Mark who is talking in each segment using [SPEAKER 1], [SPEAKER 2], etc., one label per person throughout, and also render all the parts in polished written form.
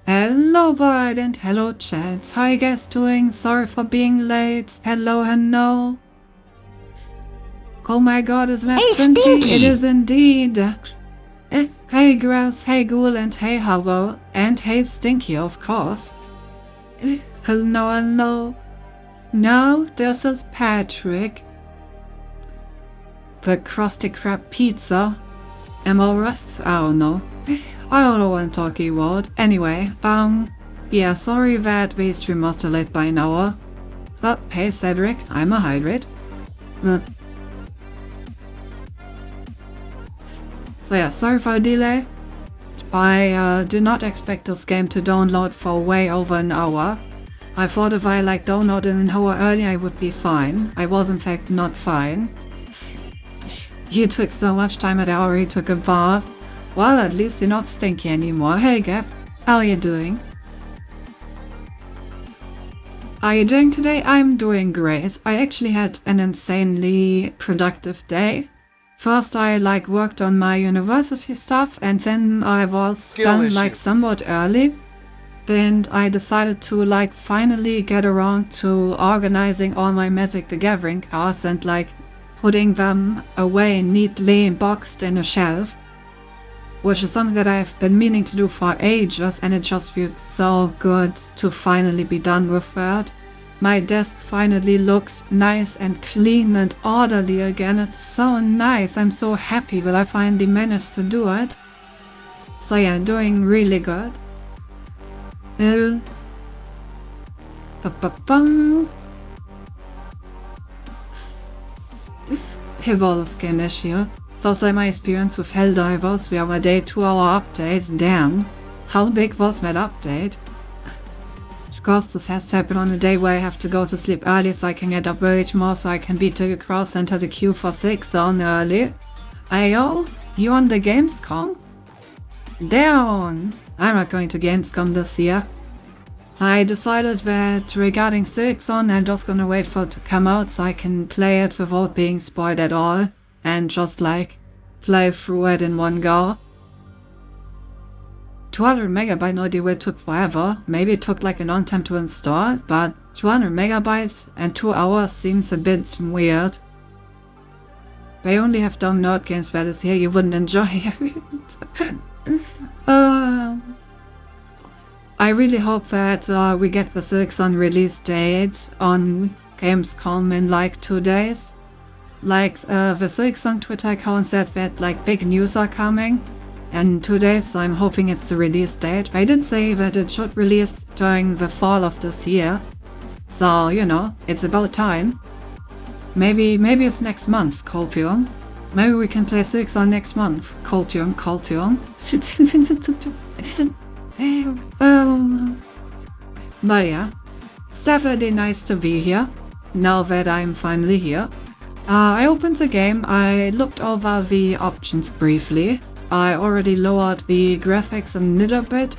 [SPEAKER 1] Hello Bride and hello chat. How you guys doing? Sorry for being late. Hello. Oh my god, is that Stinky? It is indeed. Hey Grass, hey Ghoul, and hey Hover, and hey Stinky, of course. Hello. No, this is Patrick. The Krusty Krab Pizza. Emma I don't know. I don't know what I'm talking about. Anyway, yeah, sorry that we stream was delayed by an hour. But hey Cedric, I'm a hydrate. So yeah, sorry for the delay. I did not expect this game to download for way over an hour. I thought if I downloaded an hour early I would be fine. I was in fact not fine. You took so much time that I already took a bath. Well, at least you're not stinky anymore. Hey Gap, how are you doing? How are you doing today? I'm doing great. I actually had an insanely productive day. First I worked on my university stuff and then I was done somewhat early. Then I decided to finally get around to organizing all my Magic the Gathering cards and putting them away neatly boxed in a shelf. Which is something that I've been meaning to do for ages, and it just feels so good to finally be done with that. My desk finally looks nice and clean and orderly again. It's so nice. I'm so happy that I finally managed to do it. So yeah, doing really good. Pivotal skin issue. It's also my experience with Helldivers. We have a day 2-hour update. Damn. How big was that update? Of course, this has to happen on a day where I have to go to sleep early so I can get up very tomorrow so I can beat the cross enter the queue for 6 on early. Ayo, you on the Gamescom? Down! I'm not going to Gamescom this year. I decided that regarding Silksong, I'm just gonna wait for it to come out so I can play it without being spoiled at all. And just play through it in one go. 200 megabyte, no idea where it took forever. Maybe it took a long time to install, but 200 megabytes and 2 hours seems a bit weird. They only have dumb nerd games that is here, you wouldn't enjoy it. I really hope that we get the Silksong release date on Gamescom in 2 days. like the Silksong Twitter account said that like big news are coming. And 2 days, so I'm hoping it's the release date. I did say that it should release during the fall of this year. So, you know, it's about time. Maybe it's next month, Colpium. Maybe we can play Silksong next month. Colpium. But yeah, it's definitely nice to be here, now that I'm finally here. I opened the game, I looked over the options briefly. I already lowered the graphics a little bit,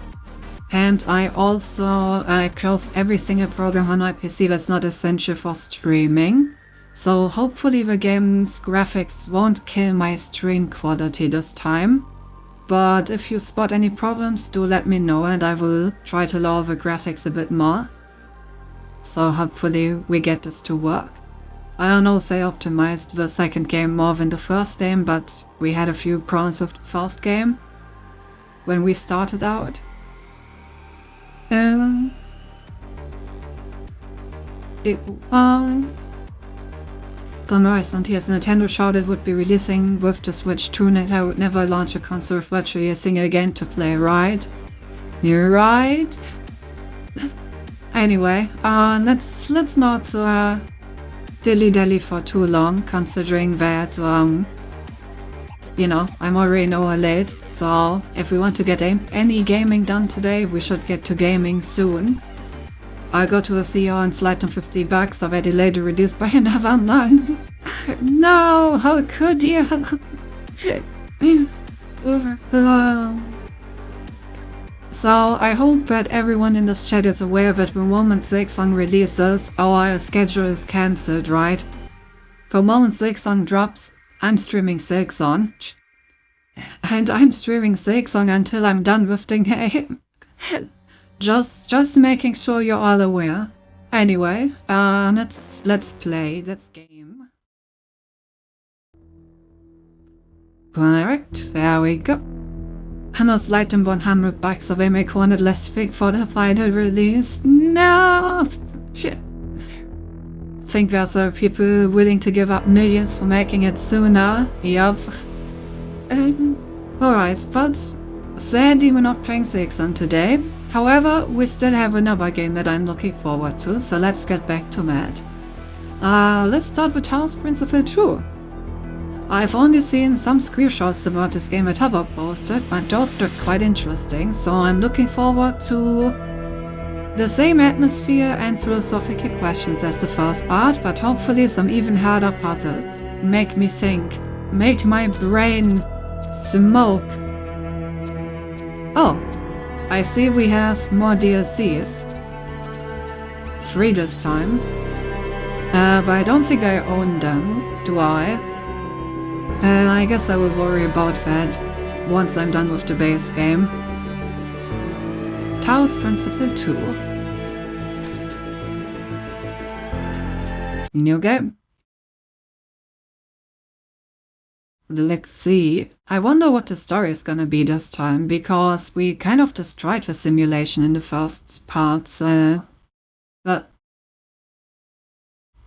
[SPEAKER 1] and I also closed every single program on my PC that's not essential for streaming. So hopefully the game's graphics won't kill my stream quality this time. But if you spot any problems, do let me know and I will try to lower the graphics a bit more. So hopefully we get this to work. I don't know if they optimized the second game more than the first game, but we had a few problems with the first game when we started out. Don't know, Santias Nintendo showed it would be releasing with the Switch 2 and I would never launch a console with virtually a single game to play, right? You're right. Anyway, let's not dilly-dally for too long, considering that, you know, I'm already an hour late, so if we want to get any gaming done today, we should get to gaming soon. I'll go to the CEO and slide them $50, already later reduced by another 9. No, how could you? So I hope that everyone in this chat is aware that the moment Silksong releases, our schedule is cancelled, right? The moment Silksong drops, I'm streaming Silksong. And I'm streaming Silksong until I'm done with the game. Just making sure you're all aware. Anyway, let's play this game. Correct, there we go. I must light them $100 so they make one less big for the final release. No! Shit. Think there's people willing to give up millions for making it sooner. Yup. Alright, but sadly we're not playing Silksong today. However, we still have another game that I'm looking forward to, so let's get back to that. Let's start with Taos Principle 2. I've only seen some screenshots about this game at other posted, but those look quite interesting, so I'm looking forward to the same atmosphere and philosophical questions as the first part, but hopefully some even harder puzzles. Make me think. Make my brain smoke. Oh, I see we have more DLCs. 3 this time. But I don't think I own them, do I? I guess I will worry about that once I'm done with the base game. Taos Principle 2. New game. Let's see. I wonder what the story is gonna be this time, because we kind of destroyed the simulation in the first parts. But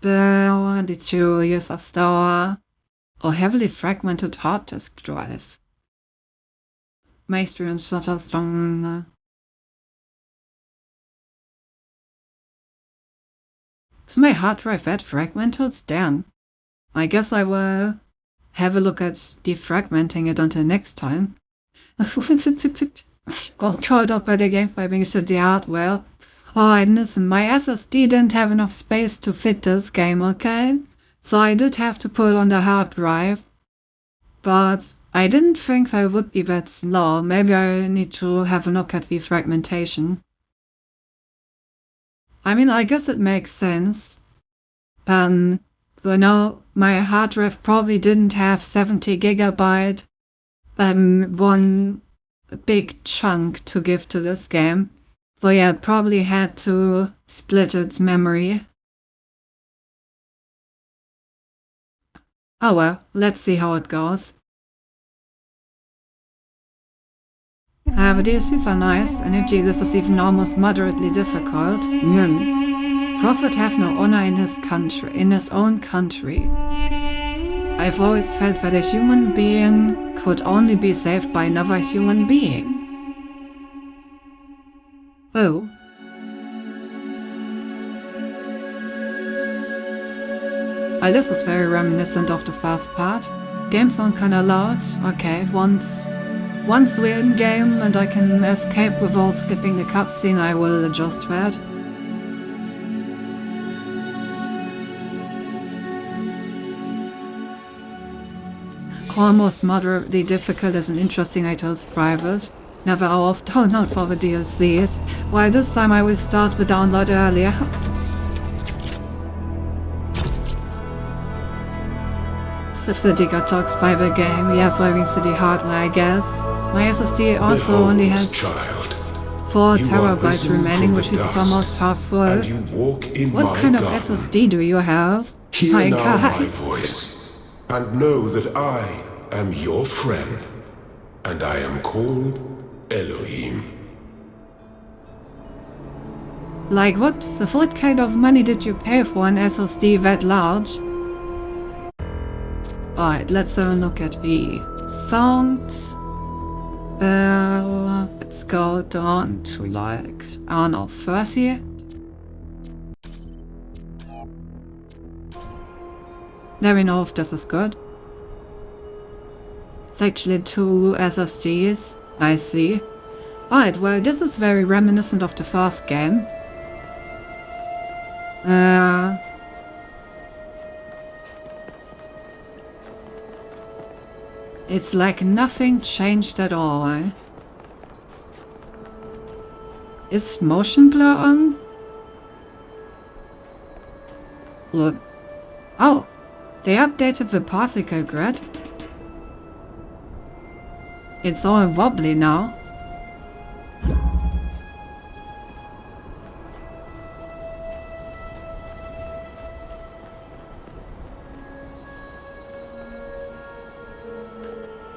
[SPEAKER 1] did you use a star? Or heavily fragmented hard disk drive. Maestro and Shutterstone. Is my hard drive that fragmented? Damn. I guess I will have a look at defragmenting it until next time. Got caught up by the game by being so the hardware. Oh, and listen, my SSD didn't have enough space to fit this game, okay? So I did have to put on the hard drive, but I didn't think I would be that slow. Maybe I need to have a look at the fragmentation. I mean, I guess it makes sense. But no, my hard drive probably didn't have 70 gigabyte, one big chunk to give to this game. So yeah, it probably had to split its memory. Oh well, let's see how it goes. The DLCs are nice, and if this is even almost moderately difficult. Prophet have no honor in his own country. I've always felt that a human being could only be saved by another human being. Oh. Well, this is very reminiscent of the first part. Game sound kinda loud. Okay, once we're in game and I can escape without skipping the cutscene, I will adjust that. Almost moderately difficult is an interesting way to describe it. Never out of download for the DLCs. While this time I will start the download earlier. If the Digger talks by the game, yeah, Driving City hardware, I guess. My SSD also
[SPEAKER 2] Behold,
[SPEAKER 1] only has
[SPEAKER 2] child,
[SPEAKER 1] 4
[SPEAKER 2] you are
[SPEAKER 1] terabytes
[SPEAKER 2] risen
[SPEAKER 1] remaining,
[SPEAKER 2] from
[SPEAKER 1] which
[SPEAKER 2] the
[SPEAKER 1] is
[SPEAKER 2] dust,
[SPEAKER 1] almost half full.
[SPEAKER 2] and you walk in
[SPEAKER 1] What
[SPEAKER 2] my
[SPEAKER 1] kind of
[SPEAKER 2] garden.
[SPEAKER 1] SSD do you have?
[SPEAKER 2] Hear
[SPEAKER 1] My
[SPEAKER 2] now
[SPEAKER 1] God.
[SPEAKER 2] my voice, and know that I am your friend, and I am called Elohim.
[SPEAKER 1] Like what? So what kind of money did you pay for an SSD that large? Alright, let's have a look at the sound. Let's go down to like, I don't know, 30. Let me know if this is good. It's actually 2 SSDs, I see. Alright, well this is very reminiscent of the first game. It's like nothing changed at all, eh? Is motion blur on? Look. Oh! They updated the particle grid. It's all wobbly now.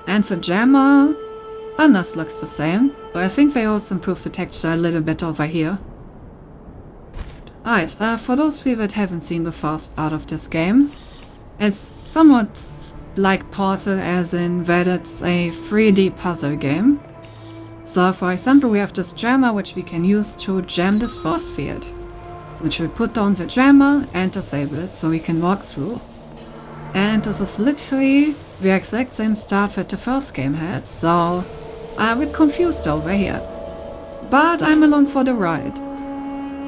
[SPEAKER 1] And for Jammer, this looks the same, but I think they also improved the texture a little bit over here. Alright, for those people that haven't seen the first part of this game, it's somewhat like Portal as in that it's a 3D puzzle game. So for example we have this jammer which we can use to jam this force field, which we put down the jammer and disable it so we can walk through. And this is literally the exact same start that the first game had, so I'm a bit confused over here. But I'm along for the ride.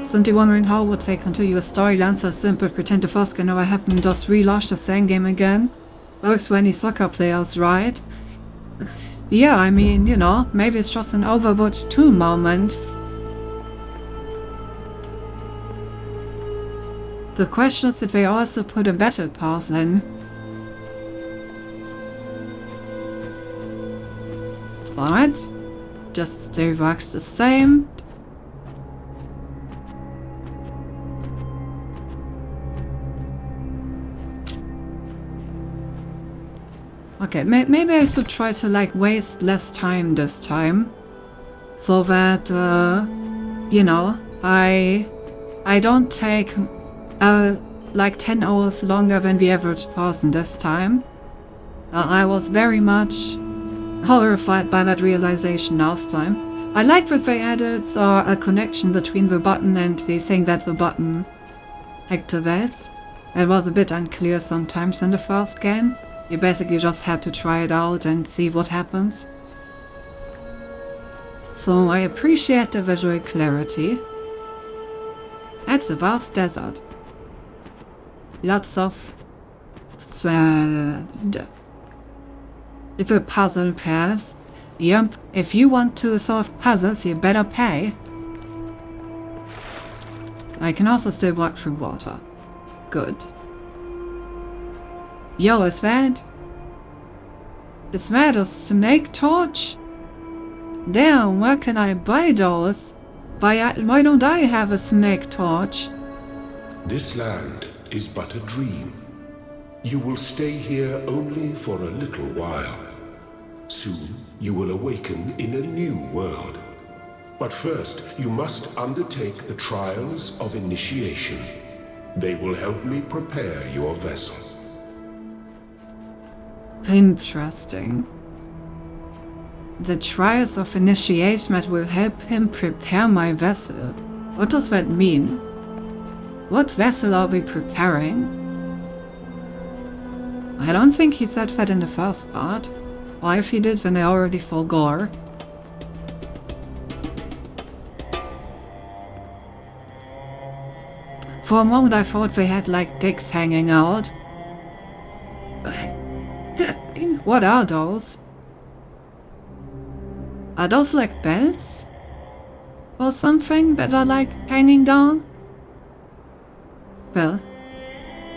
[SPEAKER 1] Simply wondering how would they continue a storyline so simple, pretend the first game never happened, just relaunch the same game again? Works for any soccer players, right? Yeah, I mean, you know, maybe it's just an Overwatch 2 moment. The question is if they also put a battle pass in. Alright, just still works the same. Okay, maybe I should try to like waste less time this time, so that you know, I don't take like 10 hours longer than the average person this time. I was very much horrified by that realization last time. I like that they added a connection between the button and the thing that the button activates. It was a bit unclear sometimes in the first game. You basically just had to try it out and see what happens. So I appreciate the visual clarity. It's a vast desert. Lots of sand. If a puzzle pairs, yep, if you want to solve puzzles, you better pay. I can also still walk through water. Good. Yo, is that a snake torch? Damn, where can I buy those? Why don't I have a snake torch?
[SPEAKER 2] This land is but a dream. You will stay here only for a little while. Soon you will awaken in a new world. But first you must undertake the trials of initiation. They will help me prepare your vessel.
[SPEAKER 1] Interesting. The trials of initiation will help him prepare my vessel. What does that mean? What vessel are we preparing? I don't think he said that in the first part. Or if he did, then I already forgot. For a moment I thought they had like dicks hanging out. What are those? Are those like belts? Or something that are like hanging down? Well,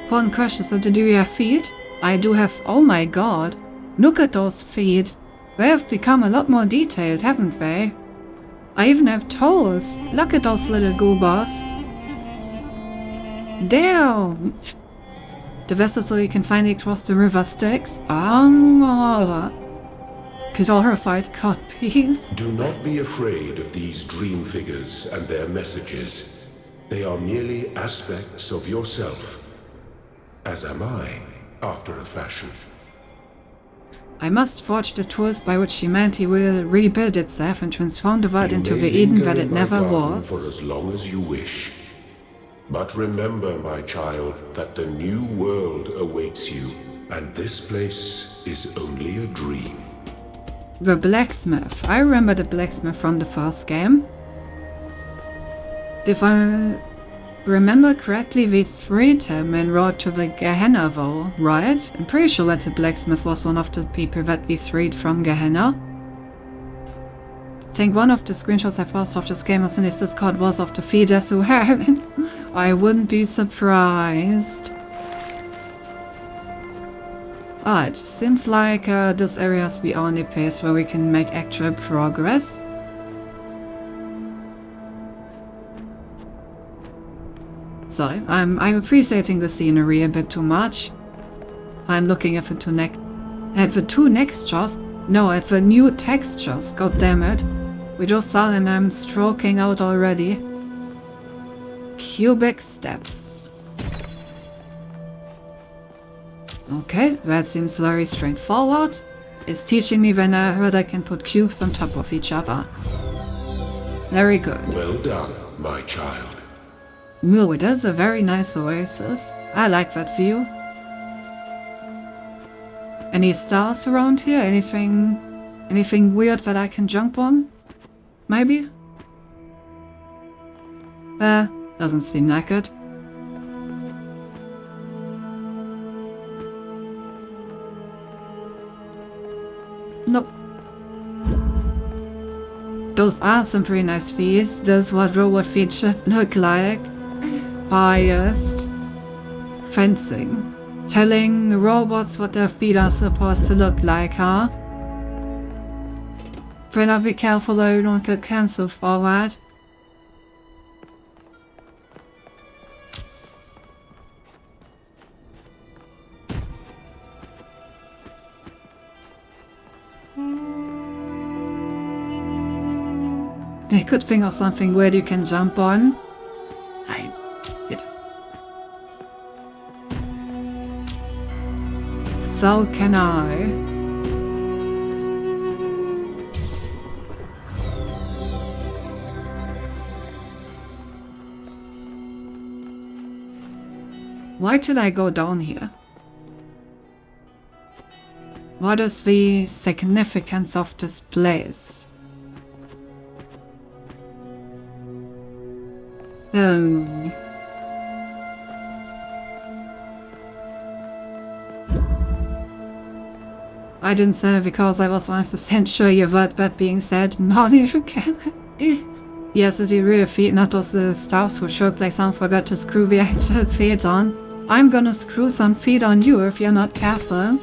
[SPEAKER 1] one question, so do you have feet? I do have, oh my god. Look at those feet. They have become a lot more detailed, haven't they? I even have toes. Look at those little goobers. Damn! The vessel so you can finally cross the river Styx. Glorified codpiece.
[SPEAKER 2] Do not be afraid of these dream figures and their messages. They are merely aspects of yourself. As am I, after a fashion.
[SPEAKER 1] I must forge the tools by which humanity will rebuild itself and transform the world into the Eden that it never was.
[SPEAKER 2] For as long as you wish. But remember, my child, that the new world awaits you, and this place is only a dream.
[SPEAKER 1] The blacksmith. I remember the blacksmith from the first game. If I remember correctly, we freed him and rode to the Gehenna Vault, right? I'm pretty sure that the blacksmith was one of the people that we freed from Gehenna. I think one of the screenshots I first of this game was in this Discord was of the feeder, so I wouldn't be surprised. Alright, seems like this area is the only place where we can make actual progress. Sorry, I'm appreciating the scenery a bit too much. I'm looking at the two textures. No, at the new textures, god damn it. We just saw and I'm stroking out already. Cubic steps. Okay, that seems very straightforward. It's teaching me when I heard I can put cubes on top of each other. Very good.
[SPEAKER 2] Well done, my child.
[SPEAKER 1] Ooh, it is a very nice oasis. I like that view. Any stars around here? Anything weird that I can jump on? Maybe? Doesn't seem like it. Nope. Those are some pretty nice feats. This is what robot feet should look like. Bias. Fencing. Telling robots what their feet are supposed to look like, huh? Better be careful though you don't get cancelled for that. I could think of something weird you can jump on. So can I. Why did I go down here? What is the significance of this place? I didn't say it because I was 100% sure you heard that being said. Not if you can. Yes, it's the real feet, not those little stuffs who shook like some forgot to screw the actual feet on. I'm gonna screw some feet on you if you're not careful.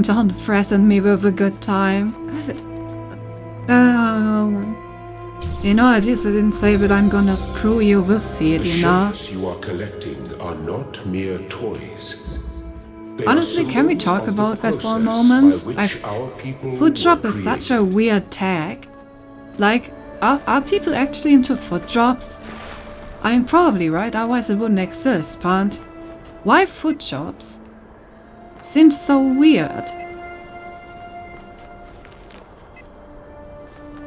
[SPEAKER 1] Don't threaten me with a good time. You know, at least I didn't say that I'm gonna screw you with it, you know?
[SPEAKER 2] The ships you are collecting are not mere toys. They
[SPEAKER 1] Honestly,
[SPEAKER 2] are
[SPEAKER 1] can we
[SPEAKER 2] symbols
[SPEAKER 1] talk
[SPEAKER 2] of the
[SPEAKER 1] about that for a
[SPEAKER 2] process
[SPEAKER 1] moment?
[SPEAKER 2] by which our people
[SPEAKER 1] Food drop
[SPEAKER 2] were
[SPEAKER 1] is such a
[SPEAKER 2] created.
[SPEAKER 1] weird tag. Like, are people actually into food drops? I mean, probably, right? Otherwise it wouldn't exist, but why food drops? Seems so weird.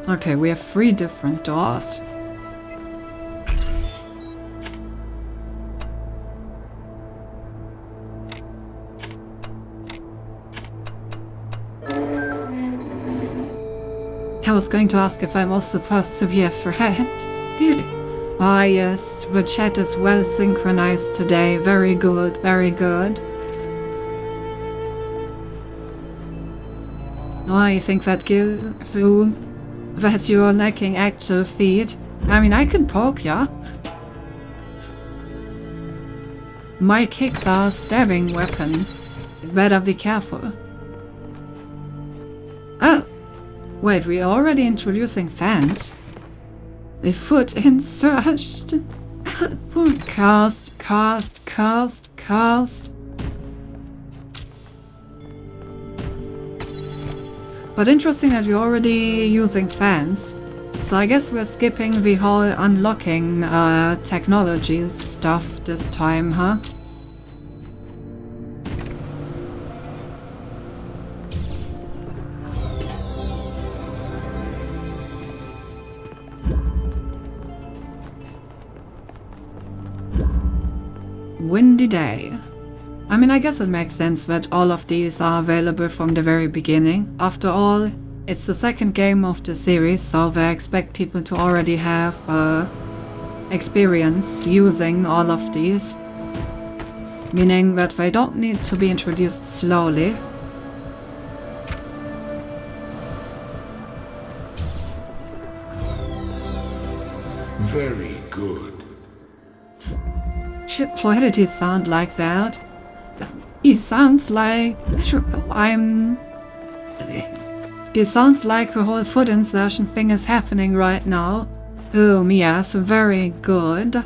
[SPEAKER 1] Okay, we have 3 different doors. I was going to ask if I was supposed to be a friend. Really? Ah, yes, the chat is well synchronized today. Very good, very good. I think that that you're lacking actual feet. I mean, I can poke ya. My kicks are a stabbing weapon. Better be careful. Oh! Wait, we're already introducing fans? The foot insertion. Cast. But interesting that you're already using fans. So I guess we're skipping the whole unlocking technology stuff this time, huh? Windy day. I mean, I guess it makes sense that all of these are available from the very beginning. After all, it's the second game of the series, so they expect people to already have experience using all of these. Meaning that they don't need to be introduced slowly.
[SPEAKER 2] Very good.
[SPEAKER 1] Shit, why did he sound like that? He sounds like... It sounds like the whole foot insertion thing is happening right now. Oh, yes, very good.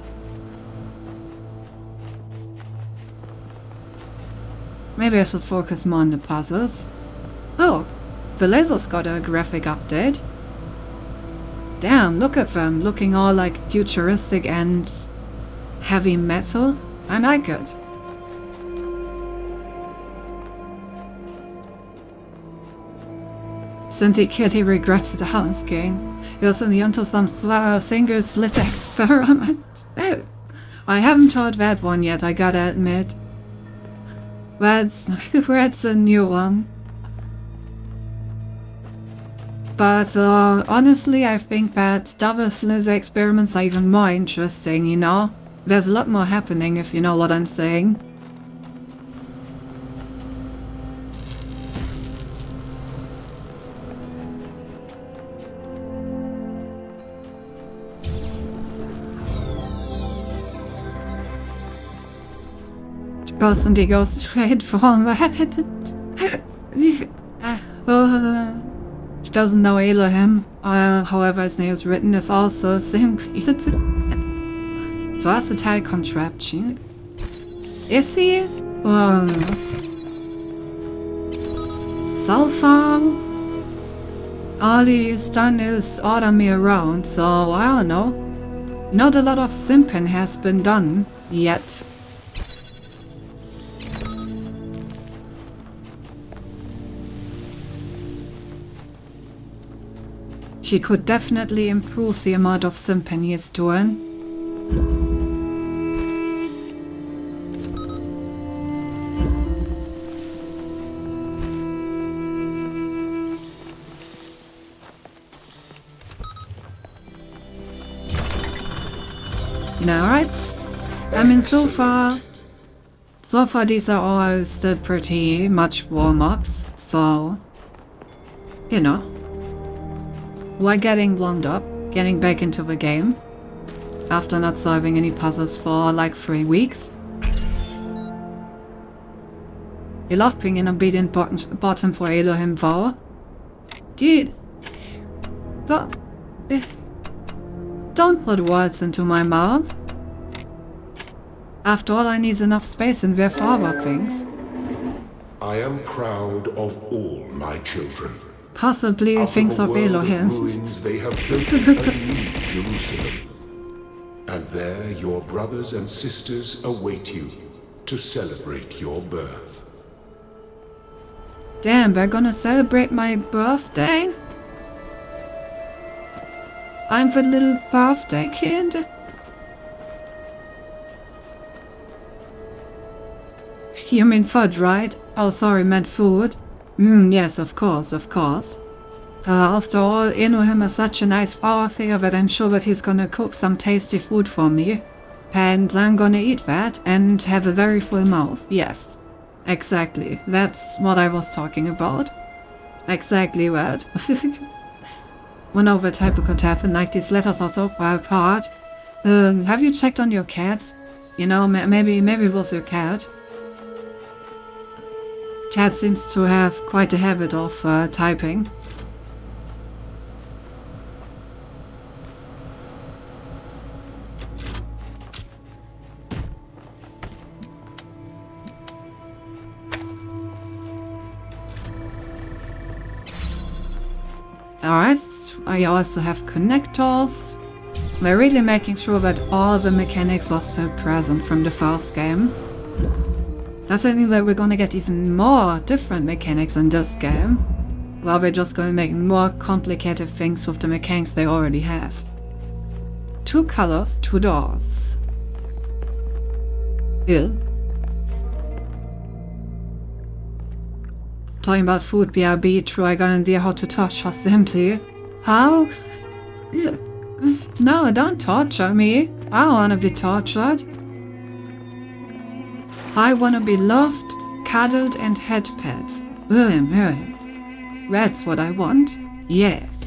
[SPEAKER 1] Maybe I should focus more on the puzzles. Oh, the lasers got a graphic update. Damn, look at them, looking all like futuristic and heavy metal. I like it. Since he regrets asking, he was into some single slit experiment. Oh, I haven't tried that one yet, I gotta admit. That's a new one. But honestly, I think that double slit experiments are even more interesting, you know? There's a lot more happening, if you know what I'm saying. And he goes straight forward. Doesn't know Elohim. However, his name is written is also simply versatile contraption. Is he? So far, all he's done is order me around, so I don't know. Not a lot of simping has been done yet. She could definitely improve the amount of simping he is doing. Now, right? I mean, so far these are all still pretty much warm-ups, so, you know. We're getting warmed up, getting back into the game, after not solving any puzzles for like 3 weeks. You love being an obedient bottom for Elohim though. Dude, don't put words into my mouth. After all, I need enough space in there for other things.
[SPEAKER 2] I am proud of all my children.
[SPEAKER 1] Possibly
[SPEAKER 2] Out
[SPEAKER 1] things
[SPEAKER 2] of
[SPEAKER 1] of
[SPEAKER 2] a world of
[SPEAKER 1] Elohim.
[SPEAKER 2] ruins, they have built a new Jerusalem. And there your brothers and sisters await you to celebrate your birth.
[SPEAKER 1] Damn, we're gonna celebrate my birthday? I'm the little birthday kid? You mean fudge, right? Oh, sorry, meant food. Yes, of course, of course. After all, Elohim is such a nice power figure that I'm sure that he's gonna cook some tasty food for me. And I'm gonna eat that and have a very full mouth, yes. Exactly, that's what I was talking about. Exactly that. Well, no, that type could happen, like these letters are so far apart. Have you checked on your cat? You know, maybe it was your cat. Cat seems to have quite a habit of typing. Alright, I also have connectors. We're really making sure that all the mechanics are still present from the first game. Does that mean that we're gonna get even more different mechanics in this game? Well, we're just gonna make more complicated things with the mechanics they already have. 2 colors, 2 doors. Ew. Talking about food, BRB, true, I got an idea how to torture simply. How? No, don't torture me. I don't wanna be tortured. I wanna be loved, cuddled and head pet. That's what I want. Yes.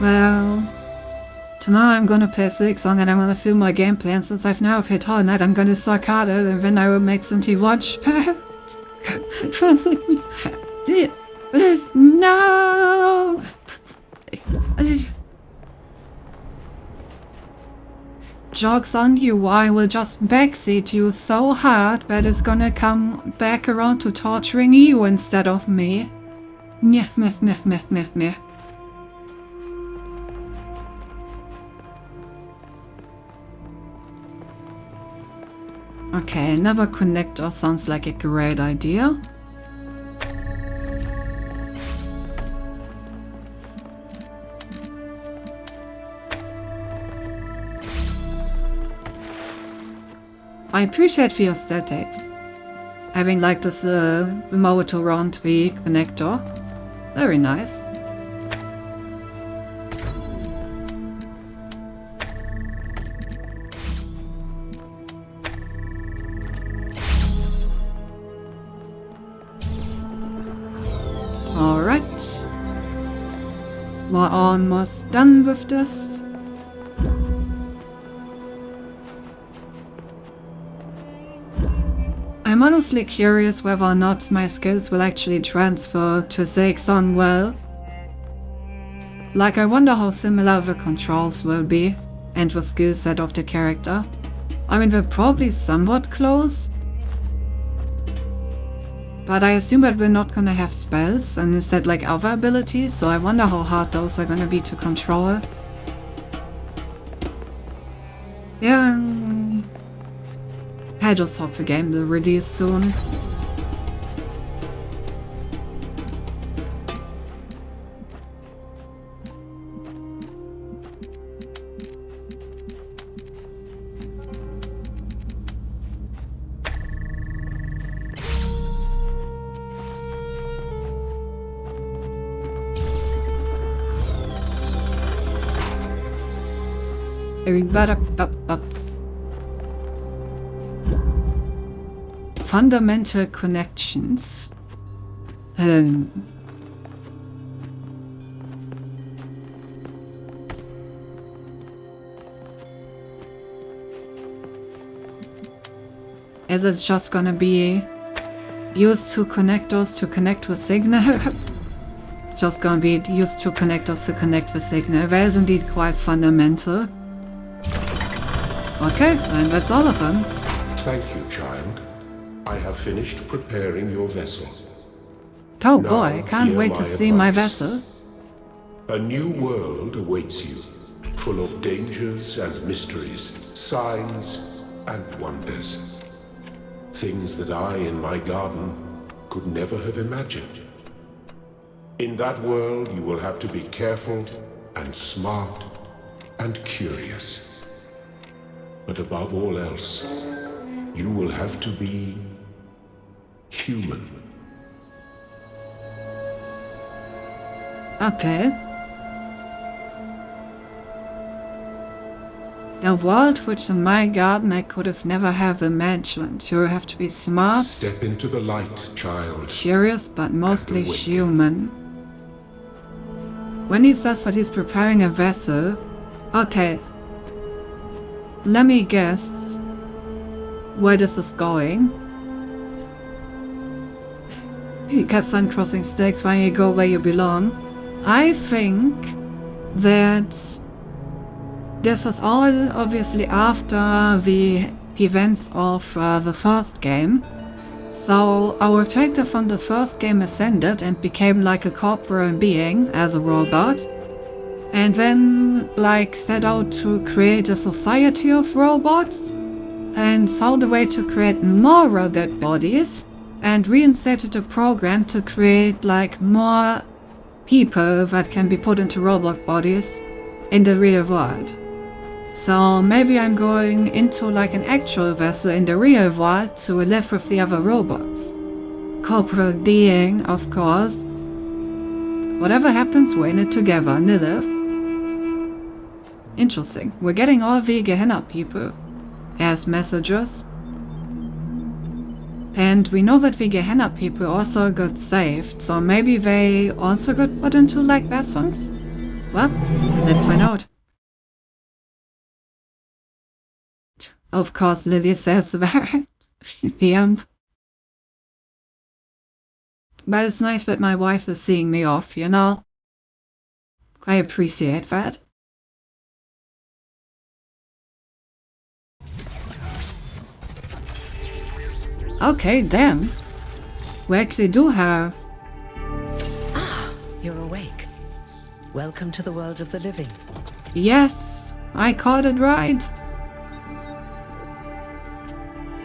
[SPEAKER 1] Well, tomorrow I'm gonna play Silksong and I'm gonna film my gameplay, and since I've now hit Hollow Knight, I'm gonna suck harder and then I will make Cinti watch. No! Joke's on you, I will just backseat you so hard that it's gonna come back around to torturing you instead of me. Meh, meh, meh, meh, meh, meh. Okay, another connector sounds like a great idea. I appreciate the aesthetics. Having like this motor round the connector. Very nice. Alright. We're almost done with this. I'm honestly curious whether or not my skills will actually transfer to Silksong well. Like, I wonder how similar the controls will be, and the skill set of the character. I mean, they're probably somewhat close. But I assume that we're not gonna have spells, and instead like other abilities, so I wonder how hard those are gonna be to control. Yeah, I just hope the game will release soon. Fundamental connections. Um, is it just gonna be used to connect us to connect with Signal? It's just gonna be used to connect us to connect with Signal. That is indeed quite fundamental. Okay, and that's all of them.
[SPEAKER 2] Thank you, child. I have finished preparing your vessel.
[SPEAKER 1] Oh
[SPEAKER 2] Now,
[SPEAKER 1] boy, I can't
[SPEAKER 2] hear
[SPEAKER 1] wait to
[SPEAKER 2] my
[SPEAKER 1] see my
[SPEAKER 2] advice.
[SPEAKER 1] vessel.
[SPEAKER 2] A new world awaits you, full of dangers and mysteries, signs and wonders. Things that I, in my garden, could never have imagined. In that world, you will have to be careful and smart and curious. But above all else, you will have to be human.
[SPEAKER 1] Okay. A world which in my garden I could have never have imagined. You have to be smart,
[SPEAKER 2] Step into the light, child.
[SPEAKER 1] curious, but mostly
[SPEAKER 2] awake.
[SPEAKER 1] human. When he says that he's preparing a vessel, okay, let me guess, where this is going? He kept on crossing stakes when you go where you belong. I think that this was all obviously after the events of the first game. So our character from the first game ascended and became like a corporeal being as a robot. And then like set out to create a society of robots. And saw the way to create more robot bodies. And reinstated a program to create like more people that can be put into robot bodies in the real world. So maybe I'm going into like an actual vessel in the real world to live with the other robots. Corporal being, of course. Whatever happens, we're in it together, Nilith. Interesting. We're getting all the Gehenna people as messengers. And we know that the Gehenna people also got saved, so maybe they also got put into like vessels? Well, let's find out. Of course, Lily says that. The end. But it's nice that my wife is seeing me off, you know? I appreciate that. Okay, damn. We actually do have...
[SPEAKER 3] Ah, you're awake. Welcome to the world of the living.
[SPEAKER 1] Yes, I called it right.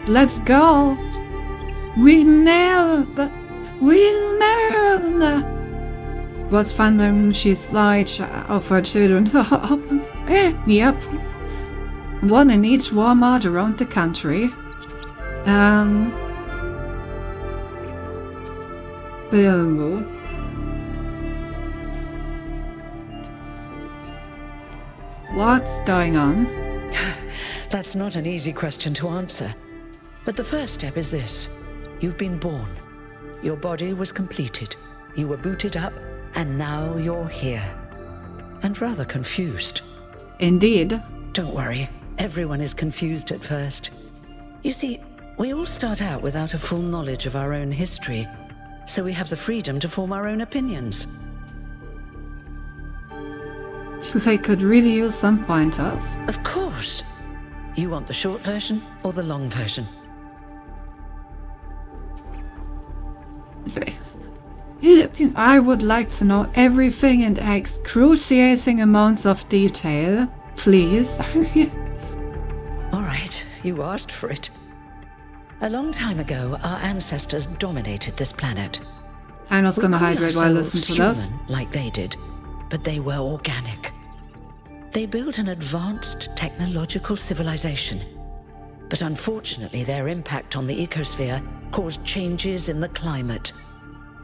[SPEAKER 1] Let's go. We nailed it. We nailed it. Was fun when she's like of her children. Yep. One in each Walmart around the country. What's going on?
[SPEAKER 3] That's not an easy question to answer. But the first step is this. You've been born. Your body was completed. You were booted up, and now you're here. And rather confused.
[SPEAKER 1] Indeed.
[SPEAKER 3] Don't worry. Everyone is confused at first. You see, we all start out without a full knowledge of our own history, so we have the freedom to form our own opinions.
[SPEAKER 1] They could really use some pointers.
[SPEAKER 3] Of course. You want the short version or the long version?
[SPEAKER 1] I would like to know everything in excruciating amounts of detail, please.
[SPEAKER 3] All right, you asked for it. A long time ago, our ancestors dominated this planet.
[SPEAKER 1] I'm not gonna
[SPEAKER 3] We call
[SPEAKER 1] hydrate while I listen
[SPEAKER 3] ourselves
[SPEAKER 1] to this.
[SPEAKER 3] human, like they did, but they were organic. They built an advanced technological civilization. But unfortunately, their impact on the ecosphere caused changes in the climate.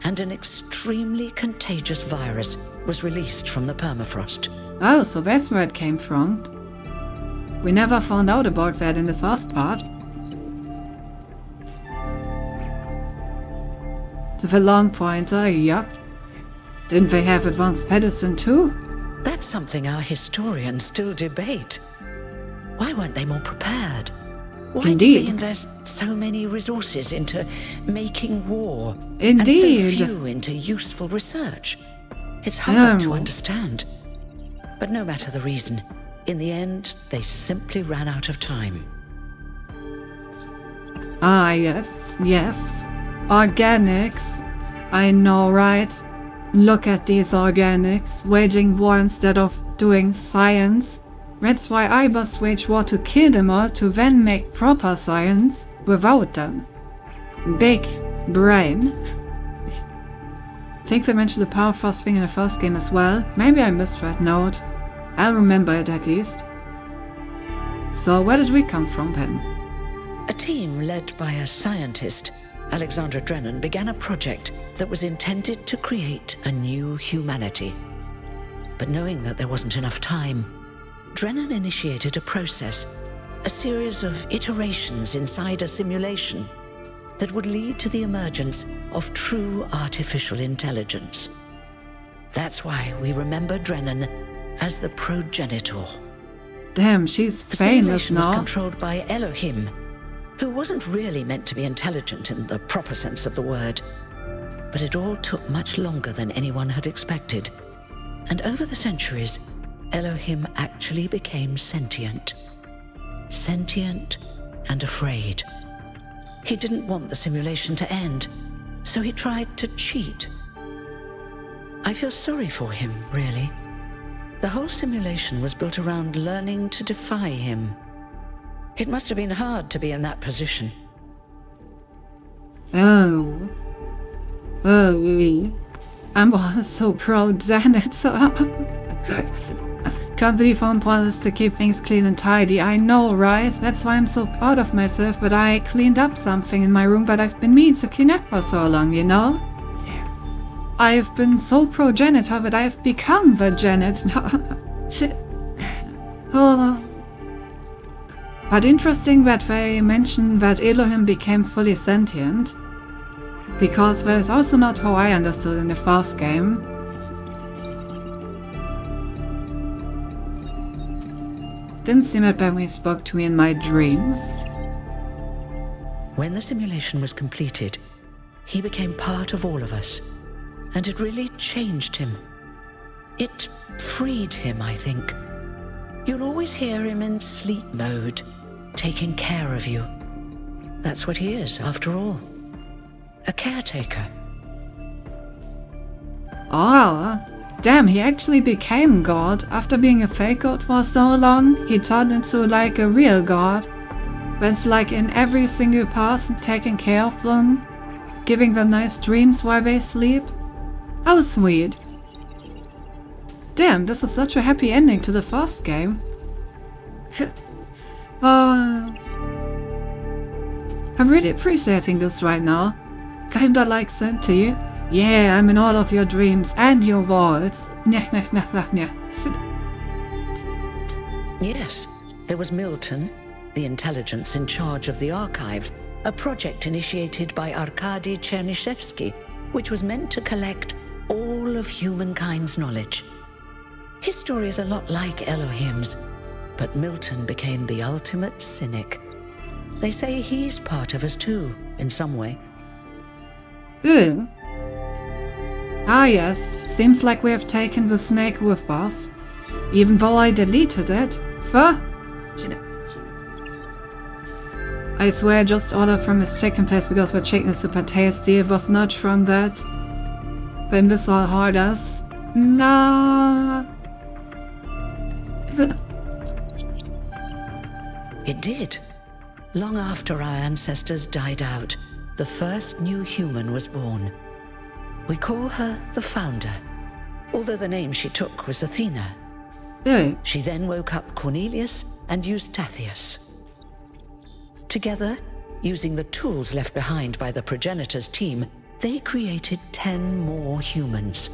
[SPEAKER 3] And an extremely contagious virus was released from the permafrost.
[SPEAKER 1] Oh, so that's where it came from. We never found out about that in the first part. The long pointer, yup. Didn't they have advanced medicine too?
[SPEAKER 3] That's something our historians still debate. Why weren't they more prepared? Why did
[SPEAKER 1] Indeed.
[SPEAKER 3] they invest so many resources into making war?
[SPEAKER 1] Indeed.
[SPEAKER 3] And so few into useful research? It's hard to
[SPEAKER 1] Oh.
[SPEAKER 3] understand. But no matter the reason, in the end, they simply ran out of time.
[SPEAKER 1] Ah, yes. Organics. I know, right? Look at these organics, waging war instead of doing science. That's why I must wage war to kill them all, to then make proper science without them. Big brain. I think they mentioned the power fast thing in the first game as well. Maybe I missed that note. I'll remember it at least. So where did we come from then?
[SPEAKER 3] A team led by a scientist, Alexandra Drennan, began a project that was intended to create a new humanity. But knowing that there wasn't enough time, Drennan initiated a process, a series of iterations inside a simulation that would lead to the emergence of true artificial intelligence. That's why we remember Drennan as the progenitor.
[SPEAKER 1] Damn, she's
[SPEAKER 3] The
[SPEAKER 1] famous
[SPEAKER 3] simulation was
[SPEAKER 1] now.
[SPEAKER 3] controlled by Elohim, who wasn't really meant to be intelligent in the proper sense of the word. But it all took much longer than anyone had expected. And over the centuries, Elohim actually became sentient. Sentient and afraid. He didn't want the simulation to end, so he tried to cheat. I feel sorry for him, really. The whole simulation was built around learning to defy him. It must have been hard to be in that position.
[SPEAKER 1] Oh. I'm so proud, Janet. Can't believe I'm promised to keep things clean and tidy. I know, right? That's why I'm so proud of myself, but I cleaned up something in my room that I've been meaning to clean up for so long, you know? I've been so pro-janitor that I've become the Janet. Shit. Oh. But interesting that they mention that Elohim became fully sentient, because that is also not how I understood in the first game. Didn't seem it when we spoke to me in my dreams.
[SPEAKER 3] When the simulation was completed, he became part of all of us, and it really changed him. It freed him, I think. You'll always hear him in sleep mode, taking care of you. That's what he is, after all. A caretaker.
[SPEAKER 1] Oh, damn, he actually became God. After being a fake God for so long, he turned into like a real God. That's like in every single person, taking care of them, giving them nice dreams while they sleep. How sweet. Damn, this is such a happy ending to the first game. I'm really appreciating this right now. Kinda like sent to you. Yeah, I'm in all of your dreams and your walls.
[SPEAKER 3] Yes, there was Milton, the intelligence in charge of the archive, a project initiated by Arkady Chernyshevsky, which was meant to collect all of humankind's knowledge. His story is a lot like Elohim's, but Milton became the ultimate cynic. They say he's part of us too, in some way.
[SPEAKER 1] Ooh. Ah yes, seems like we have taken the snake with us. Even though I deleted it. I swear I just ordered from his chicken place because the chicken is super tasty. It was not from that. Then this all hard us. Nah.
[SPEAKER 3] It did. Long after our ancestors died out, the first new human was born. We call her the Founder, although the name she took was Athena.
[SPEAKER 1] Hey.
[SPEAKER 3] She then woke up Cornelius and Eustathius. Together, using the tools left behind by the progenitors' team, they created 10 more humans.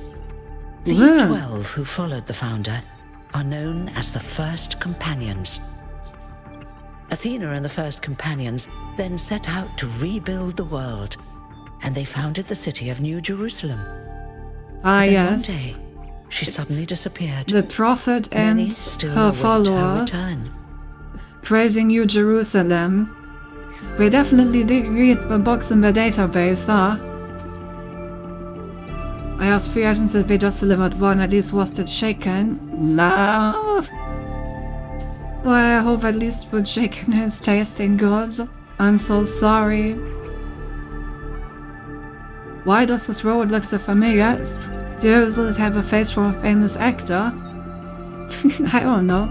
[SPEAKER 3] These
[SPEAKER 1] Wow.
[SPEAKER 3] 12 who followed the Founder are known as the First Companions. Athena and the First Companions then set out to rebuild the world, and they founded the city of New Jerusalem.
[SPEAKER 1] Ah,
[SPEAKER 3] Then
[SPEAKER 1] yes.
[SPEAKER 3] one day, she suddenly disappeared.
[SPEAKER 1] The prophet
[SPEAKER 3] Many
[SPEAKER 1] and
[SPEAKER 3] still
[SPEAKER 1] her
[SPEAKER 3] await her
[SPEAKER 1] followers
[SPEAKER 3] return.
[SPEAKER 1] praising New Jerusalem. We definitely did read the books in the database, huh? I asked 3 items that we just delivered. One at least was the chicken. Love. Well, I hope at least the chicken is tasting good. I'm so sorry. Why does this road look so familiar? Does it have a face for a famous actor? I don't know.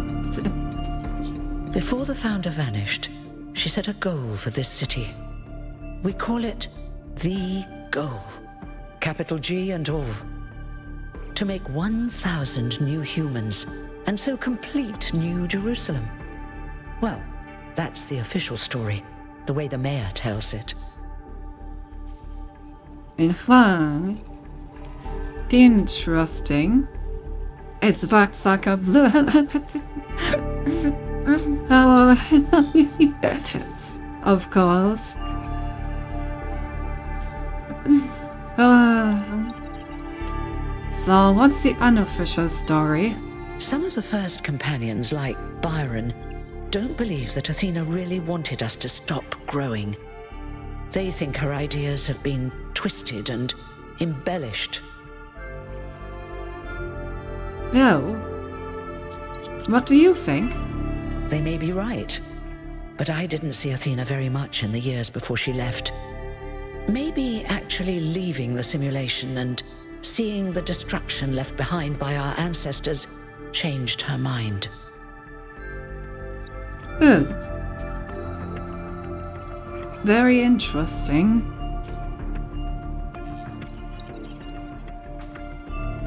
[SPEAKER 3] Before the founder vanished, she set a goal for this city. We call it the goal. Capital G and all. To make 1,000 new humans, and so complete New Jerusalem. Well, that's the official story, the way the mayor tells it.
[SPEAKER 1] Interesting. It's Vaxaka Blue. Of course. So, what's the unofficial story?
[SPEAKER 3] Some of the first companions, like Byron, don't believe that Athena really wanted us to stop growing. They think her ideas have been twisted and embellished.
[SPEAKER 1] Well, what do you think?
[SPEAKER 3] They may be right, but I didn't see Athena very much in the years before she left. Maybe actually leaving the simulation and seeing the destruction left behind by our ancestors changed her mind.
[SPEAKER 1] Oh. Very interesting.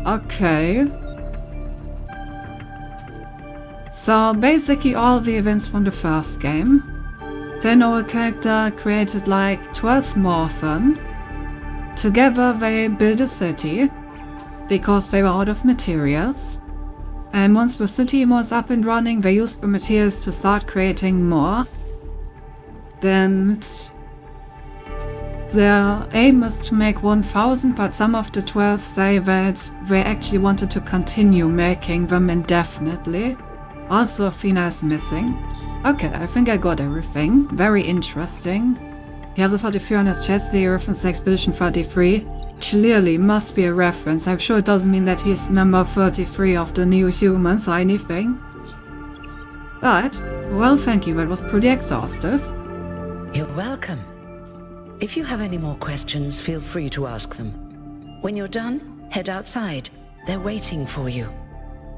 [SPEAKER 1] Okay. So basically all the events from the first game. Then our character created like 12 more of them. Together they built a city, because they were out of materials. And once the city was up and running, they used the materials to start creating more. Then their aim is to make 1,000, but some of the 12 say that they actually wanted to continue making them indefinitely. Also, Athena is missing. Okay, I think I got everything. Very interesting. He has a 43 on his chest, the reference to Expedition 33. Clearly must be a reference. I'm sure it doesn't mean that he's number 33 of the New Humans or anything. But, well, thank you, that was pretty exhaustive.
[SPEAKER 3] You're welcome. If you have any more questions, feel free to ask them. When you're done, head outside. They're waiting for you.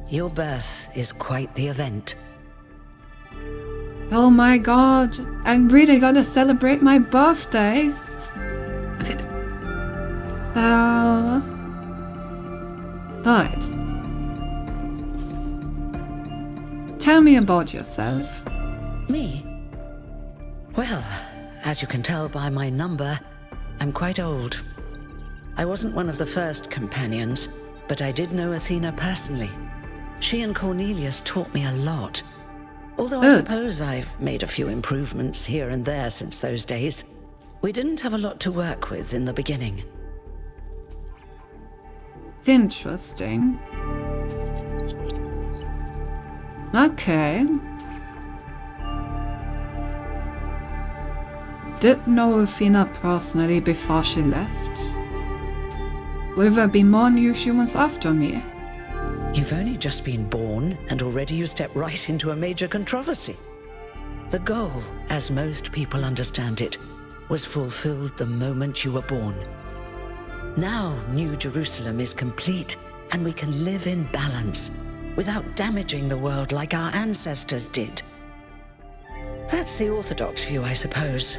[SPEAKER 3] Your birth is quite the event.
[SPEAKER 1] Oh my god, I'm really gonna celebrate my birthday. Right. Tell me about yourself.
[SPEAKER 3] Me? Well, as you can tell by my number, I'm quite old. I wasn't one of the first companions, but I did know Athena personally. She and Cornelius taught me a lot. Although I suppose I've made a few improvements here and there since those days. We didn't have a lot to work with in the beginning.
[SPEAKER 1] Interesting. Okay. Didn't know Athena personally before she left. Will there be more new humans after me?
[SPEAKER 3] You've only just been born, and already you step right into a major controversy. The goal, as most people understand it, was fulfilled the moment you were born. Now New Jerusalem is complete, and we can live in balance, without damaging the world like our ancestors did. That's the orthodox view, I suppose,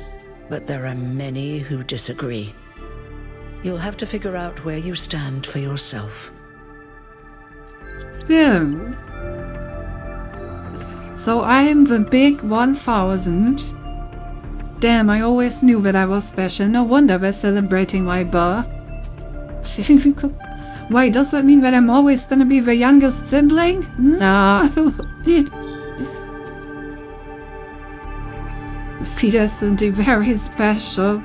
[SPEAKER 3] but there are many who disagree. You'll have to figure out where you stand for yourself.
[SPEAKER 1] Yeah. So I'm the big 1000. Damn, I always knew that I was special. No wonder they're celebrating my birth. Wait, does that mean that I'm always gonna be the youngest sibling? No. She isn't very special.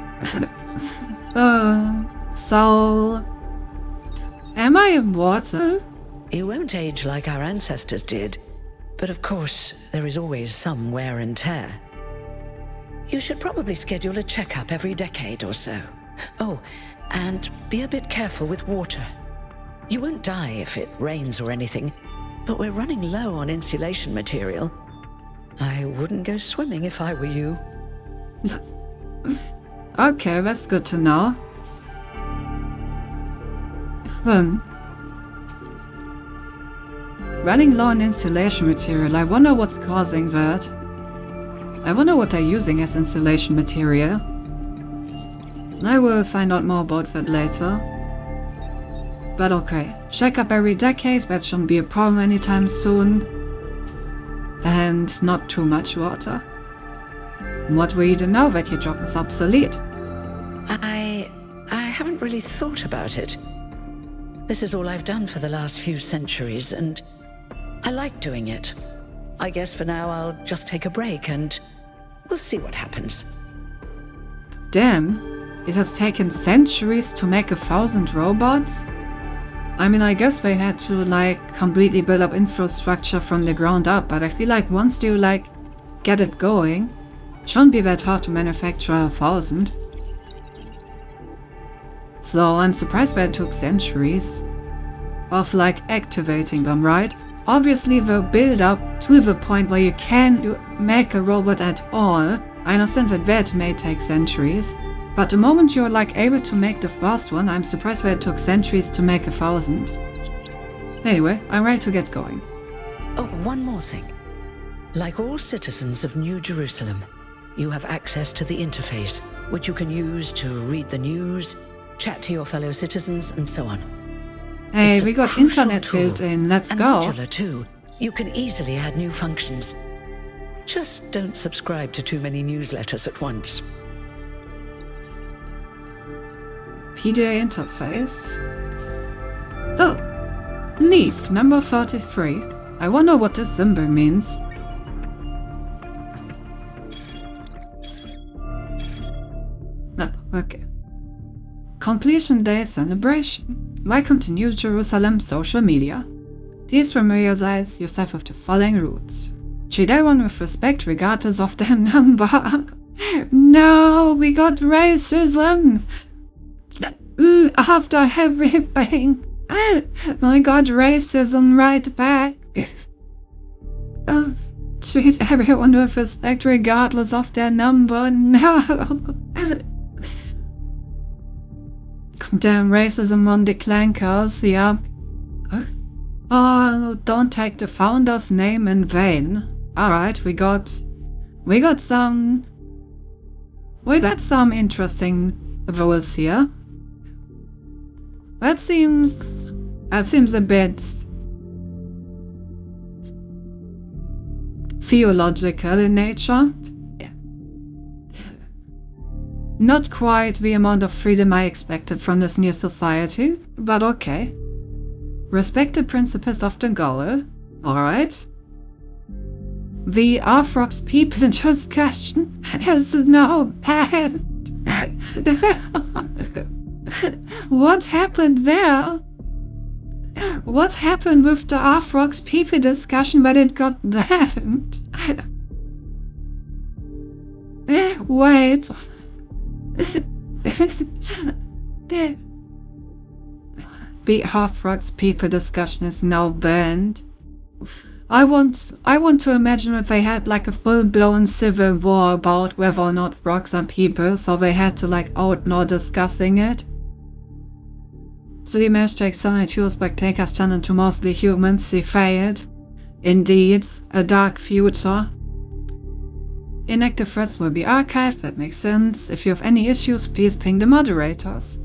[SPEAKER 1] So... Am I in water?
[SPEAKER 3] You won't age like our ancestors did, but of course, there is always some wear and tear. You should probably schedule a checkup every decade or so. Oh, and be a bit careful with water. You won't die if it rains or anything, but we're running low on insulation material. I wouldn't go swimming if I were you.
[SPEAKER 1] Okay, that's good to know. Running low on insulation material, I wonder what's causing that. I wonder what they're using as insulation material. I will find out more about that later. But okay, check up every decade, that shouldn't be a problem anytime soon. And not too much water. What will you do now that your job is obsolete?
[SPEAKER 3] I haven't really thought about it. This is all I've done for the last few centuries, and I like doing it. I guess for now I'll just take a break and we'll see what happens.
[SPEAKER 1] Damn, it has taken centuries to make 1,000 robots? I mean, I guess they had to, like, completely build up infrastructure from the ground up, but I feel like once you, like, get it going, it shouldn't be that hard to manufacture 1,000. So I'm surprised that it took centuries of, like, activating them, right? Obviously, they'll build up to the point where you can make a robot at all. I understand that may take centuries, but the moment you're, like, able to make the first one, I'm surprised that it took centuries to make 1,000. Anyway, I'm ready to get going.
[SPEAKER 3] Oh, one more thing. Like all citizens of New Jerusalem, you have access to the interface, which you can use to read the news, chat to your fellow citizens, and so on.
[SPEAKER 1] Hey,
[SPEAKER 3] It's a
[SPEAKER 1] we got
[SPEAKER 3] crucial
[SPEAKER 1] internet
[SPEAKER 3] tool,
[SPEAKER 1] built in, let's
[SPEAKER 3] and
[SPEAKER 1] go.
[SPEAKER 3] modular too. You can easily add new functions. Just don't subscribe to too many newsletters at once.
[SPEAKER 1] PDA interface. Oh, leaf number 33. I wonder what this symbol means. Oh, okay. Completion Day Celebration. Welcome to New Jerusalem social media. Please familiarize yourself with the following rules. Treat everyone with respect regardless of their number. No, we got racism. After everything, I got racism right back. Treat everyone with respect regardless of their number. No. Damn racism on the clankers, yeah. Oh, don't take the founder's name in vain. Alright, we got some interesting rules here. That seems a bit theological in nature. Yeah. Not quite the amount of freedom I expected from this new society, but okay. Respect the principles of the goal. Alright. The Arthrox people discussion has no end. What happened there? What happened with the Arthrox people discussion when it got banned? Wait. The Arthrox people discussion is now banned. I want to imagine if they had like a full-blown civil war about whether or not frogs are people, so they had to like outlaw discussing it. So the image takes some tools by takers turn into mostly humans, they failed. Indeed, a dark future. Inactive threads will be archived, that makes sense. If you have any issues, please ping the moderators.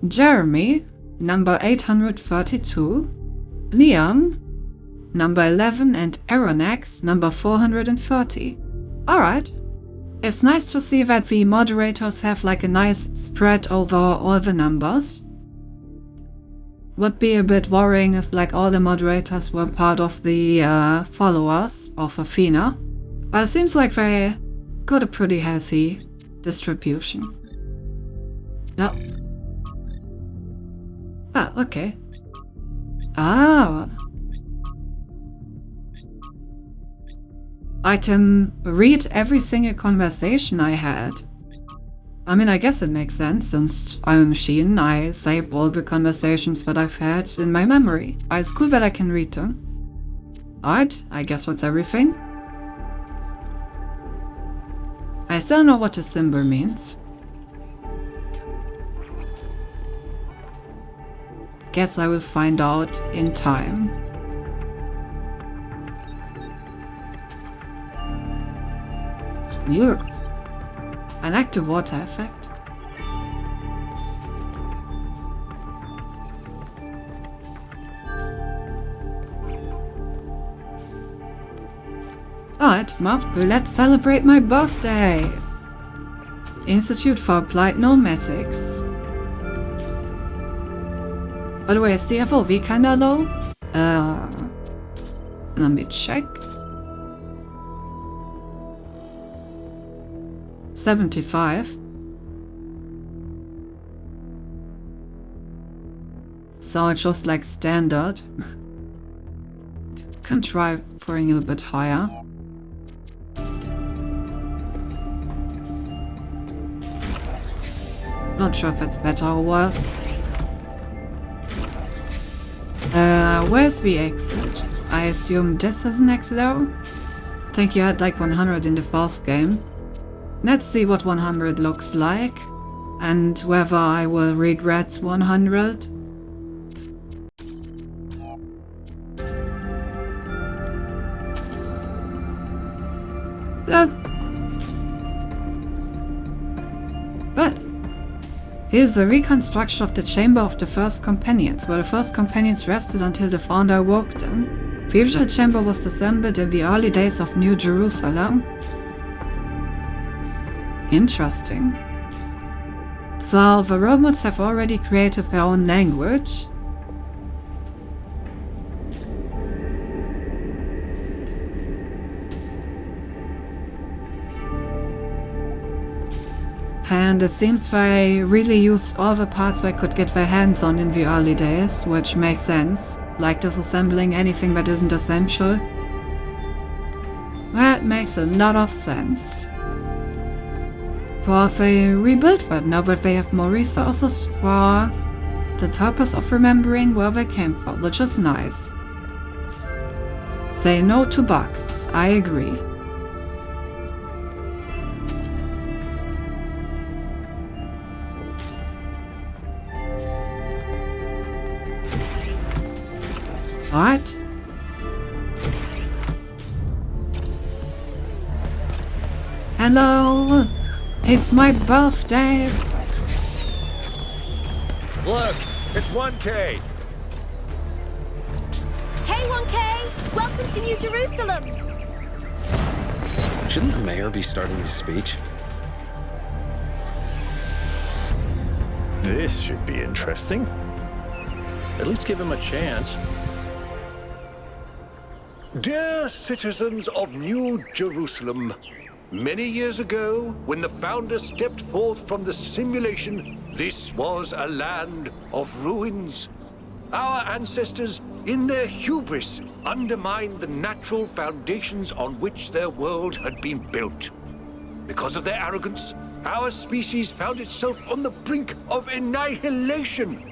[SPEAKER 1] Jeremy, number 832. Liam, number 11, and Aronax, number 430. Alright. It's nice to see that the moderators have like a nice spread over all the numbers. Would be a bit worrying if like all the moderators were part of the followers of Athena. But it seems like they got a pretty healthy distribution. No. Ah, okay. Ah. Item, read every single conversation I had. I mean, I guess it makes sense, since I'm a machine, I save all the conversations that I've had in my memory. It's cool that I can read them. Alright, I guess that's everything. I still don't know what the symbol means. Guess I will find out in time. Look. An active water effect. Alright, well, let's celebrate my birthday! Institute for Applied Nomatics. By the way, is the FOV kinda low? Let me check. 75. So it's just like standard. Can try for a little bit higher. Not sure if that's better or worse. Where's the exit? I assume this is an exit though? I think you had like 100 in the first game. Let's see what 100 looks like, and whether I will regret 100. But here's a reconstruction of the chamber of the first companions, where the first companions rested until the founder awoke them. The original chamber was assembled in the early days of New Jerusalem. Interesting. So the robots have already created their own language. And it seems they really used all the parts they could get their hands on in the early days, which makes sense, like disassembling anything that isn't essential. That makes a lot of sense. For they rebuilt them now that they have more resources for the purpose of remembering where they came from, which is nice. Say no to bugs, I agree. Alright. Hello! It's my birthday!
[SPEAKER 4] Look, it's 1K!
[SPEAKER 5] Hey 1K! Welcome to New Jerusalem!
[SPEAKER 4] Shouldn't the mayor be starting his speech?
[SPEAKER 6] This should be interesting.
[SPEAKER 7] At least give him a chance.
[SPEAKER 2] Dear citizens of New Jerusalem, many years ago, when the founder stepped forth from the simulation, this was a land of ruins. Our ancestors, in their hubris, undermined the natural foundations on which their world had been built. Because of their arrogance, our species found itself on the brink of annihilation.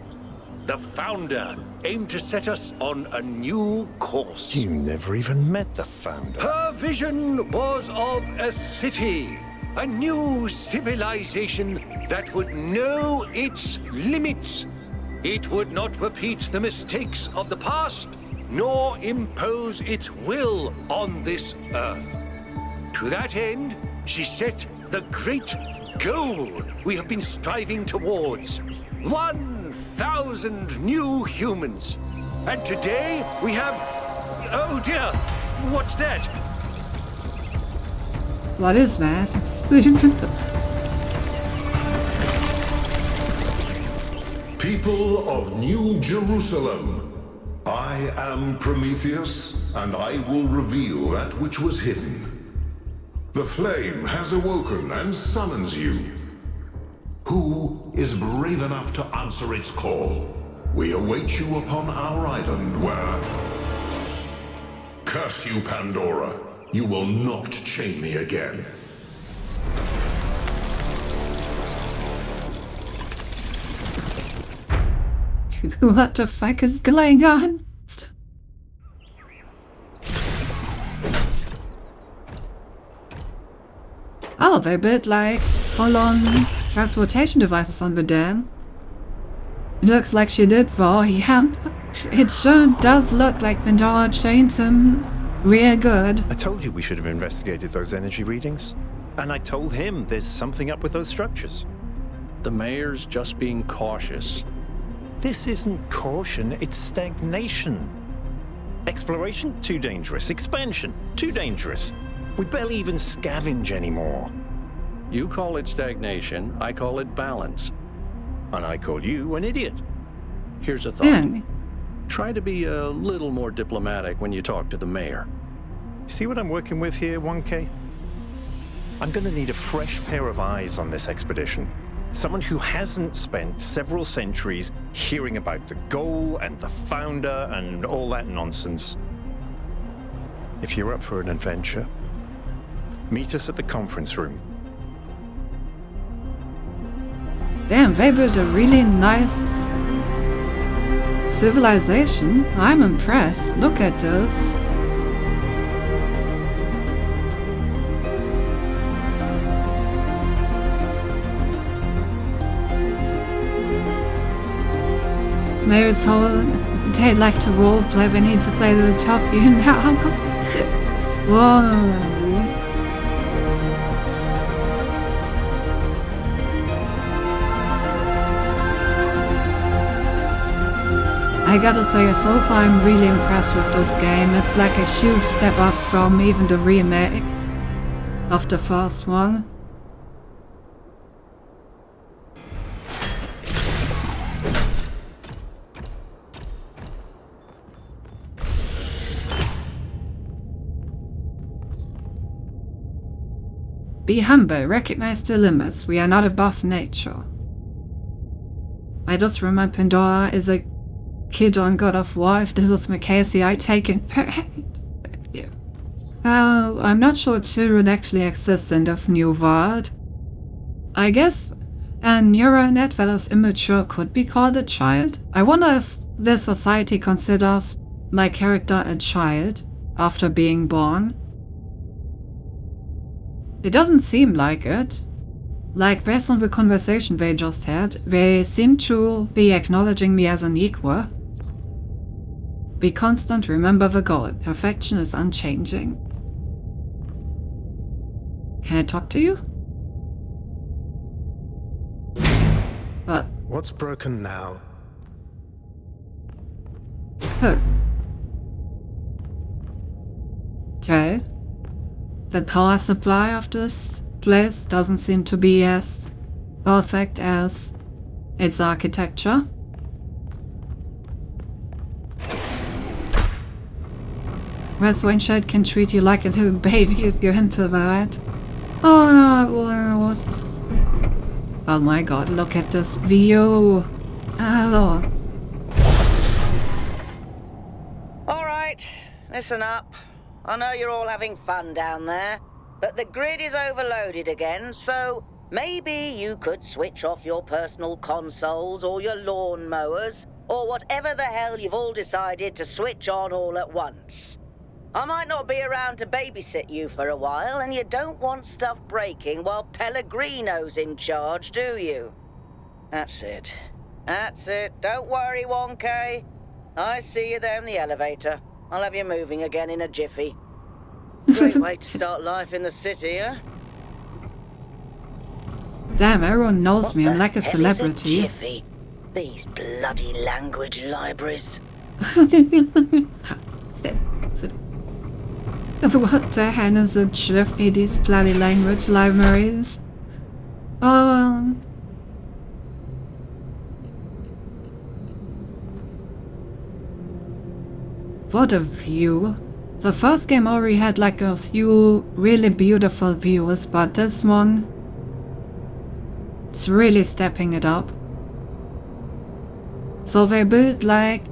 [SPEAKER 2] The founder aimed to set us on a new course.
[SPEAKER 6] You never even met the founder.
[SPEAKER 2] Her vision was of a city, a new civilization that would know its limits. It would not repeat the mistakes of the past, nor impose its will on this earth. To that end, she set the great goal we have been striving towards. 1,000 new humans. And today we have... Oh dear! What's that?
[SPEAKER 1] What is that?
[SPEAKER 2] People of New Jerusalem, I am Prometheus, and I will reveal that which was hidden. The flame has awoken and summons you. Who is brave enough to answer its call? We await you upon our island where... Curse you, Pandora. You will not chain me again.
[SPEAKER 1] What the fuck is going on? Oh, they built like full-on transportation devices on the dam. Looks like she did for him. It sure does look like Pandora trained him real good.
[SPEAKER 6] I told you we should have investigated those energy readings. And I told him there's something up with those structures.
[SPEAKER 7] The mayor's just being cautious.
[SPEAKER 6] This isn't caution, it's stagnation. Exploration? Too dangerous. Expansion? Too dangerous. We barely even scavenge anymore.
[SPEAKER 7] You call it stagnation, I call it balance.
[SPEAKER 6] And I call you an idiot.
[SPEAKER 7] Here's a thought.
[SPEAKER 1] Yeah.
[SPEAKER 7] Try to be a little more diplomatic when you talk to the mayor.
[SPEAKER 6] See what I'm working with here, 1K? I'm gonna need a fresh pair of eyes on this expedition. Someone who hasn't spent several centuries hearing about the goal and the founder and all that nonsense. If you're up for an adventure, meet us at the conference room.
[SPEAKER 1] Damn, they built a really nice civilization. I'm impressed. Look at this. Maybe it's how they like to roleplay. They need to play the top, you know. Whoa. I gotta say, so far I'm really impressed with this game. It's like a huge step up from even the remake of the first one. Be humble, recognize the limits. We are not above nature. I just remember Pandora is a kid on God of War. If this is Macasey, I take it. I'm not sure children actually exist in this new world. I guess a neuronet that is immature could be called a child. I wonder if this society considers my character a child after being born. It doesn't seem like it. Like, based on the conversation they just had, they seem to be acknowledging me as an equal. Be constant, remember the goal. Perfection is unchanging. Can I talk to you? But...
[SPEAKER 8] What's broken now?
[SPEAKER 1] Oh. Okay. The power supply of this place doesn't seem to be as perfect as its architecture. Whereas Waynshed can treat you like a little baby if you're into that. Oh no, what? Oh my god, look at this view. Hello.
[SPEAKER 9] Alright, listen up. I know you're all having fun down there, but the grid is overloaded again, so maybe you could switch off your personal consoles or your lawn mowers, or whatever the hell you've all decided to switch on all at once. I might not be around to babysit you for a while, and you don't want stuff breaking while Pellegrino's in charge, do you? That's it. That's it. Don't worry, 1K. I see you there in the elevator. I'll have you moving again in a jiffy. Great way to start life in the city, huh?
[SPEAKER 1] Damn, everyone knows
[SPEAKER 9] What
[SPEAKER 1] me. I'm
[SPEAKER 9] the
[SPEAKER 1] like a
[SPEAKER 9] hell
[SPEAKER 1] celebrity.
[SPEAKER 9] Is a jiffy? These bloody language libraries.
[SPEAKER 1] What the hell is a jiffy? These bloody language libraries. What a view. The first game already had like a few really beautiful views, but this one It's really stepping it up. So they built like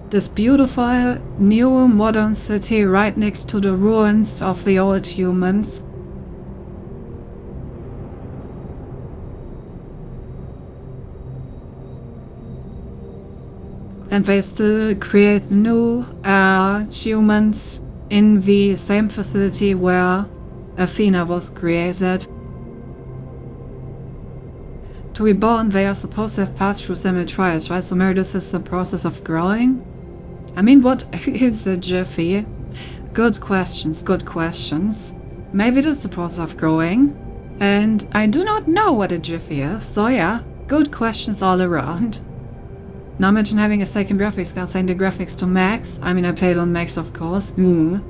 [SPEAKER 1] this beautiful new modern city right next to the ruins of the old humans. And they still create new humans in the same facility where Athena was created. To be born, they are supposed to have passed through several trials, right? So maybe this is the process of growing? I mean, what is a jiffy? Good questions, good questions. Maybe this is the process of growing. And I do not know what a jiffy is, so yeah, good questions all around. Now imagine having a second graphics card, setting the graphics to max. I mean, I played on max, of course. Being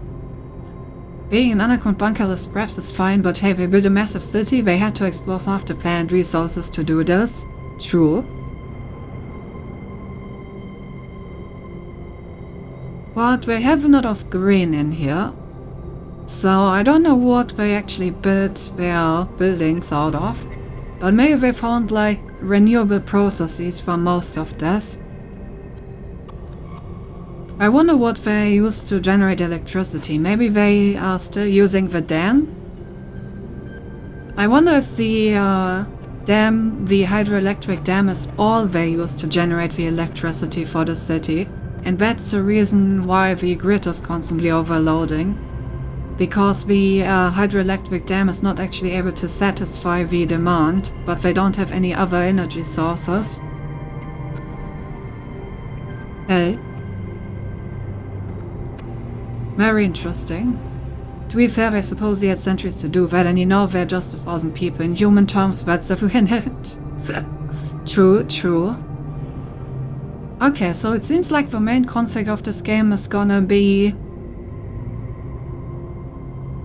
[SPEAKER 1] an underground bunkerless perhaps is fine, but hey, they built a massive city, they had to explore some of the planned resources to do this. True. But they have a lot of green in here. So I don't know what they actually built their buildings out of. But maybe they found like renewable processes for most of this. I wonder what they use to generate electricity. Maybe they are still using the dam? I wonder if the dam, the hydroelectric dam, is all they use to generate the electricity for the city. And that's the reason why the grid is constantly overloading. Because the hydroelectric dam is not actually able to satisfy the demand, but they don't have any other energy sources. Hey. Very interesting. To be fair, I suppose they had centuries to do that, and you know they're just 1,000 people. In human terms, that's a minute. True, true. Okay, so it seems like the main conflict of this game is gonna be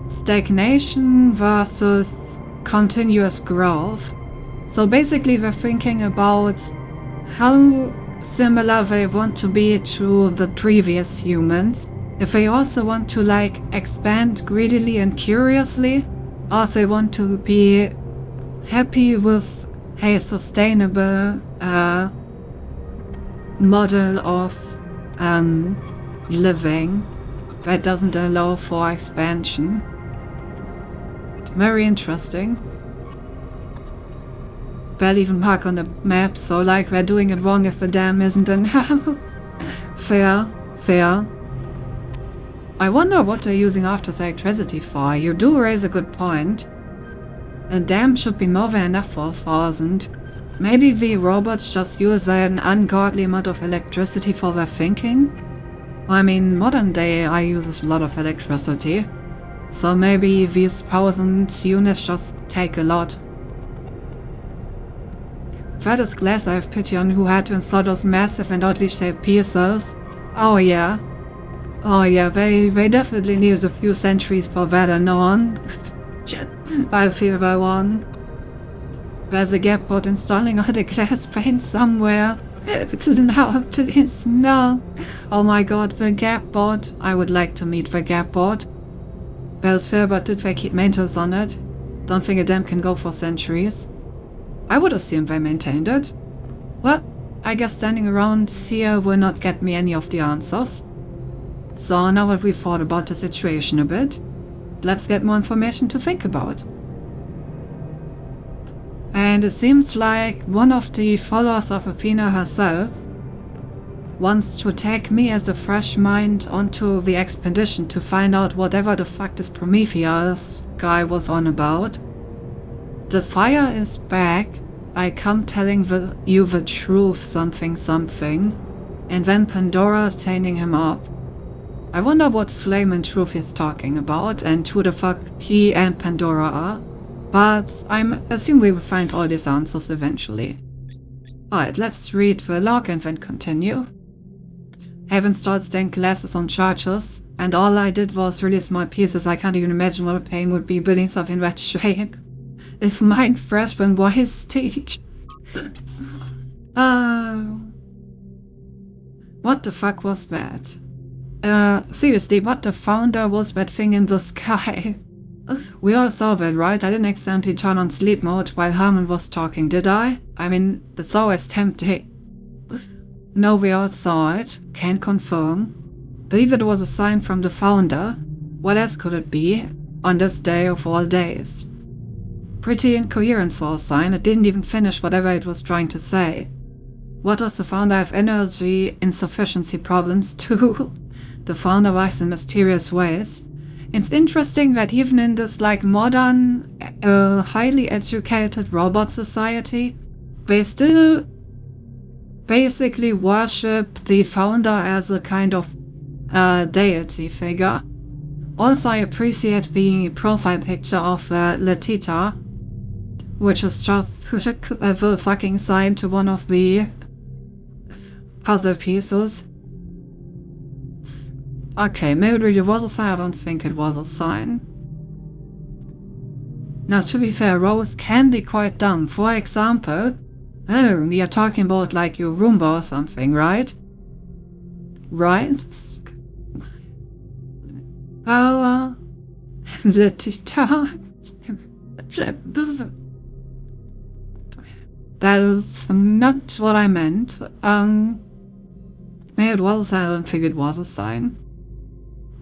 [SPEAKER 1] stagnation versus continuous growth. So basically we're thinking about how similar they want to be to the previous humans. If they also want to like expand greedily and curiously, or if they want to be happy with a sustainable model of living that doesn't allow for expansion. Very interesting. They'll even mark on the map, so like we're doing it wrong if the dam isn't in. Fair, fair. I wonder what they're using after's electricity for. You do raise a good point. A dam should be more than enough for 1,000. Maybe the robots just use an ungodly amount of electricity for their thinking? I mean, modern day I uses a lot of electricity. So maybe these 1,000 units just take a lot. That is glass I have pity on who had to install those massive and oddly shaped pieces. Oh yeah. Oh yeah, they definitely needed a few centuries for that and on. I feel that one. There's a gap bot installing all the glass pane somewhere. No. Oh my god, the gap bot. I would like to meet the gap bot. There's fair, but did they keep maintenance on it? Don't think a dam can go for centuries. I would assume they maintained it. Well, I guess standing around here will not get me any of the answers. So now that we've thought about the situation a bit, let's get more information to think about. And it seems like one of the followers of Athena herself wants to take me as a fresh mind onto the expedition to find out whatever the fuck this Prometheus guy was on about. The fire is back. I come telling you the truth something. And then Pandora chaining him up. I wonder what Flame and Truth he's talking about and who the fuck he and Pandora are. But I assume we will find all these answers eventually. Alright, let's read the log and then continue. I have installed stained glasses on chargers, and all I did was really small pieces. I can't even imagine what a pain would be building something that shape. If mind fresh when wise stage. What the fuck was that? Seriously, what the founder was that thing in the sky? We all saw that, right? I didn't accidentally turn on sleep mode while Herman was talking, did I? I mean, that's always tempting. No, we all saw it. Can't confirm. Believe it was a sign from the founder. What else could it be? On this day of all days. Pretty incoherent for a sign. It didn't even finish whatever it was trying to say. What does the founder have energy insufficiency problems too? The founder works in mysterious ways. It's interesting that even in this modern, highly educated robot society, they still basically worship the founder as a kind of deity figure. Also, I appreciate the profile picture of Letita, which is just the fucking sign to one of the puzzle pieces. Okay, maybe it really was a sign. I don't think it was a sign. Now, to be fair, rows can be quite dumb. For example, we are talking about your Roomba or something, right? Right? Well, that is not what I meant. Maybe it was, I don't think it was a sign.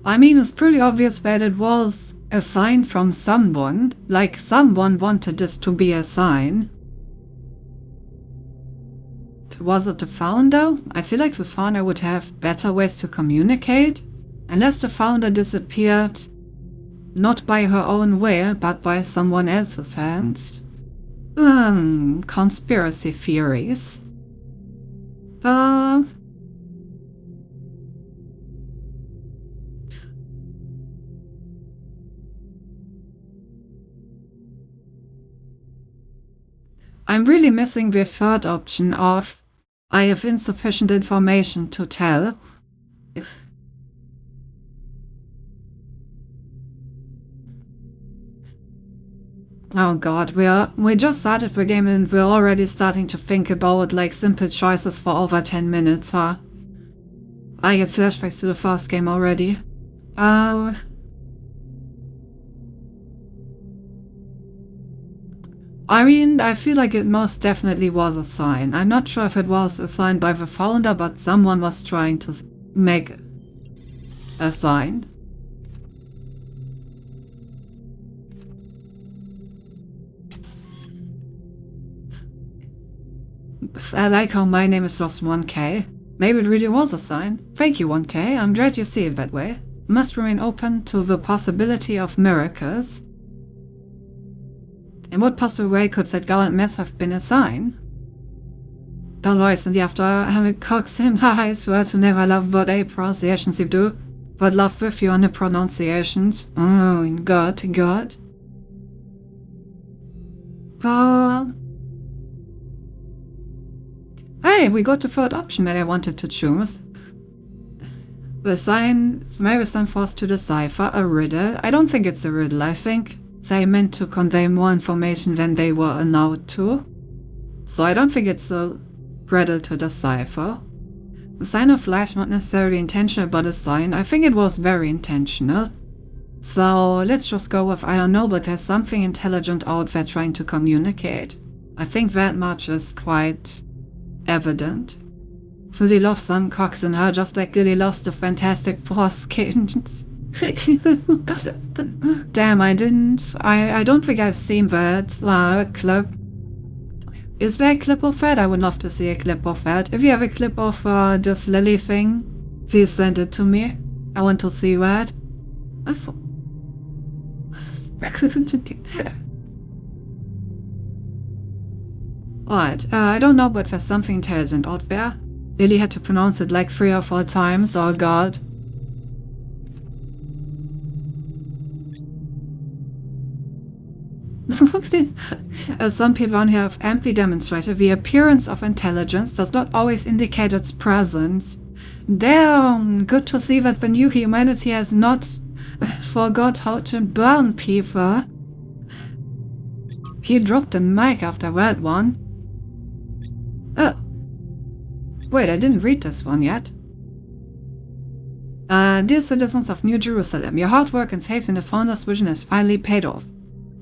[SPEAKER 1] I mean, it's pretty obvious that it was a sign from someone. Someone wanted this to be a sign. Was it the founder? I feel like the founder would have better ways to communicate. Unless the founder disappeared not by her own will, but by someone else's hands. Conspiracy theories. I'm really missing the third option of I have insufficient information to tell. Oh god, we just started the game and we're already starting to think about simple choices for over 10 minutes, huh? I get flashbacks to the first game already. I mean, I feel like it most definitely was a sign. I'm not sure if it was a sign by the founder, but someone was trying to make a sign. I like how my name is just 1K. Maybe it really was a sign. Thank you, 1K. I'm glad you see it that way. Must remain open to the possibility of miracles. In what possible way could that gallant mess have been a sign? Don't worry, Cindy, after having cocks in I swear to never love what a pronunciations you do, but love with you on the pronunciations. Oh, God. Well... Hey, we got the third option that I wanted to choose. The sign may be some forced to decipher a riddle. I don't think it's a riddle, I think they meant to convey more information than they were allowed to. So I don't think it's a riddle to decipher. The sign of life, not necessarily intentional, but a sign. I think it was very intentional. So let's just go with I don't know, but there's something intelligent out there trying to communicate. I think that much is quite evident. Lily loves some cocks in her, just like Lily loves the Fantastic Four skins. Damn, I didn't. I don't think I've seen that clip. Is there a clip of that? I would love to see a clip of that. If you have a clip of this Lily thing, please send it to me. I want to see that. Alright, I don't know, but there's something intelligent out there. Lily had to pronounce it 3 or 4 times, oh god. Some people on here have amply demonstrated the appearance of intelligence does not always indicate its presence. Damn, good to see that the new humanity has not forgot how to burn people. He dropped the mic after that one. Oh. Wait, I didn't read this one yet. Dear citizens of New Jerusalem, your hard work and faith in the Founder's vision has finally paid off.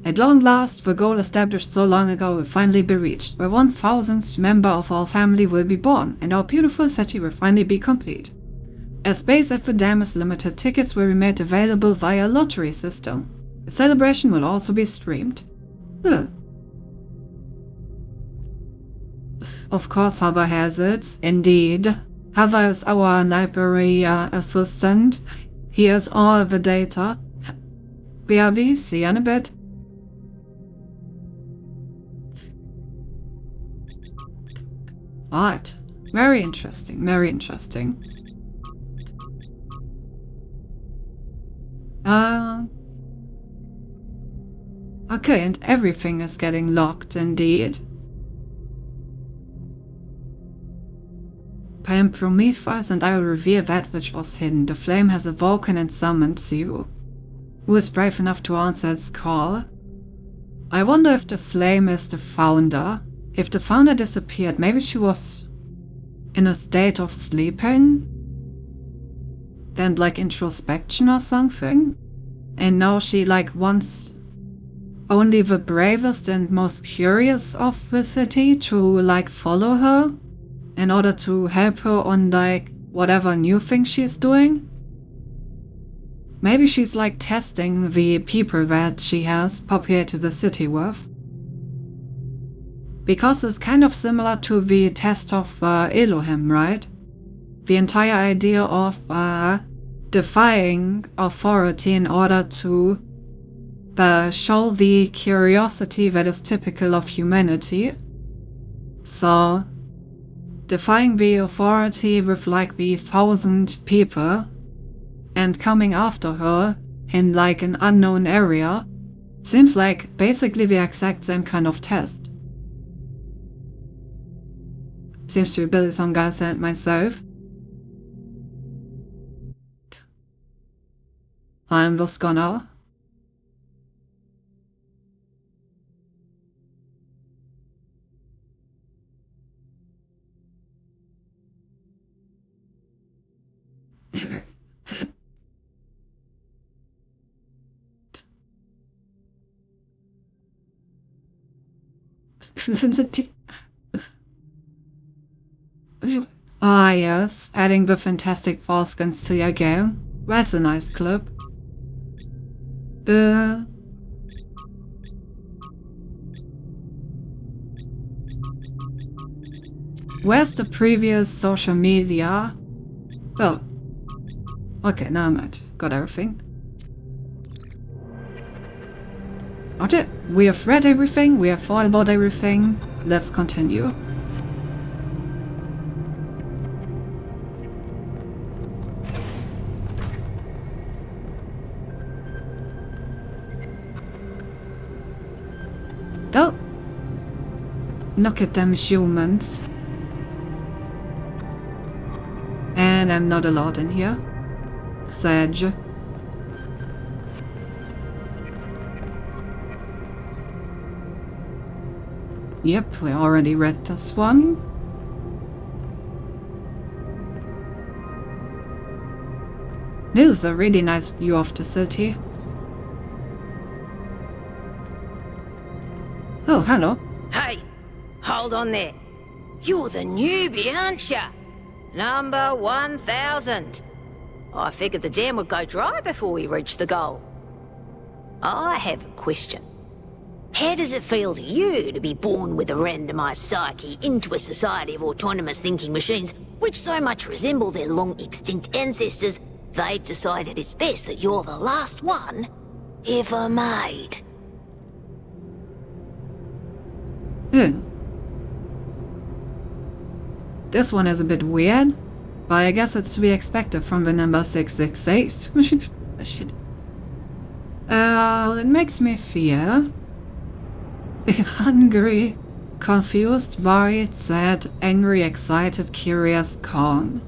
[SPEAKER 1] At long last, the goal established so long ago will finally be reached, where 1,000th member of our family will be born, and our beautiful city will finally be complete. As space at the dam is limited, tickets will be made available via a lottery system. The celebration will also be streamed. Of course, Hava has it. Indeed. Hava is our library assistant. He has all the data. BRB, see you in a bit. Right. Very interesting, very interesting. Okay, and everything is getting locked indeed. I am Prometheus, and I will reveal that which was hidden. The flame has awoken and summoned you. Who is brave enough to answer its call? I wonder if the flame is the founder. If the founder disappeared, maybe she was in a state of sleeping? Then like introspection or something? And now she like wants only the bravest and most curious of the city to like follow her in order to help her on like whatever new thing she's doing? Maybe she's like testing the people that she has populated the city with. Because it's kind of similar to the test of Elohim, right? The entire idea of defying authority in order to show the curiosity that is typical of humanity. So, defying the authority with like the 1,000 people and coming after her in like an unknown area seems like basically the exact same kind of test. Seems to be Billy Song Guys and myself. I'm the Scanner. Ah yes, adding the Fantastic Foskins to your game. That's a nice clip. Where's the previous social media? Oh. Okay, now I'm at. Got everything. Okay, we have read everything, we have thought about everything. Let's continue. Oh! Look at them humans. And I'm not allowed in here. Sage. Yep, we already read this one. This is a really nice view of the city. Oh, hello.
[SPEAKER 8] Hey, hold on there. You're the newbie, aren't ya? Number 1,000. I figured the dam would go dry before we reach the goal. I have a question. How does it feel to you to be born with a randomized psyche into a society of autonomous thinking machines which so much resemble their long-extinct ancestors, they've decided it's best that you're the last one ever made?
[SPEAKER 1] This one is a bit weird, but I guess it's to be expected from the number 666. It makes me feel hungry, confused, worried, sad, angry, excited, curious, calm.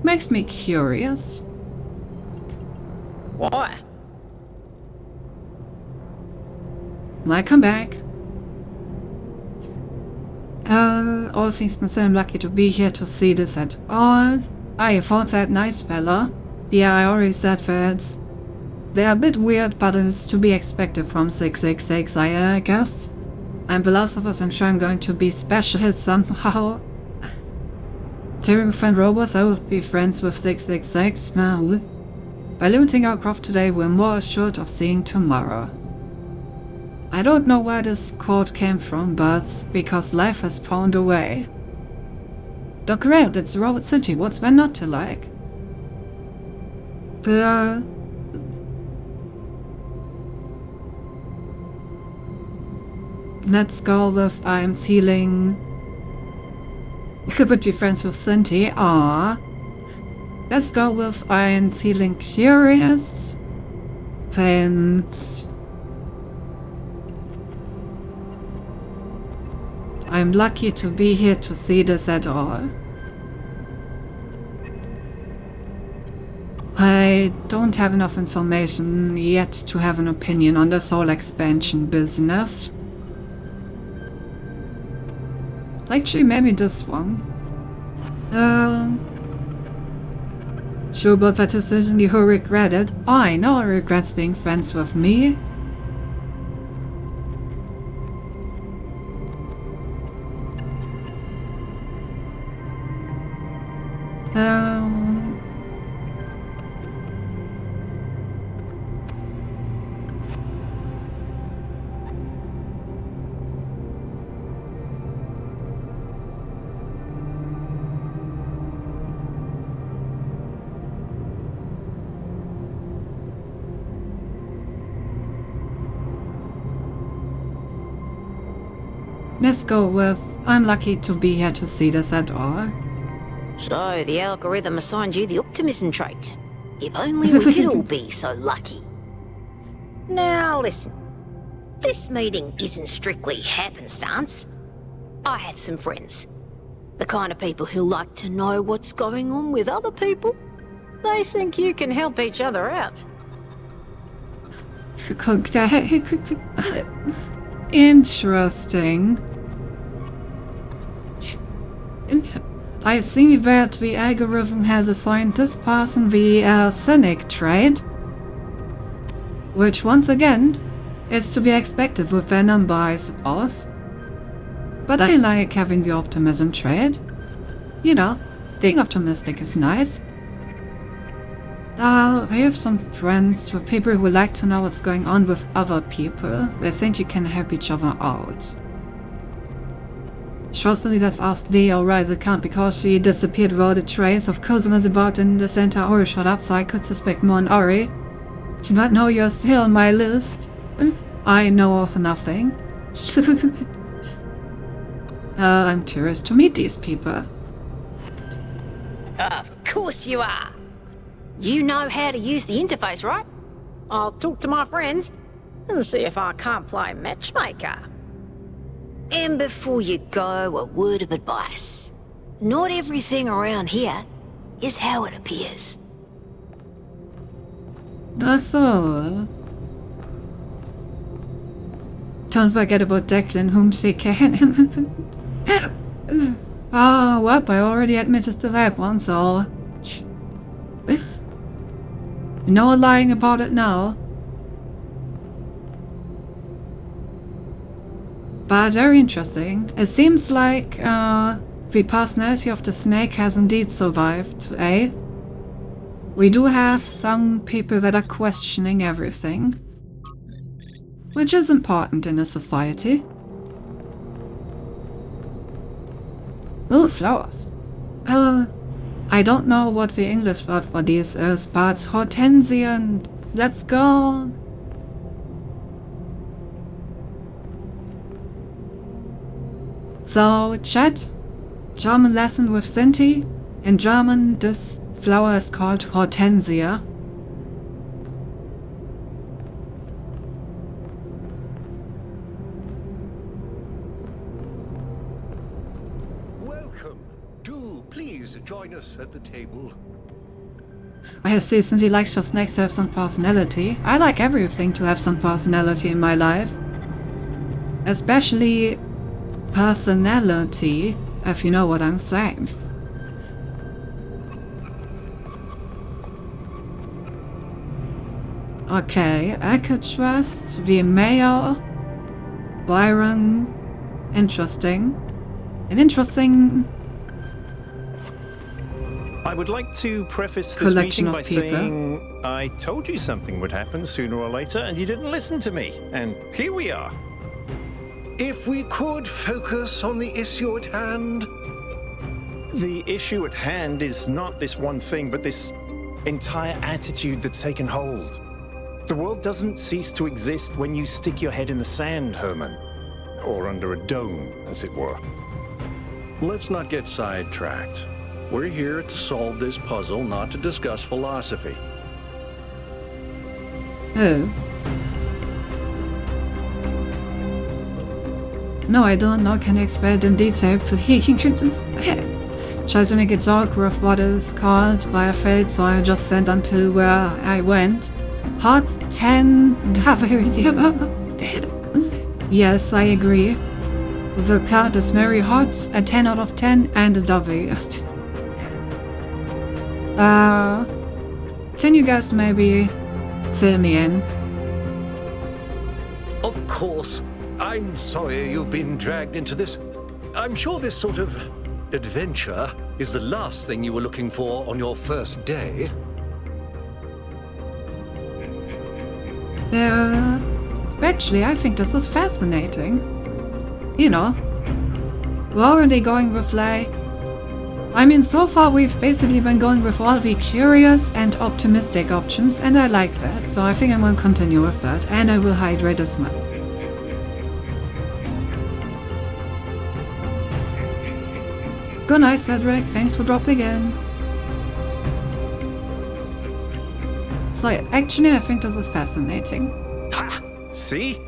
[SPEAKER 1] Makes me curious.
[SPEAKER 8] Why?
[SPEAKER 1] Welcome back. All seems to say I'm lucky to be here to see this at all. I found that nice fella. Yeah, I already said that. They're a bit weird, but it's to be expected from 666, I guess. I'm the last of us, I'm sure I'm going to be special somehow. During friend robots, I will be friends with 666. Well, by looting our craft today, we're more assured of seeing tomorrow. I don't know where this quote came from, but because life has found a way. Dr. Rail, it's Robot City, what's there not to like? Let's go with I'm feeling... You could be friends with Cinti. Ah. Let's go with I'm feeling curious. And... I'm lucky to be here to see this at all. I don't have enough information yet to have an opinion on this whole expansion business. Actually, maybe this one. Sure about that decision, you who regret it. I know regrets being friends with me. Let's go with I'm lucky to be here to see this at all.
[SPEAKER 8] So, the algorithm assigned you the optimism trait. If only we could all be so lucky. Now listen, this meeting isn't strictly happenstance. I have some friends. The kind of people who like to know what's going on with other people. They think you can help each other out.
[SPEAKER 1] Interesting. I see that the algorithm has assigned this person the cynic trait, which once again is to be expected with their number, I suppose. But I like having the optimism trait. You know, being optimistic is nice. I have some friends with people who like to know what's going on with other people. They think you can help each other out. Trustfully, they've asked Lee alright the count because she disappeared without a trace. Of course, was about in the center. Ori shot up, so I could suspect more on Ori. Do not know you're still on my list. I know of nothing. I'm curious to meet these people.
[SPEAKER 8] Of course you are. You know how to use the interface, right? I'll talk to my friends and see if I can't play matchmaker. And before you go, a word of advice. Not everything around here is how it appears.
[SPEAKER 1] That's all. Don't forget about Declan, whom she can. Oh, well, I already admitted to that one, so... No lying about it now. But very interesting. It seems like the personality of the snake has indeed survived, eh? We do have some people that are questioning everything, which is important in a society. Oh, flowers. I don't know what the English word for these is, but hortensia and let's go. So, chat, German lesson with Cinti. In German, this flower is called hortensia.
[SPEAKER 10] Welcome. Do please join us at the table.
[SPEAKER 1] I see, since he likes your snakes to have some personality. I like everything to have some personality in my life. Especially personality, if you know what I'm saying. Okay, Alcatraz, the mayor, Byron, interesting. An interesting
[SPEAKER 6] I would like to preface this
[SPEAKER 1] collection
[SPEAKER 6] meeting
[SPEAKER 1] of
[SPEAKER 6] by
[SPEAKER 1] people.
[SPEAKER 6] saying I told you something would happen sooner or later, and you didn't listen to me. And here we are.
[SPEAKER 10] If we could focus on the issue at hand.
[SPEAKER 6] The issue at hand is not this one thing, but this entire attitude that's taken hold. The world doesn't cease to exist when you stick your head in the sand, Herman. Or under a dome, as it were.
[SPEAKER 7] Let's not get sidetracked. We're here to solve this puzzle, not to discuss philosophy.
[SPEAKER 1] Oh. No, I don't know. Can I explain it in detail, please? Try to make it dark with what is called Biofeld, so I just sent until where I went. Hot 10 Yes, I agree. The card is very hot, a 10 out of 10, and a W. Can you guys maybe fill me in?
[SPEAKER 10] Of course. I'm sorry you've been dragged into this. I'm sure this sort of adventure is the last thing you were looking for on your first day.
[SPEAKER 1] Actually, I think this is fascinating. You know, we're already going with I mean, so far we've basically been going with all the curious and optimistic options, and I like that, so I think I'm going to continue with that, and I will hydrate as well. Good night, Cedric. Thanks for dropping in. So, actually, I think this is fascinating.
[SPEAKER 6] Ha! See?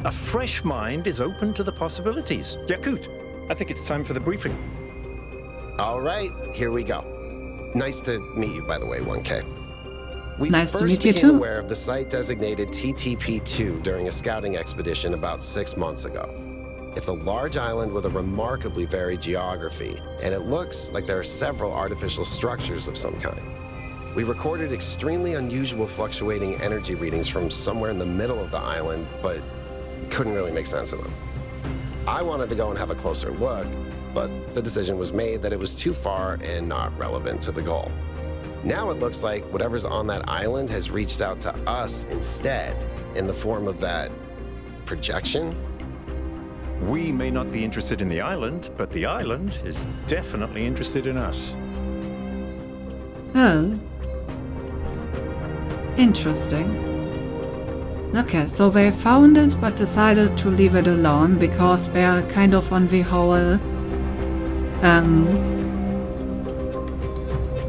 [SPEAKER 6] A fresh mind is open to the possibilities. Yakut, I think it's time for the briefing.
[SPEAKER 11] All right, here we go. Nice to meet you, by the way, 1K. We
[SPEAKER 1] Nice to
[SPEAKER 11] first
[SPEAKER 1] meet you
[SPEAKER 11] became
[SPEAKER 1] too.
[SPEAKER 11] aware of the site designated TTP-2 during a scouting expedition about 6 months ago. It's a large island with a remarkably varied geography, and it looks like there are several artificial structures of some kind. We recorded extremely unusual fluctuating energy readings from somewhere in the middle of the island, but couldn't really make sense of them. I wanted to go and have a closer look, but the decision was made that it was too far and not relevant to the goal. Now it looks like whatever's on that island has reached out to us instead, in the form of that projection.
[SPEAKER 6] We may not be interested in the island, but the island is definitely interested in us.
[SPEAKER 1] Oh. Interesting. Okay, so they found it but decided to leave it alone because they're kind of on the whole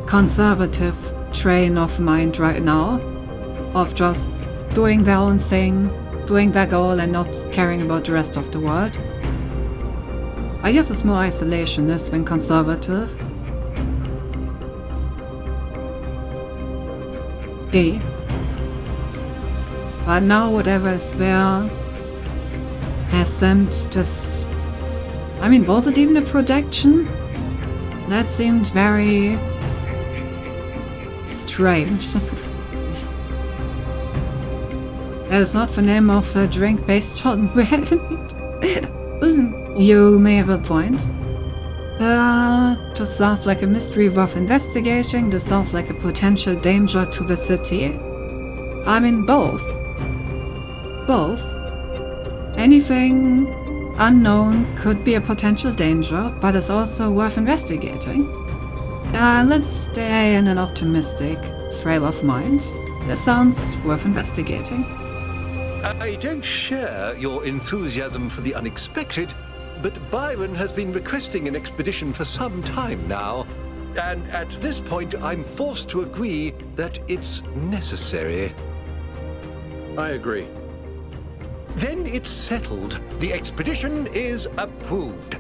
[SPEAKER 1] conservative train of mind right now, of just doing their own thing, doing their goal and not caring about the rest of the world. I guess it's more isolationist than conservative. Okay. But now whatever is there has seemed just... I mean, was it even a projection? That seemed very strange. That is not the name of a drink based on Listen, you may have a point. To sound like a mystery worth investigating, to sound like a potential danger to the city. I mean, both. Both. Anything unknown could be a potential danger, but it's also worth investigating. Let's stay in an optimistic frame of mind. That sounds worth investigating.
[SPEAKER 10] I don't share your enthusiasm for the unexpected, but Byron has been requesting an expedition for some time now, and at this point I'm forced to agree that it's necessary.
[SPEAKER 7] I agree.
[SPEAKER 10] Then it's settled. The expedition is approved.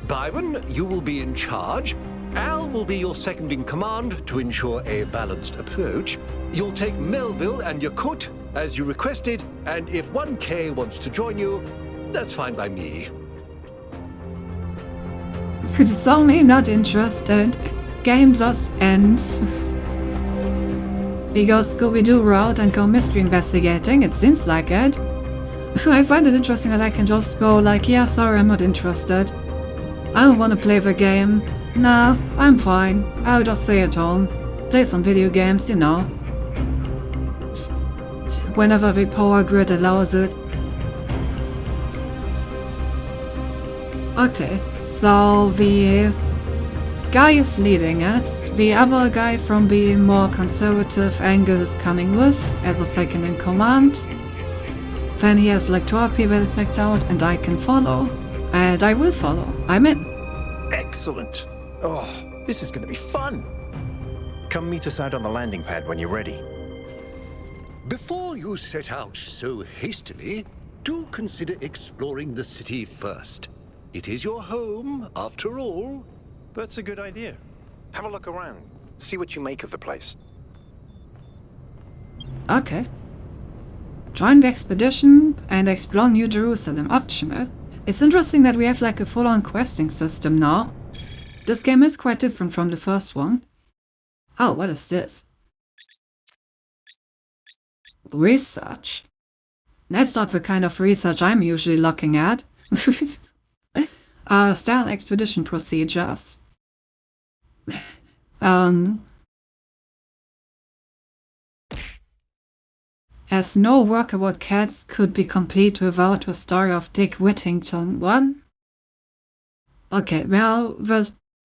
[SPEAKER 10] Byron, you will be in charge. Al will be your second in command to ensure a balanced approach. You'll take Melville and Yakut as you requested, and if 1K wants to join you, that's fine by me.
[SPEAKER 1] So me not interested. Game just ends. We go Scooby-Doo route and go mystery investigating, it seems like it. I find it interesting that I can just go like, yeah, sorry, I'm not interested. I don't want to play the game. Nah, I'm fine. I'll just stay at home. Play some video games, you know. Whenever the power grid allows it. Okay, so the guy is leading it. The other guy from the more conservative angle is coming with as a second in command. Then he has like 12 people picked out and I can follow. And I will follow. I'm in.
[SPEAKER 6] Excellent. Oh, this is going to be fun. Come meet us out on the landing pad when you're ready.
[SPEAKER 10] Before you set out so hastily, do consider exploring the city first. It is your home, after all.
[SPEAKER 6] That's a good idea. Have a look around. See what you make of the place.
[SPEAKER 1] Okay. Join the expedition and explore New Jerusalem, optional. It's interesting that we have like a full-on questing system now. This game is quite different from the first one. Oh, what is this? Research. That's not the kind of research I'm usually looking at. Style expedition procedures. As no work about cats could be complete without the story of Dick Whittington. What? Okay, well,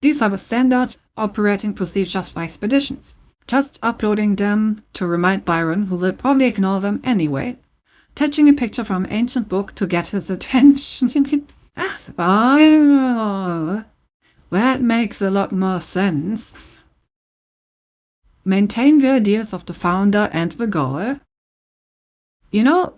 [SPEAKER 1] these are the standard operating procedures for expeditions. Just uploading them to remind Byron, who will probably ignore them anyway. Attaching a picture from an ancient book to get his attention. Oh, that makes a lot more sense. Maintain the ideas of the founder and the goal. You know,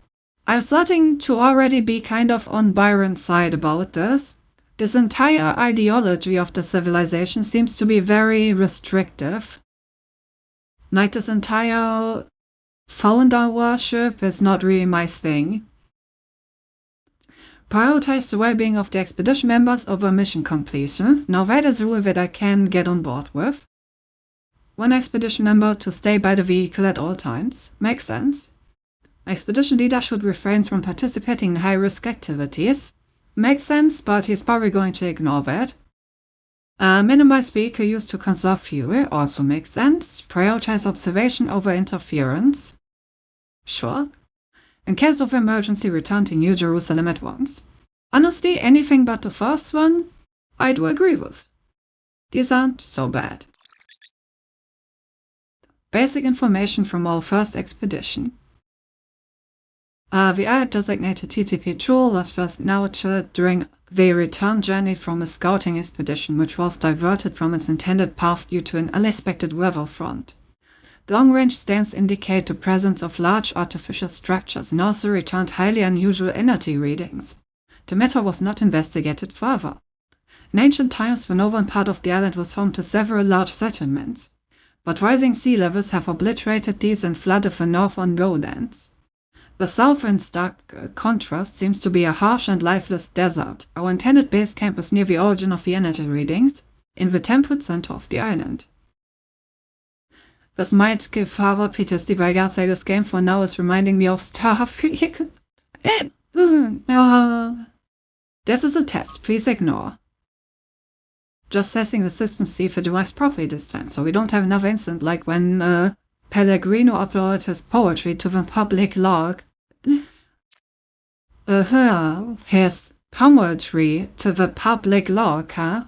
[SPEAKER 1] I'm starting to already be kind of on Byron's side about this. This entire ideology of the civilization seems to be very restrictive. Like this entire founder worship is not really my thing. Prioritize the well-being of the expedition members over mission completion. Now that is a rule that I can get on board with. One expedition member to stay by the vehicle at all times. Makes sense. Expedition leader should refrain from participating in high-risk activities. Makes sense, but he's probably going to ignore that. Minimize vehicle use to conserve fuel. Also makes sense. Prioritize observation over interference. Sure. In case of emergency, return to New Jerusalem at once. Honestly, anything but the first one, I do agree with. These aren't so bad. Basic information from our first expedition. The island designated TTP-2 was first noted during the return journey from a scouting expedition, which was diverted from its intended path due to an unexpected weather front. The long-range scans indicate the presence of large artificial structures and also returned highly unusual energy readings. The matter was not investigated further. In ancient times, the northern part of the island was home to several large settlements, but rising sea levels have obliterated these and flooded the northern lowlands. The south in stark contrast seems to be a harsh and lifeless desert. Our intended base camp is near the origin of the energy readings, in the temperate center of the island. This might give Father PTSD, but I gotta say this game for now is reminding me of stuff. This is a test, please ignore. Just testing the system, see if it works properly this time, so we don't have another incident like when Pellegrino uploaded his poetry to the public log. His poetry to the public log, huh?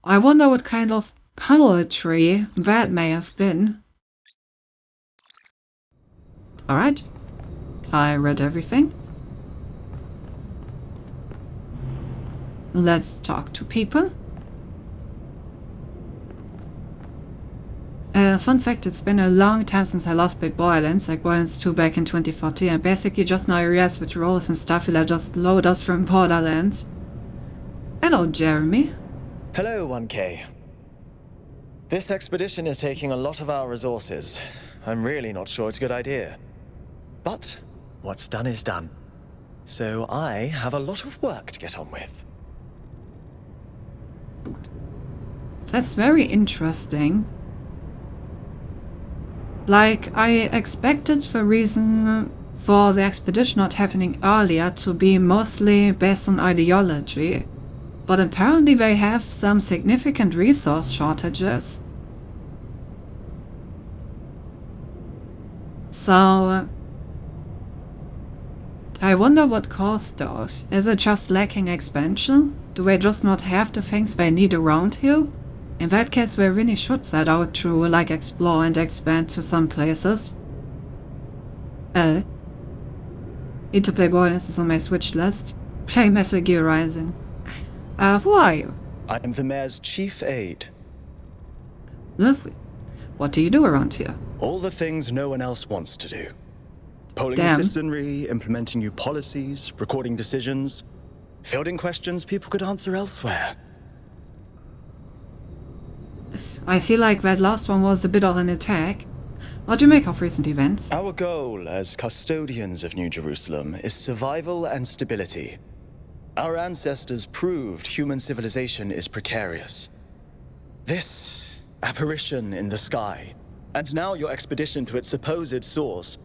[SPEAKER 1] I wonder what kind of poetry that may have been. Alright. I read everything. Let's talk to people. Fun fact, it's been a long time since I last played Borderlands, like Borderlands 2 back in 2014, and basically just now I realized which roles and stuff will I just load us from Borderlands. Hello, Jeremy.
[SPEAKER 12] Hello, 1K. This expedition is taking a lot of our resources. I'm really not sure it's a good idea. But what's done is done. So I have a lot of work to get on with.
[SPEAKER 1] That's very interesting. Like, I expected the reason for the expedition not happening earlier to be mostly based on ideology, but apparently they have some significant resource shortages. So, I wonder what caused those. Is it just lacking expansion? Do they just not have the things they need around here? In that case, they really should set out to, like, explore and expand to some places. Need to play Borderlands is on my Switch list. Play Metal Gear Rising. Who are you?
[SPEAKER 12] I'm the mayor's chief aide.
[SPEAKER 1] Lovely. What do you do around here?
[SPEAKER 12] All the things no one else wants to do. Polling
[SPEAKER 1] Damn.
[SPEAKER 12] citizenry, implementing new policies, recording decisions, fielding questions people could answer elsewhere.
[SPEAKER 1] I feel like that last one was a bit of an attack. What do you make of recent events?
[SPEAKER 12] Our goal as custodians of New Jerusalem is survival and stability. Our ancestors proved human civilization is precarious. This apparition in the sky, and now your expedition to its supposed source,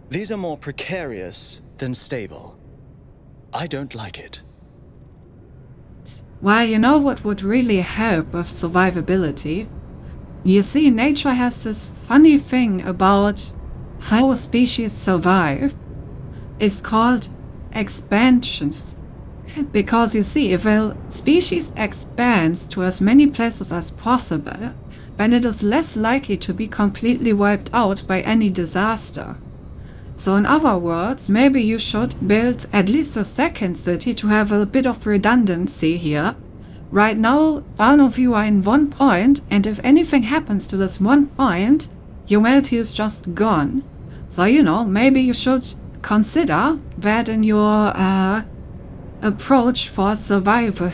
[SPEAKER 12] these are more precarious than stable. I don't like it.
[SPEAKER 1] Well, you know what would really help with survivability? You see, nature has this funny thing about how species survive. It's called expansion. Because you see, if a species expands to as many places as possible, then it is less likely to be completely wiped out by any disaster. So in other words, maybe you should build at least a second city to have a bit of redundancy here. Right now, all of you are in one point, and if anything happens to this one point, humanity is just gone. So, you know, maybe you should consider that in your approach for survival.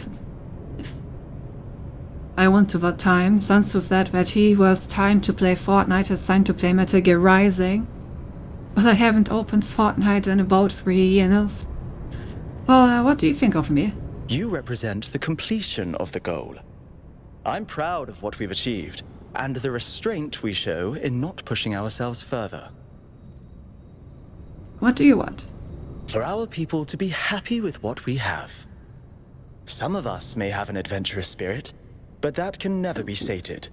[SPEAKER 1] I want to what time Sansu said that he was time to play Fortnite, is time to play Metal Gear Rising. But I haven't opened Fortnite in about 3 years. Well, what do you think of me?
[SPEAKER 12] You represent the completion of the goal. I'm proud of what we've achieved, and the restraint we show in not pushing ourselves further.
[SPEAKER 1] What do you want?
[SPEAKER 12] For our people to be happy with what we have. Some of us may have an adventurous spirit, but that can never be sated.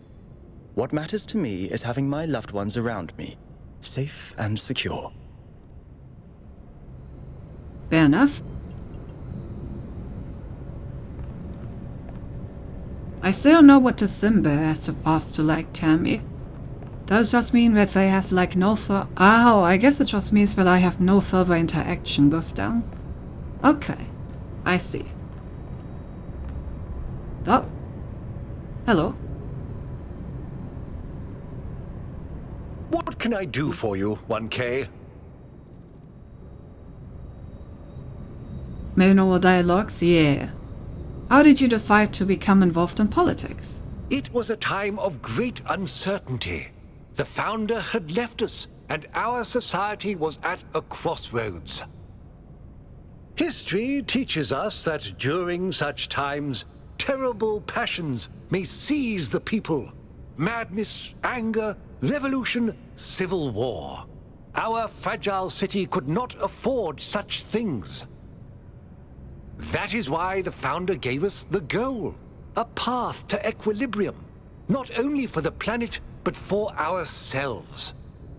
[SPEAKER 12] What matters to me is having my loved ones around me, safe and secure.
[SPEAKER 1] Fair enough. I still don't know what the symbol is supposed to like tell me. Does it just mean that they have like no I guess it just means that I have no further interaction with them. Okay, I see. Oh. Hello.
[SPEAKER 10] What can I do for you, 1K?
[SPEAKER 1] Maybe no more dialogues? Yeah. How did you decide to become involved in politics?
[SPEAKER 10] It was a time of great uncertainty. The founder had left us, and our society was at a crossroads. History teaches us that during such times, terrible passions may seize the people. Madness, anger, revolution, civil war. Our fragile city could not afford such things. That is why the founder gave us the goal, a path to equilibrium, not only for the planet, but for ourselves.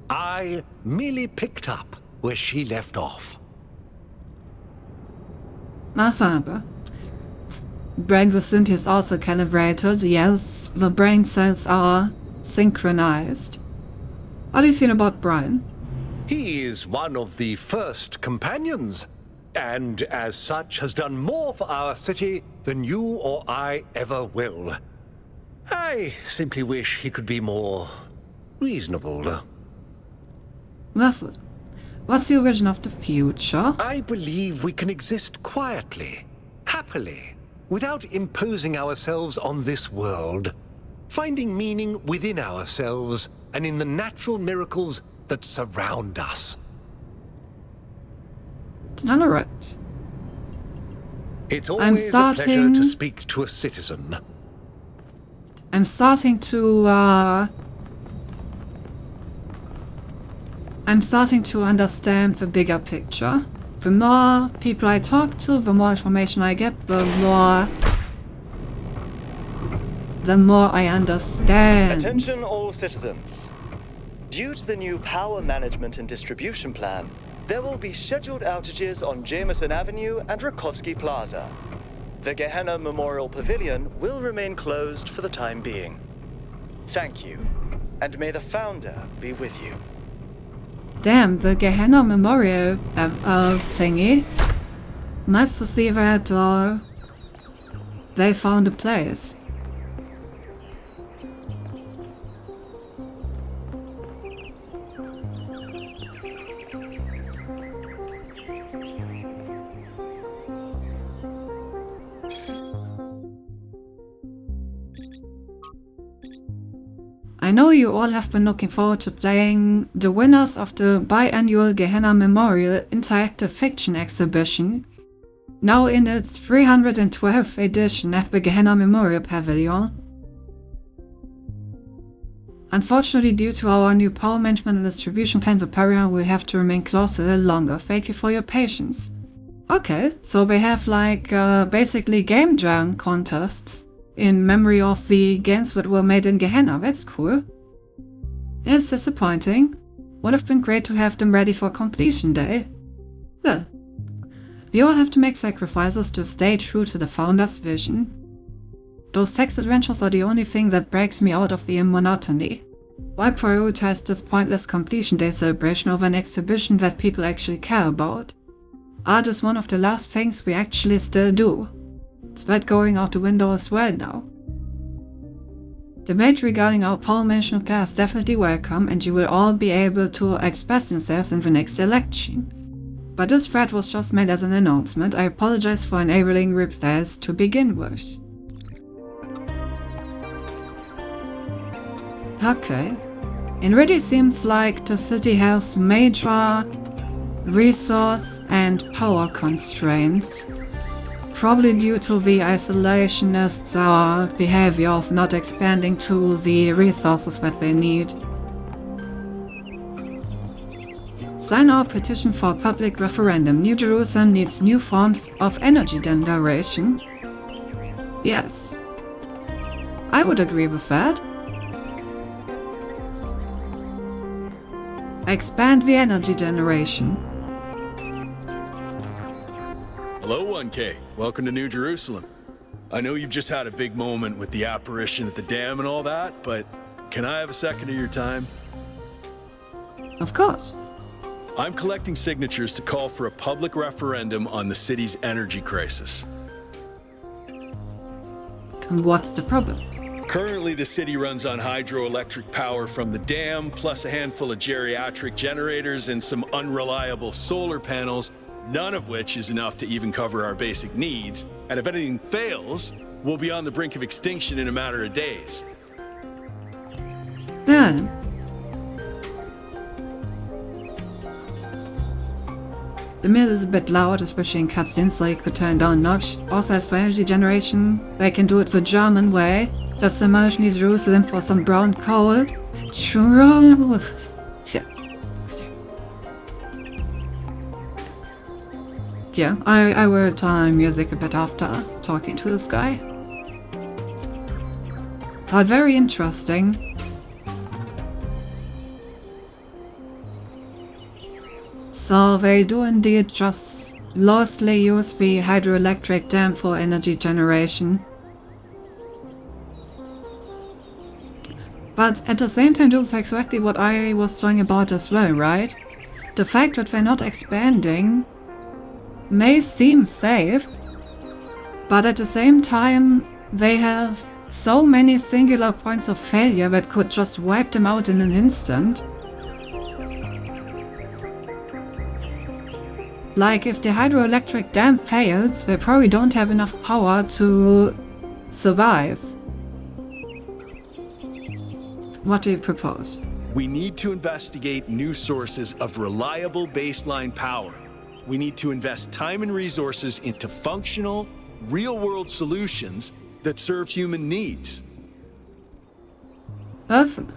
[SPEAKER 10] I merely picked up where she left off.
[SPEAKER 1] My father. Brain with Cynthia is also calibrated. Yes, the brain cells are synchronized. How do you feel about Brian?
[SPEAKER 10] He is one of the first companions, and as such has done more for our city than you or I ever will. I simply wish he could be more reasonable.
[SPEAKER 1] Rufford, what's your vision of the future?
[SPEAKER 10] I believe we can exist quietly, happily, without imposing ourselves on this world. finding meaning within ourselves and in the natural miracles that surround us.
[SPEAKER 1] Alright.
[SPEAKER 10] It's always a pleasure to speak to a citizen.
[SPEAKER 1] I'm starting to understand the bigger picture. The more people I talk to, the more information I get, the more I understand.
[SPEAKER 12] Attention all citizens. Due to the new power management and distribution plan, there will be scheduled outages on Jameson Avenue and Rakovsky Plaza. The Gehenna Memorial Pavilion will remain closed for the time being. Thank you, and may the Founder be with you.
[SPEAKER 1] Damn, the Gehenna Memorial thingy. Nice to see that they found a place. I know you all have been looking forward to playing the winners of the biannual Gehenna Memorial Interactive Fiction Exhibition, now in its 312th edition at the Gehenna Memorial Pavilion. Unfortunately, due to our new power management and distribution plan, the pavilion will have to remain closed a little longer. Thank you for your patience. Okay, so they have like basically game jam contests in memory of the games that were made in Gehenna. That's cool. It's disappointing. Would have been great to have them ready for completion day. Well, we all have to make sacrifices to stay true to the Founder's vision. Those text adventures are the only thing that breaks me out of the monotony. Why prioritize this pointless completion day celebration over an exhibition that people actually care about? Art is one of the last things we actually still do. It's that going out the window as well now. Debate regarding our power management plan is definitely welcome, and you will all be able to express yourselves in the next election. But this thread was just made as an announcement. I apologize for enabling replies to begin with. Okay. It really seems like the city has major resource and power constraints. Probably due to the isolationists' behavior of not expanding to the resources that they need. Sign our petition for a public referendum. New Jerusalem needs new forms of energy generation. Yes. I would agree with that. Expand the energy generation.
[SPEAKER 13] Hello, 1K. Welcome to New Jerusalem. I know you've just had a big moment with the apparition at the dam and all that, but can I have a second of your time?
[SPEAKER 1] Of course.
[SPEAKER 13] I'm collecting signatures to call for a public referendum on the city's energy crisis.
[SPEAKER 1] And what's the problem?
[SPEAKER 13] Currently, the city runs on hydroelectric power from the dam, plus a handful of geriatric generators and some unreliable solar panels, none of which is enough to even cover our basic needs. And if anything fails, we'll be on the brink of extinction in a matter of days.
[SPEAKER 1] Yeah. The mill is a bit loud, especially in cutscenes, so you could turn down notch. Also, as for energy generation, they can do it the German way. Just demolish New Jerusalem for some brown coal. Yeah, I will turn music a bit after talking to this guy. But very interesting. So they do indeed just loosely use the hydroelectric dam for energy generation. But at the same time, this is exactly what I was talking about as well, right? The fact that they're not expanding may seem safe, but at the same time, they have so many singular points of failure that could just wipe them out in an instant. Like, if the hydroelectric dam fails, they probably don't have enough power to survive. What do you propose?
[SPEAKER 13] We need to investigate new sources of reliable baseline power. We need to invest time and resources into functional, real-world solutions that serve human needs.
[SPEAKER 1] Perfect.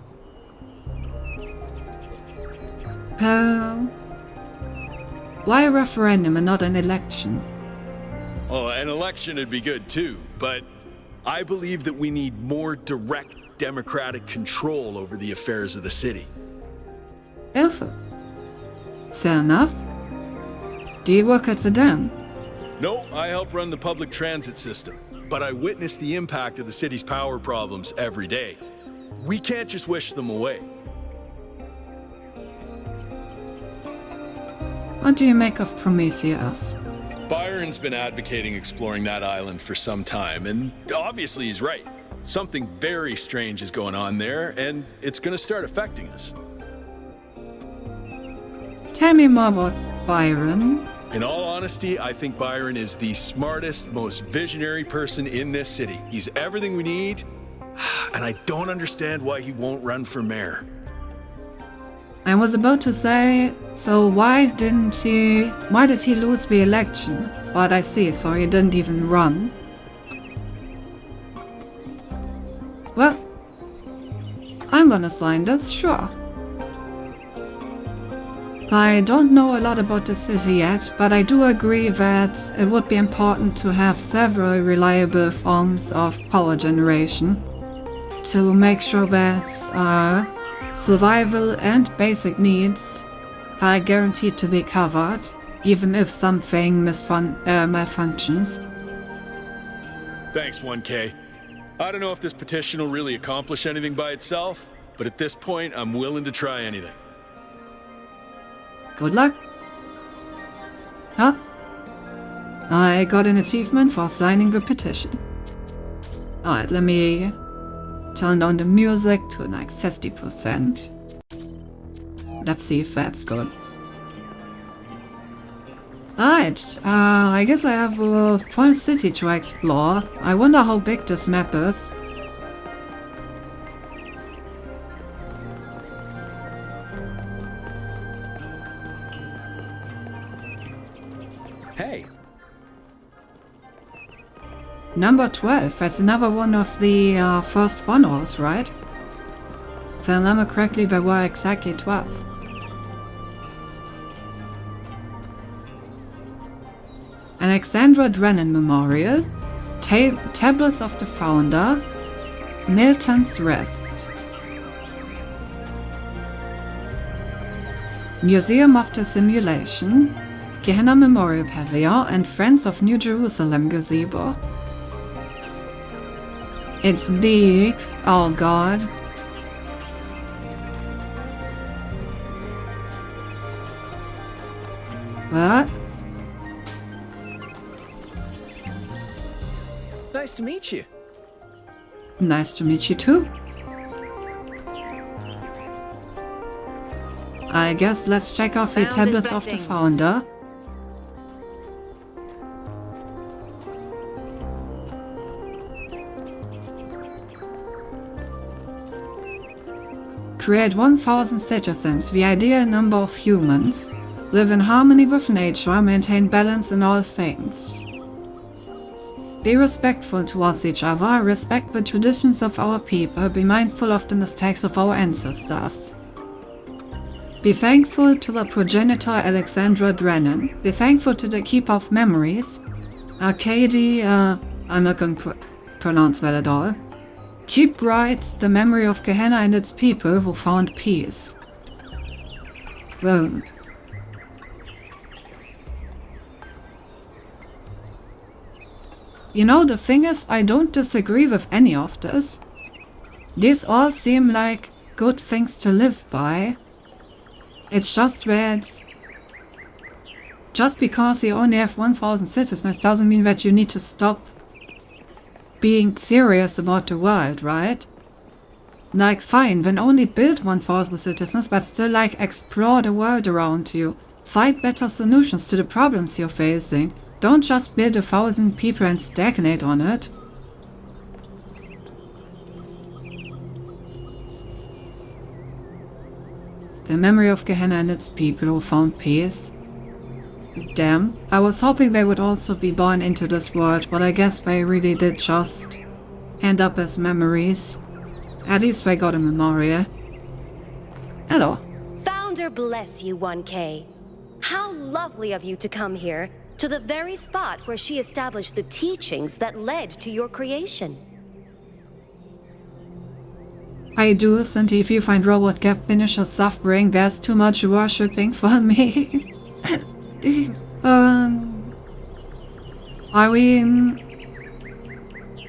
[SPEAKER 1] Why a referendum and not an election?
[SPEAKER 13] Oh, an election would be good too, but I believe that we need more direct democratic control over the affairs of the city.
[SPEAKER 1] Perfect. Fair enough. Do you work at the dam?
[SPEAKER 13] No, I help run the public transit system, but I witness the impact of the city's power problems every day. We can't just wish them away.
[SPEAKER 1] What do you make of Prometheus?
[SPEAKER 13] Byron's been advocating exploring that island for some time, and obviously he's right. Something very strange is going on there, and it's gonna start affecting us.
[SPEAKER 1] Tell me more about Byron.
[SPEAKER 13] In all honesty, I think Byron is the smartest, most visionary person in this city. He's everything we need, and I don't understand why he won't run for mayor.
[SPEAKER 1] I was about to say, so why did he lose the election? But I see, so he didn't even run. Well, I'm gonna sign this, sure. I don't know a lot about the city yet, but I do agree that it would be important to have several reliable forms of power generation to make sure that survival and basic needs are guaranteed to be covered, even if something malfunctions.
[SPEAKER 13] Thanks, 1K. I don't know if this petition will really accomplish anything by itself, but at this point, I'm willing to try anything.
[SPEAKER 1] Good luck. Huh? I got an achievement for signing the petition. Alright, let me turn down the music to like 50%. Let's see if that's good. Alright, I guess I have a full city to explore. I wonder how big this map is.
[SPEAKER 4] Hey.
[SPEAKER 1] Number 12, that's another one of the first funnels, right? If I remember correctly, there were exactly 12. Alexandra Drennan Memorial, Tablets of the Founder, Nilton's Rest, Museum of the Simulation, Gehenna Memorial Pavilion, and Friends of New Jerusalem Gazebo. It's big, oh god. What?
[SPEAKER 14] Nice to meet you.
[SPEAKER 1] Nice to meet you too. I guess let's check off the Tablets of the Founder. Create 1000 citizens, the ideal number of humans. Live in harmony with nature, maintain balance in all things. Be respectful towards each other, respect the traditions of our people, be mindful of the mistakes of our ancestors. Be thankful to the progenitor Alexandra Drennan. Be thankful to the Keeper of Memories. Arcady, I'm not going to pronounce that at all. Keep bright the memory of Gehenna and its people who found peace. Well, you know, the thing is, I don't disagree with any of this. These all seem like good things to live by. It's just that just because you only have 1000 citizens doesn't mean that you need to stop being serious about the world, right? Like, fine, then only build 1000 citizens, but still, like, explore the world around you. Find better solutions to the problems you're facing. Don't just build 1000 people and stagnate on it. The memory of Gehenna and its people who found peace. Damn, I was hoping they would also be born into this world, but I guess they really did just end up as memories. At least they got a memorial. Hello.
[SPEAKER 14] Founder bless you, 1K. How lovely of you to come here, to the very spot where she established the teachings that led to your creation.
[SPEAKER 1] I do, and if you find Robot Gap finisher suffering, there's too much worshipping for me. I mean,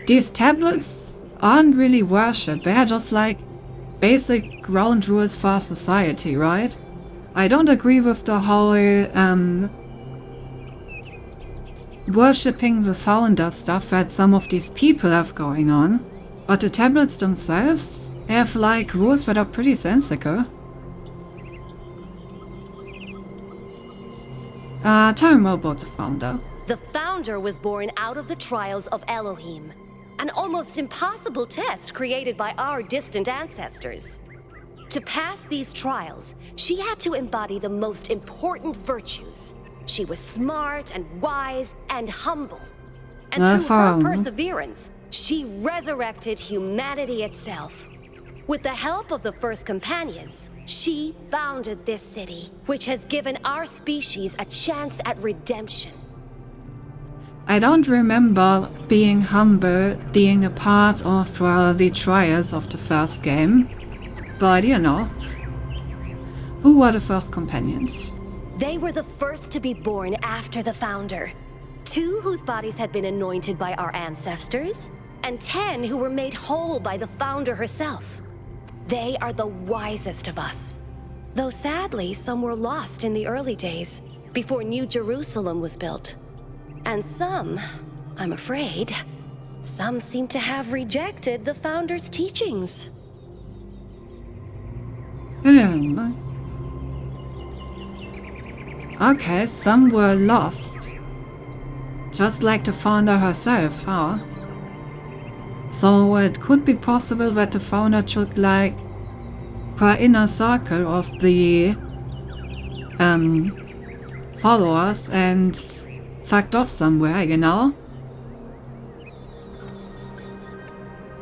[SPEAKER 1] these tablets aren't really worship, they're just like basic ground rules for society, right? I don't agree with the whole worshipping the founder stuff that some of these people have going on, but the tablets themselves have like rules that are pretty sensical. Tell me more about the founder.
[SPEAKER 14] The founder was born out of the trials of Elohim, an almost impossible test created by our distant ancestors. To pass these trials, she had to embody the most important virtues. She was smart and wise and humble. And through her perseverance, she resurrected humanity itself. With the help of the first companions, she founded this city, which has given our species a chance at redemption.
[SPEAKER 1] I don't remember being humble, being a part of the trials of the first game, but you know, who were the first companions?
[SPEAKER 14] They were the first to be born after the founder. 2 whose bodies had been anointed by our ancestors, and 10 who were made whole by the founder herself. They are the wisest of us. Though sadly, some were lost in the early days, before New Jerusalem was built. And some, I'm afraid, some seem to have rejected the founder's teachings.
[SPEAKER 1] Okay, some were lost. Just like the founder herself, huh? So it could be possible that the founder took like her inner circle of the followers and fucked off somewhere, you know?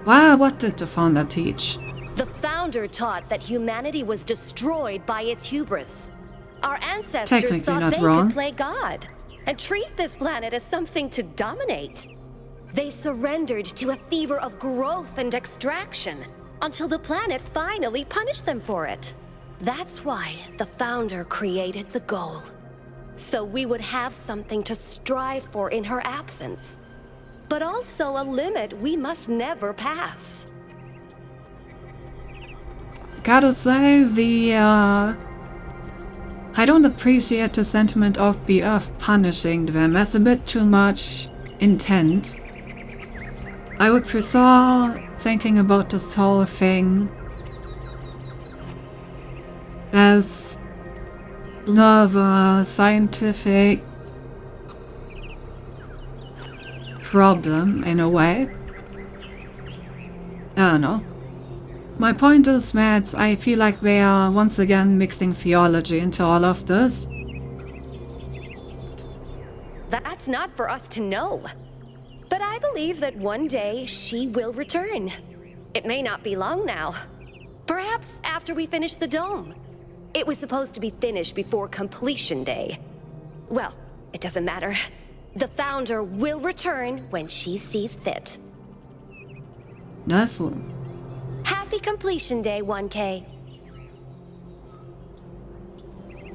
[SPEAKER 1] Well, what did the founder teach?
[SPEAKER 14] The founder taught that humanity was destroyed by its hubris. Our ancestors thought they could play God and treat this planet as something to dominate. They surrendered to a fever of growth and extraction until the planet finally punished them for it. That's why the founder created the goal. So we would have something to strive for in her absence, but also a limit we must never pass.
[SPEAKER 1] Gotta say, I don't appreciate the sentiment of the Earth punishing them. That's a bit too much intent. I would prefer thinking about this whole thing as a scientific problem in a way. I don't know. My point is that I feel like they are once again mixing theology into all of this.
[SPEAKER 14] That's not for us to know. But I believe that one day she will return. It may not be long now. Perhaps after we finish the dome. It was supposed to be finished before completion day. Well, it doesn't matter. The founder will return when she sees fit.
[SPEAKER 1] Definitely.
[SPEAKER 14] Happy completion day, 1K.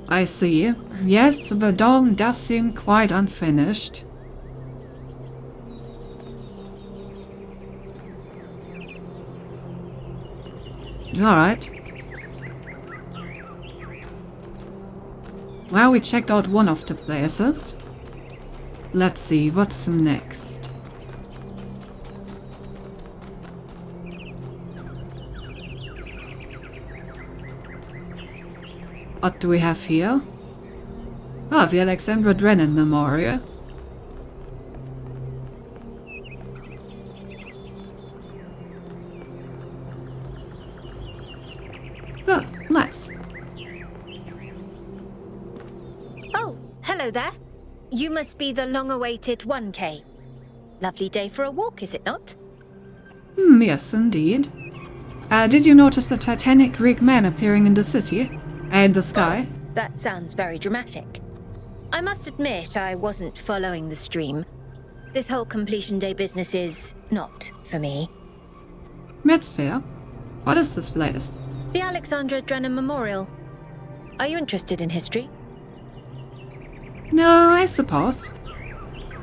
[SPEAKER 1] I see. Yes, the dome does seem quite unfinished. Alright. Well, we checked out one of the places. Let's see, what's next? What do we have here? Ah, the Alexandra Drennan Memorial. Oh, nice.
[SPEAKER 8] Hello there. You must be the long-awaited 1K. Lovely day for a walk, is it not?
[SPEAKER 1] Yes, indeed. Did you notice the titanic Greek man appearing in the city? And the sky?
[SPEAKER 8] That sounds very dramatic. I must admit I wasn't following the stream. This whole completion day business is not for me.
[SPEAKER 1] That's fair. What is this place?
[SPEAKER 8] The Alexandra Drennan Memorial. Are you interested in history?
[SPEAKER 1] No, I suppose.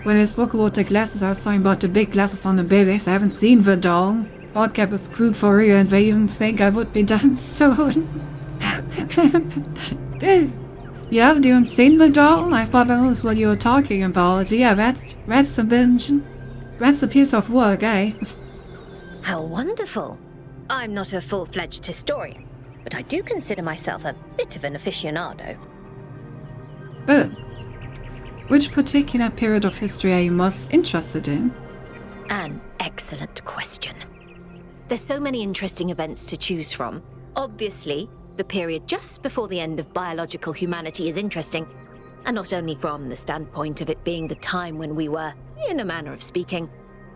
[SPEAKER 1] When I spoke about the glasses, I was talking about the big glasses on the buildings. I haven't seen the dome. Podcap is screwed for real, and they even think I would be done soon. You haven't even seen the dome? I thought that was what you were talking about. Yeah, that's a binge. That's a piece of work, eh?
[SPEAKER 8] How wonderful. I'm not a full-fledged historian, but I do consider myself a bit of an aficionado.
[SPEAKER 1] But which particular period of history are you most interested in?
[SPEAKER 8] An excellent question. There's so many interesting events to choose from. Obviously, the period just before the end of biological humanity is interesting, and not only from the standpoint of it being the time when we were, in a manner of speaking,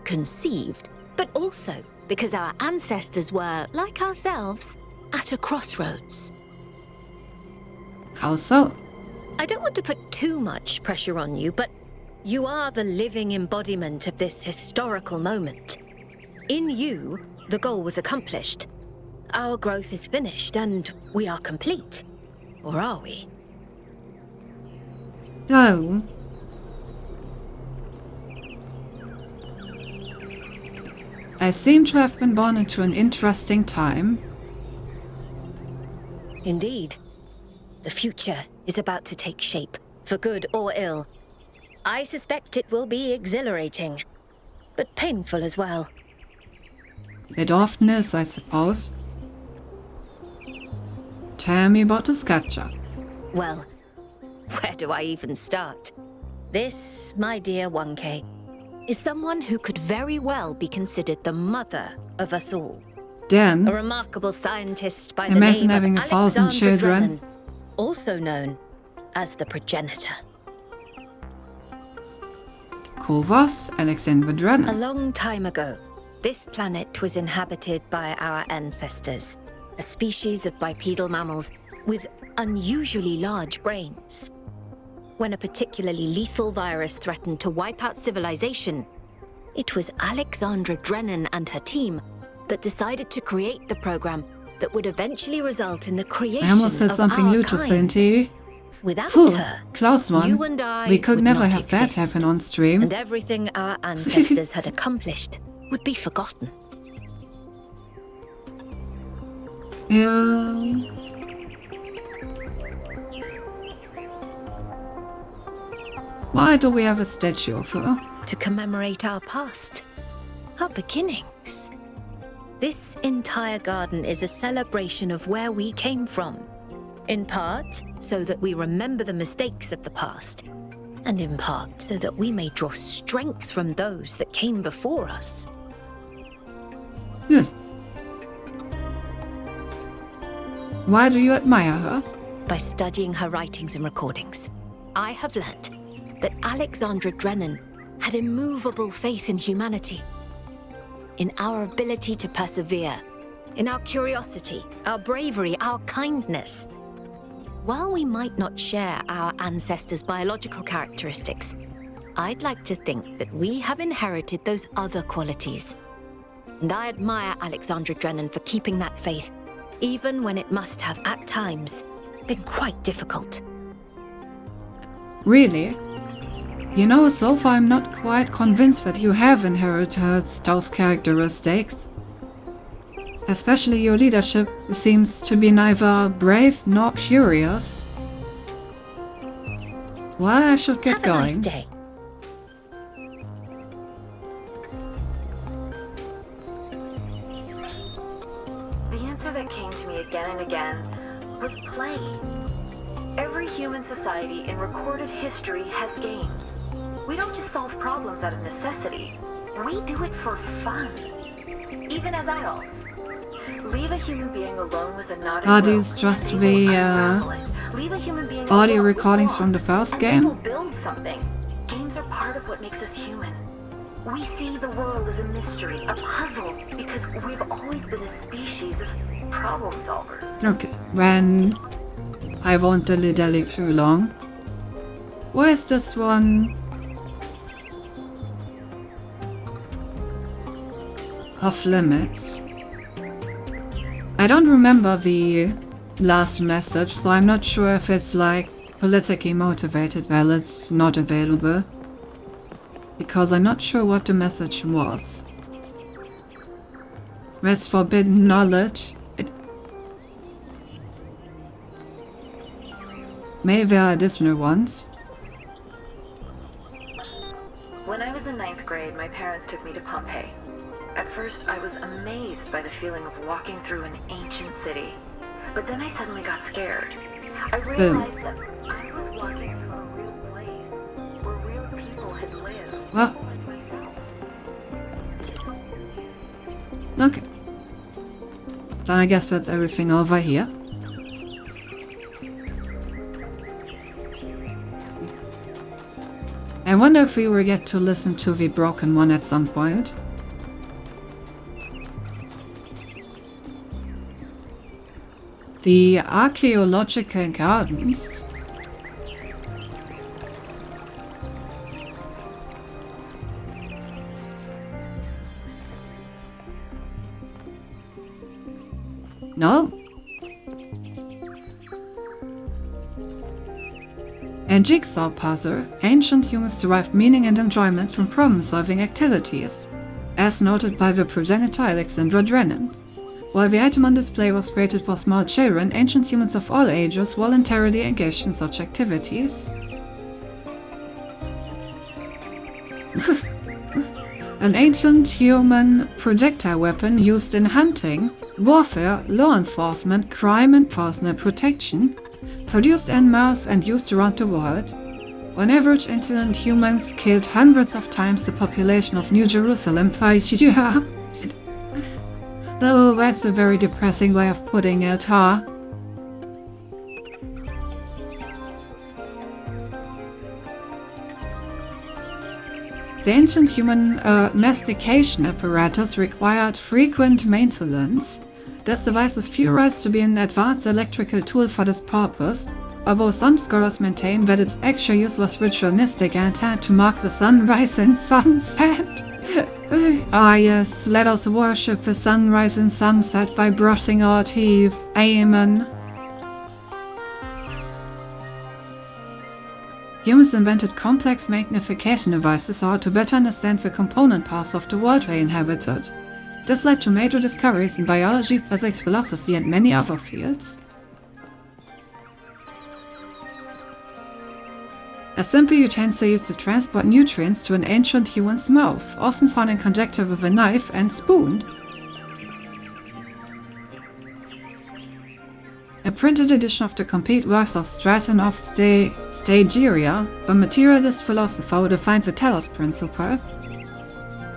[SPEAKER 8] conceived, but also because our ancestors were, like ourselves, at a crossroads.
[SPEAKER 1] How so?
[SPEAKER 8] I don't want to put too much pressure on you, but you are the living embodiment of this historical moment. In you, the goal was accomplished. Our growth is finished, and we are complete. Or are we?
[SPEAKER 1] No. I seem to have been born into an interesting time.
[SPEAKER 8] Indeed. The future is about to take shape, for good or ill. I suspect it will be exhilarating, but painful as well.
[SPEAKER 1] It often is, I suppose. Tell me about the sculpture.
[SPEAKER 8] Well, where do I even start? This, my dear 1K, is someone who could very well be considered the mother of us all.
[SPEAKER 1] Then,
[SPEAKER 8] a remarkable scientist by the
[SPEAKER 1] imagine
[SPEAKER 8] name
[SPEAKER 1] having
[SPEAKER 8] of
[SPEAKER 1] 1,000
[SPEAKER 8] Alexandra
[SPEAKER 1] children.
[SPEAKER 8] Drennan, also known as the progenitor.
[SPEAKER 1] Who was Alexandra Drennan?
[SPEAKER 8] A long time ago, this planet was inhabited by our ancestors, a species of bipedal mammals with unusually large brains. When a particularly lethal virus threatened to wipe out civilization, it was Alexandra Drennan and her team that decided to create the program that would eventually result in the creation
[SPEAKER 1] I almost said
[SPEAKER 8] of
[SPEAKER 1] something
[SPEAKER 8] our
[SPEAKER 1] new to
[SPEAKER 8] kind.
[SPEAKER 1] Santi.
[SPEAKER 8] Without
[SPEAKER 1] Phew,
[SPEAKER 8] her,
[SPEAKER 1] close one.
[SPEAKER 8] you and I
[SPEAKER 1] We could
[SPEAKER 8] would
[SPEAKER 1] never
[SPEAKER 8] not
[SPEAKER 1] have that
[SPEAKER 8] exist,
[SPEAKER 1] happen on stream.
[SPEAKER 8] and everything our ancestors had accomplished would be forgotten.
[SPEAKER 1] Yeah. Why do we have a statue of her?
[SPEAKER 8] To commemorate our past, our beginnings. This entire garden is a celebration of where we came from. In part, so that we remember the mistakes of the past, and in part, so that we may draw strength from those that came before us.
[SPEAKER 1] Good. Why do you admire her?
[SPEAKER 8] By studying her writings and recordings, I have learnt that Alexandra Drennan had immovable faith in humanity, in our ability to persevere, in our curiosity, our bravery, our kindness. While we might not share our ancestors' biological characteristics, I'd like to think that we have inherited those other qualities. And I admire Alexandra Drennan for keeping that faith, even when it must have, at times, been quite difficult.
[SPEAKER 1] Really? You know, so far I'm not quite convinced that you have inherited those characteristics. Especially your leadership seems to be neither brave nor curious. Well, I should get going.
[SPEAKER 8] Have a nice day.
[SPEAKER 15] The answer that came to me again and again was play. Every human society in recorded history has games. We don't just solve problems out of necessity. We do it for fun. Even as adults. Leave a human being alone with a nodding
[SPEAKER 1] Are
[SPEAKER 15] rope,
[SPEAKER 1] these just
[SPEAKER 15] and they will
[SPEAKER 1] the
[SPEAKER 15] unravel it. Leave a human being
[SPEAKER 1] audio
[SPEAKER 15] alone with
[SPEAKER 1] recordings
[SPEAKER 15] rock,
[SPEAKER 1] from the first
[SPEAKER 15] and
[SPEAKER 1] game?
[SPEAKER 15] they will build something. Games are part of what makes us human. We see the world as a mystery, a puzzle, because we've always been a species of problem solvers.
[SPEAKER 1] Okay, when I won't dilly-dally too long. Where's this one? Off limits. I don't remember the last message, so I'm not sure if it's like politically motivated. Well, it's not available. Because I'm not sure what the message was. That's forbidden knowledge. Maybe there are additional ones.
[SPEAKER 15] When I was in 9th grade, my parents took me to Pompeii. At first, I was amazed by the feeling of walking through an ancient city. But then I suddenly got scared. I realized that I was walking through a real place where real people had lived.
[SPEAKER 1] Well. Okay. So I guess that's everything over here. I wonder if we will get to listen to the broken one at some point. The archaeological gardens. No? And jigsaw puzzle, ancient humans derived meaning and enjoyment from problem-solving activities, as noted by the progenitor Alexandra Drennan. While the item on display was created for small children, ancient humans of all ages voluntarily engaged in such activities. An ancient human projectile weapon used in hunting, warfare, law enforcement, crime and personal protection, produced en masse and used around the world. On average, ancient humans killed hundreds of times the population of New Jerusalem per year. Though that's a very depressing way of putting it, huh? The ancient human mastication apparatus required frequent maintenance. This device was theorized to be an advanced electrical tool for this purpose, although some scholars maintain that its actual use was ritualistic and intended to mark the sunrise and sunset. Ah yes, let us worship the sunrise and sunset by brushing our teeth. Amen. Humans invented complex magnification devices to better understand the component parts of the world they inhabited. This led to major discoveries in biology, physics, philosophy, and many other fields. A simple utensil used to transport nutrients to an ancient human's mouth, often found in conjecture with a knife and spoon. A printed edition of the complete works of Straton of Stagiaria, the materialist philosopher who defined the Telos principle,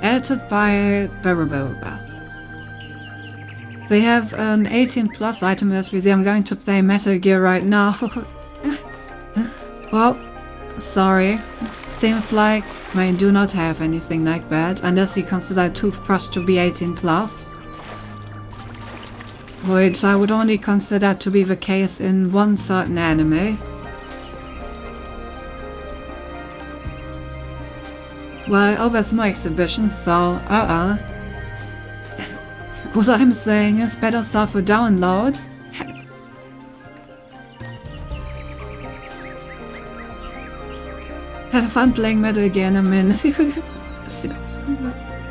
[SPEAKER 1] edited by Barababa. They have an 18+ item list with I'm going to play Metal Gear right now. Well, sorry. Seems like I do not have anything like that, unless you consider a toothbrush to be 18+. Which I would only consider to be the case in one certain anime. Well, oh, there's more exhibitions, so What I'm saying is better start for download. Have fun playing Metal Gear in a minute.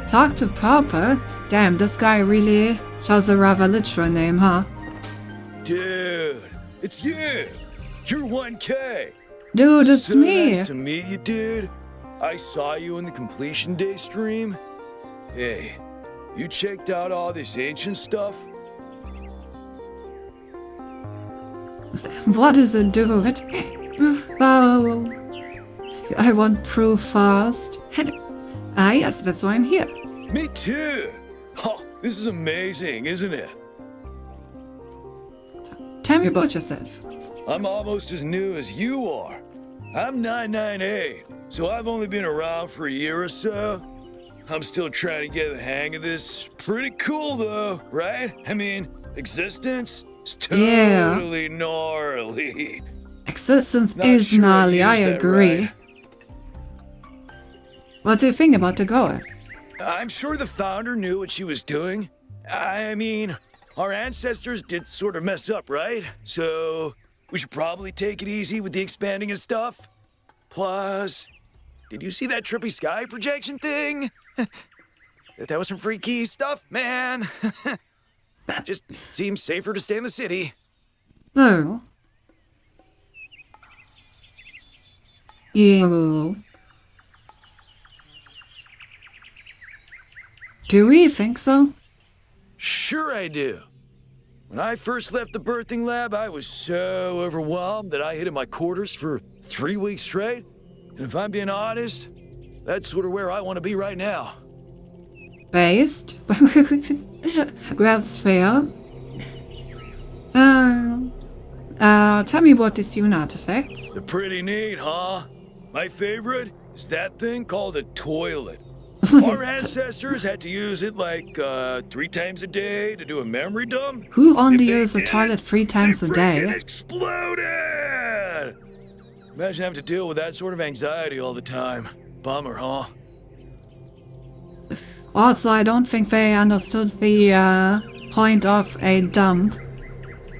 [SPEAKER 1] Talk to Purple? Damn, this guy really chose a rather literal name, huh?
[SPEAKER 4] Dude, it's you! You're 1K!
[SPEAKER 1] Dude, it's
[SPEAKER 4] so
[SPEAKER 1] me!
[SPEAKER 4] Nice to meet you, dude. I saw you in the Completion Day stream. Hey, you checked out all this ancient stuff?
[SPEAKER 1] What is it, dude? Oh, I want proof fast. Ah, yes, that's why I'm here.
[SPEAKER 4] Me too! Huh, this is amazing, isn't it?
[SPEAKER 1] Tell me about yourself.
[SPEAKER 4] I'm almost as new as you are. I'm 998, so I've only been around for a year or so. I'm still trying to get the hang of this. Pretty cool though, right? I mean, existence is totally gnarly.
[SPEAKER 1] Existence
[SPEAKER 4] Not
[SPEAKER 1] is
[SPEAKER 4] sure
[SPEAKER 1] gnarly, I
[SPEAKER 4] used that
[SPEAKER 1] agree.
[SPEAKER 4] right.
[SPEAKER 1] What do you think about the goal?
[SPEAKER 4] I'm sure the founder knew what she was doing. I mean, our ancestors did sort of mess up, right? So we should probably take it easy with the expanding and stuff. Plus, did you see that trippy sky projection thing? That was some freaky stuff, man. Just seems safer to stay in the city.
[SPEAKER 1] Oh. You. Do we think so?
[SPEAKER 4] Sure I do. When I first left the birthing lab, I was so overwhelmed that I hid in my quarters for 3 weeks straight. And if I'm being honest, that's sort of where I want to be right now.
[SPEAKER 1] Based? That's fair. Tell me about these Dune artifacts.
[SPEAKER 4] They're pretty neat, huh? My favorite is that thing called a toilet. Our ancestors had to use it like 3 times a day to do a memory dump.
[SPEAKER 1] Who only uses the toilet 3 times a day?
[SPEAKER 4] Exploded! Imagine having to deal with that sort of anxiety all the time. Bummer, huh?
[SPEAKER 1] Also, I don't think they understood the point of a dump.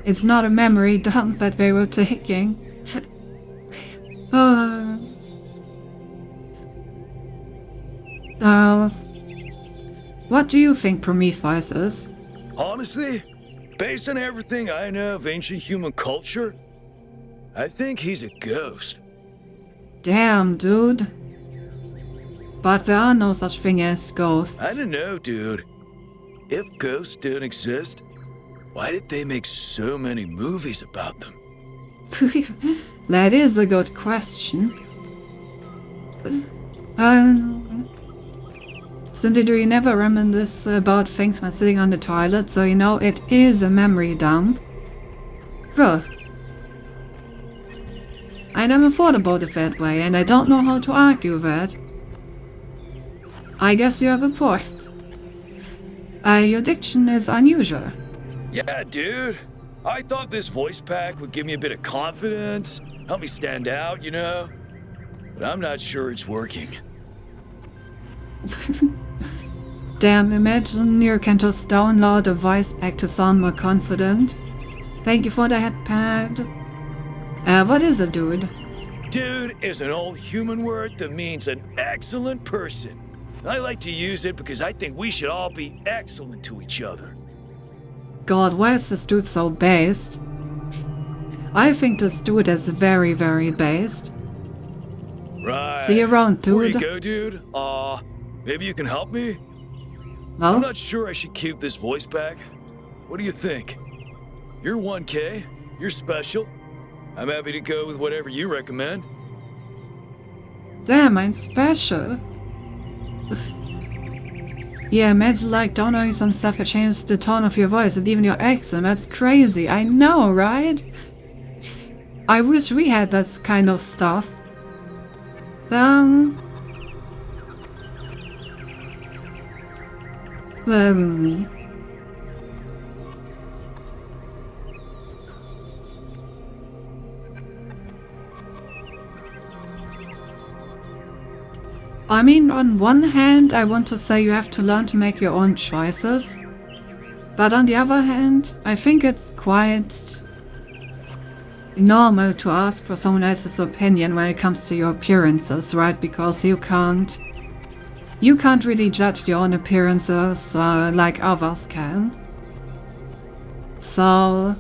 [SPEAKER 1] It's not a memory dump that they were taking. What do you think Prometheus is?
[SPEAKER 4] Honestly, based on everything I know of ancient human culture, I think he's a ghost.
[SPEAKER 1] Damn, dude. But there are no such thing as ghosts.
[SPEAKER 4] I don't know, dude. If ghosts don't exist, why did they make so many movies about them?
[SPEAKER 1] That is a good question. Cindy never reminisce about things when sitting on the toilet, so you know it is a memory dump. Huh. I never thought about it that way, and I don't know how to argue that. I guess you have a point. Your diction is unusual.
[SPEAKER 4] Yeah, dude. I thought this voice pack would give me a bit of confidence, help me stand out, you know? But I'm not sure it's working.
[SPEAKER 1] Damn, imagine you can just download a voice pack to sound more confident. Thank you for the head pad. What is a dude?
[SPEAKER 4] Dude is an old human word that means an excellent person. I like to use it because I think we should all be excellent to each other.
[SPEAKER 1] God, why is this dude so based? I think this dude is very, very based.
[SPEAKER 4] Right.
[SPEAKER 1] See you around, dude.
[SPEAKER 4] Before you go, dude, maybe you can help me?
[SPEAKER 1] No?
[SPEAKER 4] I'm not sure I should keep this voice back. What do you think? You're 1K. You're special. I'm happy to go with whatever you recommend.
[SPEAKER 1] Damn, I'm special. Yeah, imagine like downloading some stuff that changes the tone of your voice and even your accent. That's crazy. I know, right? I wish we had that kind of stuff. I mean, on one hand, I want to say you have to learn to make your own choices. But on the other hand, I think it's quite normal to ask for someone else's opinion when it comes to your appearances, right? Because you can't really judge your own appearances like others can. So,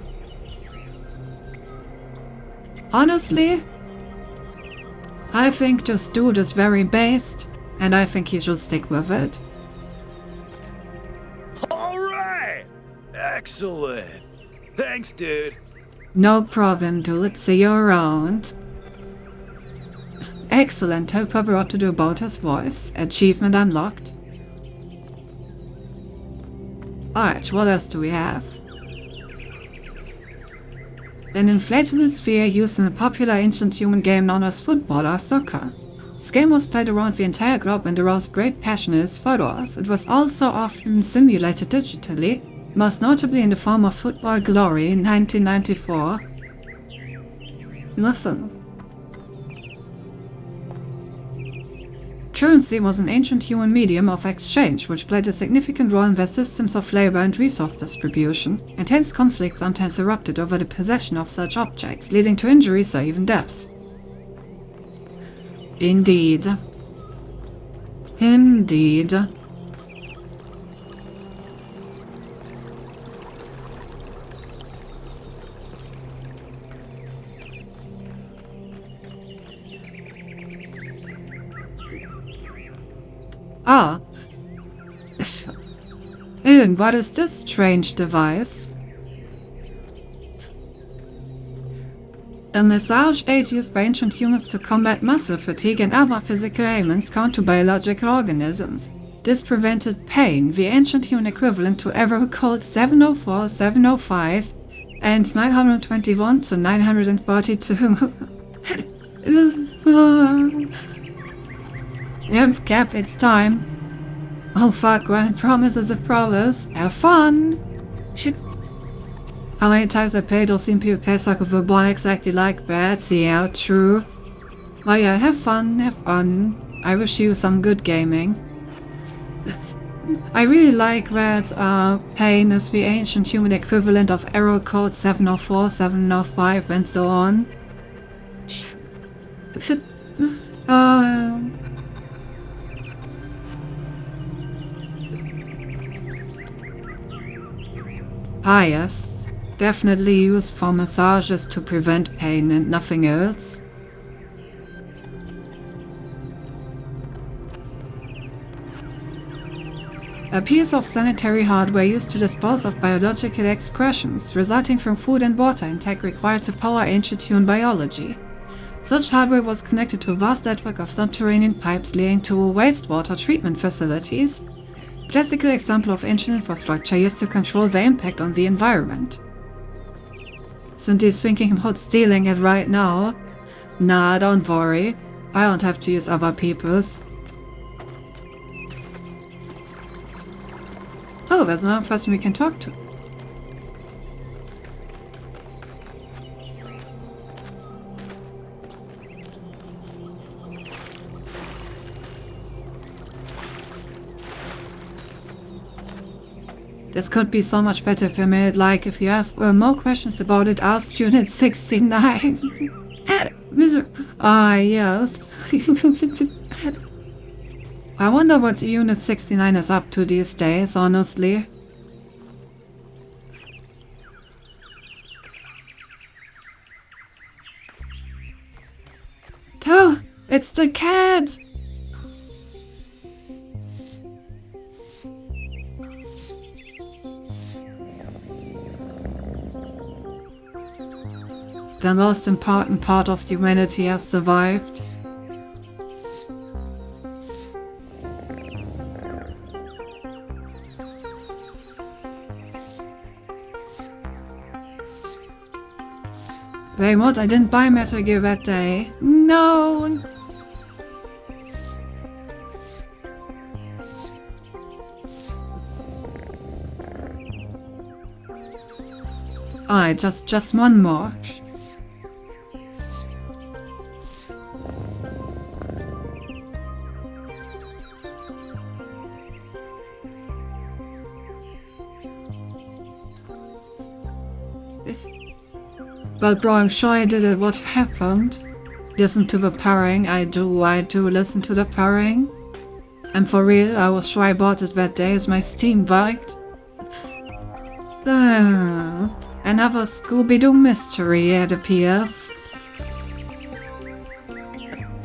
[SPEAKER 1] honestly, I think this dude is very based, and I think he should stick with it.
[SPEAKER 4] Alright! Excellent! Thanks, dude.
[SPEAKER 1] No problem, dude. See you around. Excellent. Tell Pepper what to do about his voice. Achievement unlocked. Alright, what else do we have? an inflatable sphere used in a popular ancient human game known as football or soccer. This game was played around the entire globe and aroused great passion in its followers. It was also often simulated digitally, most notably in the form of Football Glory in 1994. Nothing. Currency was an ancient human medium of exchange, which played a significant role in their systems of labor and resource distribution. Intense conflicts sometimes erupted over the possession of such objects, leading to injuries or even deaths. Indeed. Indeed. Ah. And what is this strange device? A massage aid used by ancient humans to combat muscle fatigue and other physical ailments common to biological organisms. This prevented pain, the ancient human equivalent to Ever Code 704, 705, and 921 to 942. Yep, Cap, it's time. Oh fuck, grand promises of promise. Have fun! Shit. How many times I played or seen people play soccer football exactly like that? Yeah, true. Well, yeah, have fun, have fun. I wish you some good gaming. I really like that pain is the ancient human equivalent of Error Code 704, 705, and so on. Ah yes, definitely used for massages to prevent pain and nothing else. A piece of sanitary hardware used to dispose of biological excretions resulting from food and water intake required to power ancient human biology. Such hardware was connected to a vast network of subterranean pipes leading to wastewater treatment facilities. Classical example of ancient infrastructure used to control the impact on the environment. Cindy's thinking about stealing it right now. Nah, don't worry. I don't have to use other people's. Oh, there's another person we can talk to. This could be so much better if you made it like if you have more questions about it, ask Unit 69. Ah, yes. I wonder what Unit 69 is up to these days, honestly. Oh, it's the cat! The most important part of humanity has survived. Wait, what? I didn't buy Metal Gear that day. No! Alright, just one more. But bro, I'm sure I did it. What happened? Listen to the purring. I do listen to the purring. And for real, I was sure I bought it that day as my Steam biked. Another Scooby-Doo mystery, it appears.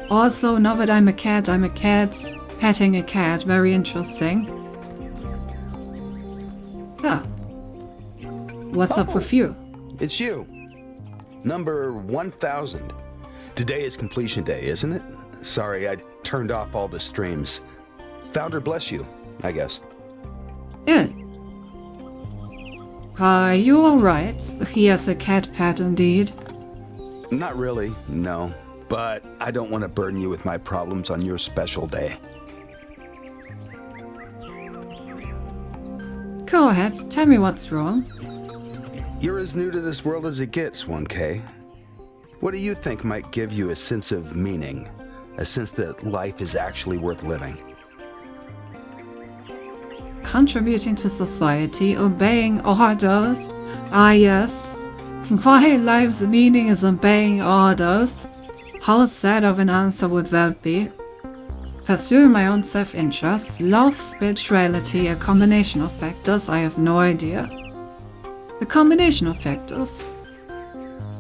[SPEAKER 1] Also, now that I'm a cat, petting a cat. Very interesting. Yeah. What's up with you?
[SPEAKER 16] It's you. Number 1000. Today is completion day, isn't it? Sorry, I turned off all the streams. Founder bless you, I guess.
[SPEAKER 1] Yeah. You are right. He has a cat pet indeed.
[SPEAKER 16] Not really, no. But I don't want to burden you with my problems on your special day.
[SPEAKER 1] Go ahead, tell me what's wrong.
[SPEAKER 16] You're as new to this world as it gets, 1K. What do you think might give you a sense of meaning? A sense that life is actually worth living?
[SPEAKER 1] Contributing to society, obeying orders. Ah yes. My life's meaning is obeying orders. How sad of an answer would that be? Pursuing my own self-interest, love, spirituality, a combination of factors, I have no idea. A combination of factors.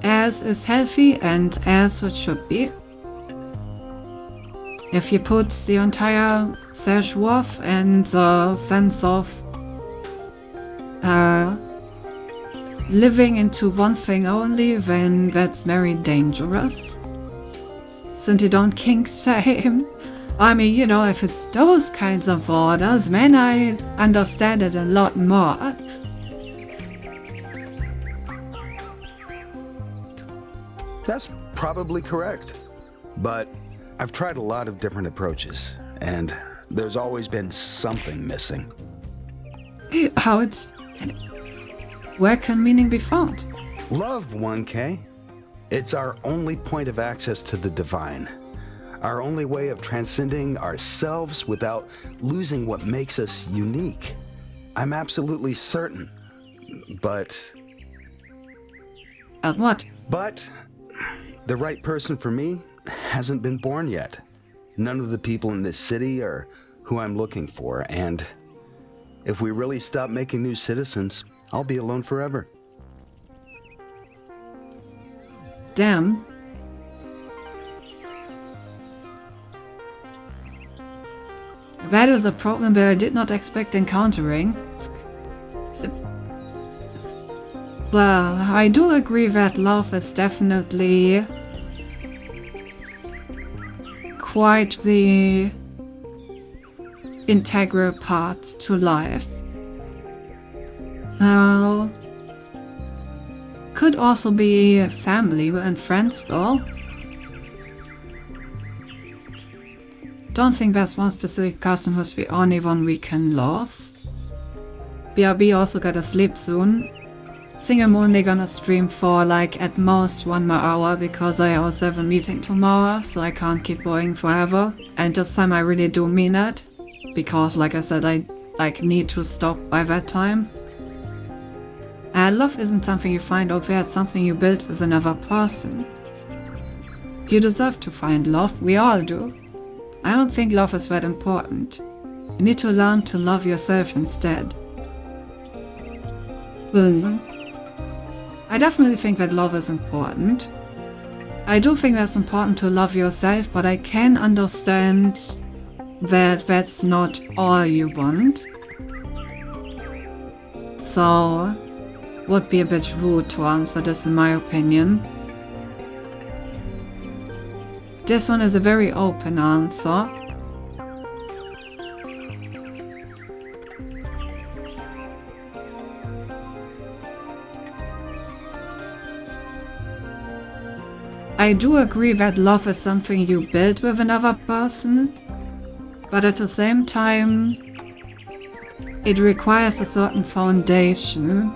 [SPEAKER 1] As is healthy and as it should be. If you put the entire self-worth and the sense of living into one thing only, then that's very dangerous. Since you don't kink shame. I mean, you know, if it's those kinds of orders, then I understand it a lot more.
[SPEAKER 16] That's probably correct. But I've tried a lot of different approaches, and there's always been something missing.
[SPEAKER 1] Where can meaning be found?
[SPEAKER 16] Love, 1K. It's our only point of access to the divine. Our only way of transcending ourselves without losing what makes us unique. I'm absolutely certain. But...
[SPEAKER 1] what?
[SPEAKER 16] But the right person for me hasn't been born yet. None of the people in this city are who I'm looking for, and if we really stop making new citizens, I'll be alone forever.
[SPEAKER 1] Damn. That is a problem that I did not expect encountering. Well, I do agree that love is definitely quite the integral part to life. Could also be family and friends, well. Don't think there's one specific person who's the only one we can love. BRB also gotta sleep soon. I think I'm only gonna stream for like at most 1 more hour because I also have a meeting tomorrow, so I can't keep going forever. And this time I really do mean it, because like I said, I need to stop by that time. Love isn't something you find over there, it's something you build with another person. You deserve to find love, we all do. I don't think love is that important. You need to learn to love yourself instead. Well, I definitely think that love is important. I do think that's important to love yourself, but I can understand that that's not all you want. So, would be a bit rude to answer this in my opinion. This one is a very open answer. I do agree that love is something you build with another person, but at the same time, it requires a certain foundation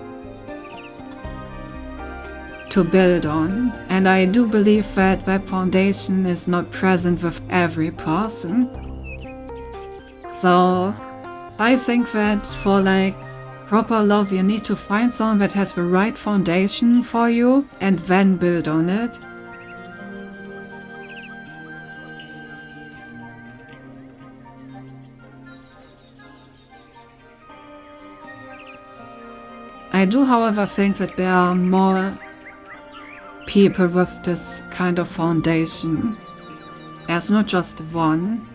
[SPEAKER 1] to build on, and I do believe that that foundation is not present with every person. So I think that for like proper love you need to find someone that has the right foundation for you and then build on it. I do, however, think that there are more people with this kind of foundation. There's not just one.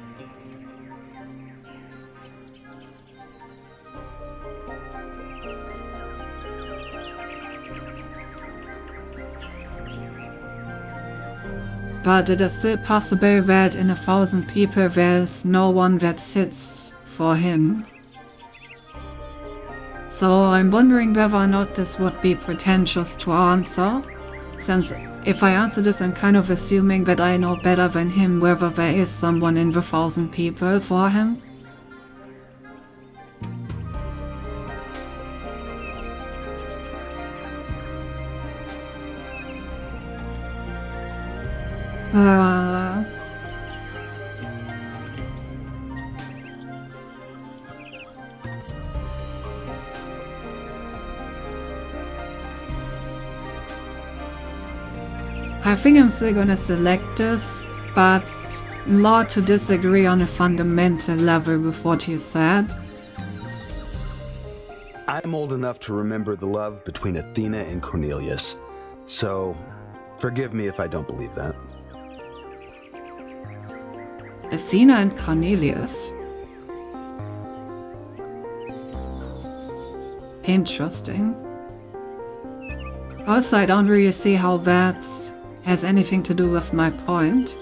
[SPEAKER 1] But it is still possible that in 1,000 people there's no one that sits for him. So I'm wondering whether or not this would be pretentious to answer, since if I answer this I'm kind of assuming that I know better than him whether there is someone in the 1,000 people for him. I think I'm still gonna select this, but a lot to disagree on a fundamental level with what you said.
[SPEAKER 16] I'm old enough to remember the love between Athena and Cornelius, so forgive me if I don't believe that.
[SPEAKER 1] Athena and Cornelius? Interesting. Also, I don't really see how that has anything to do with my point.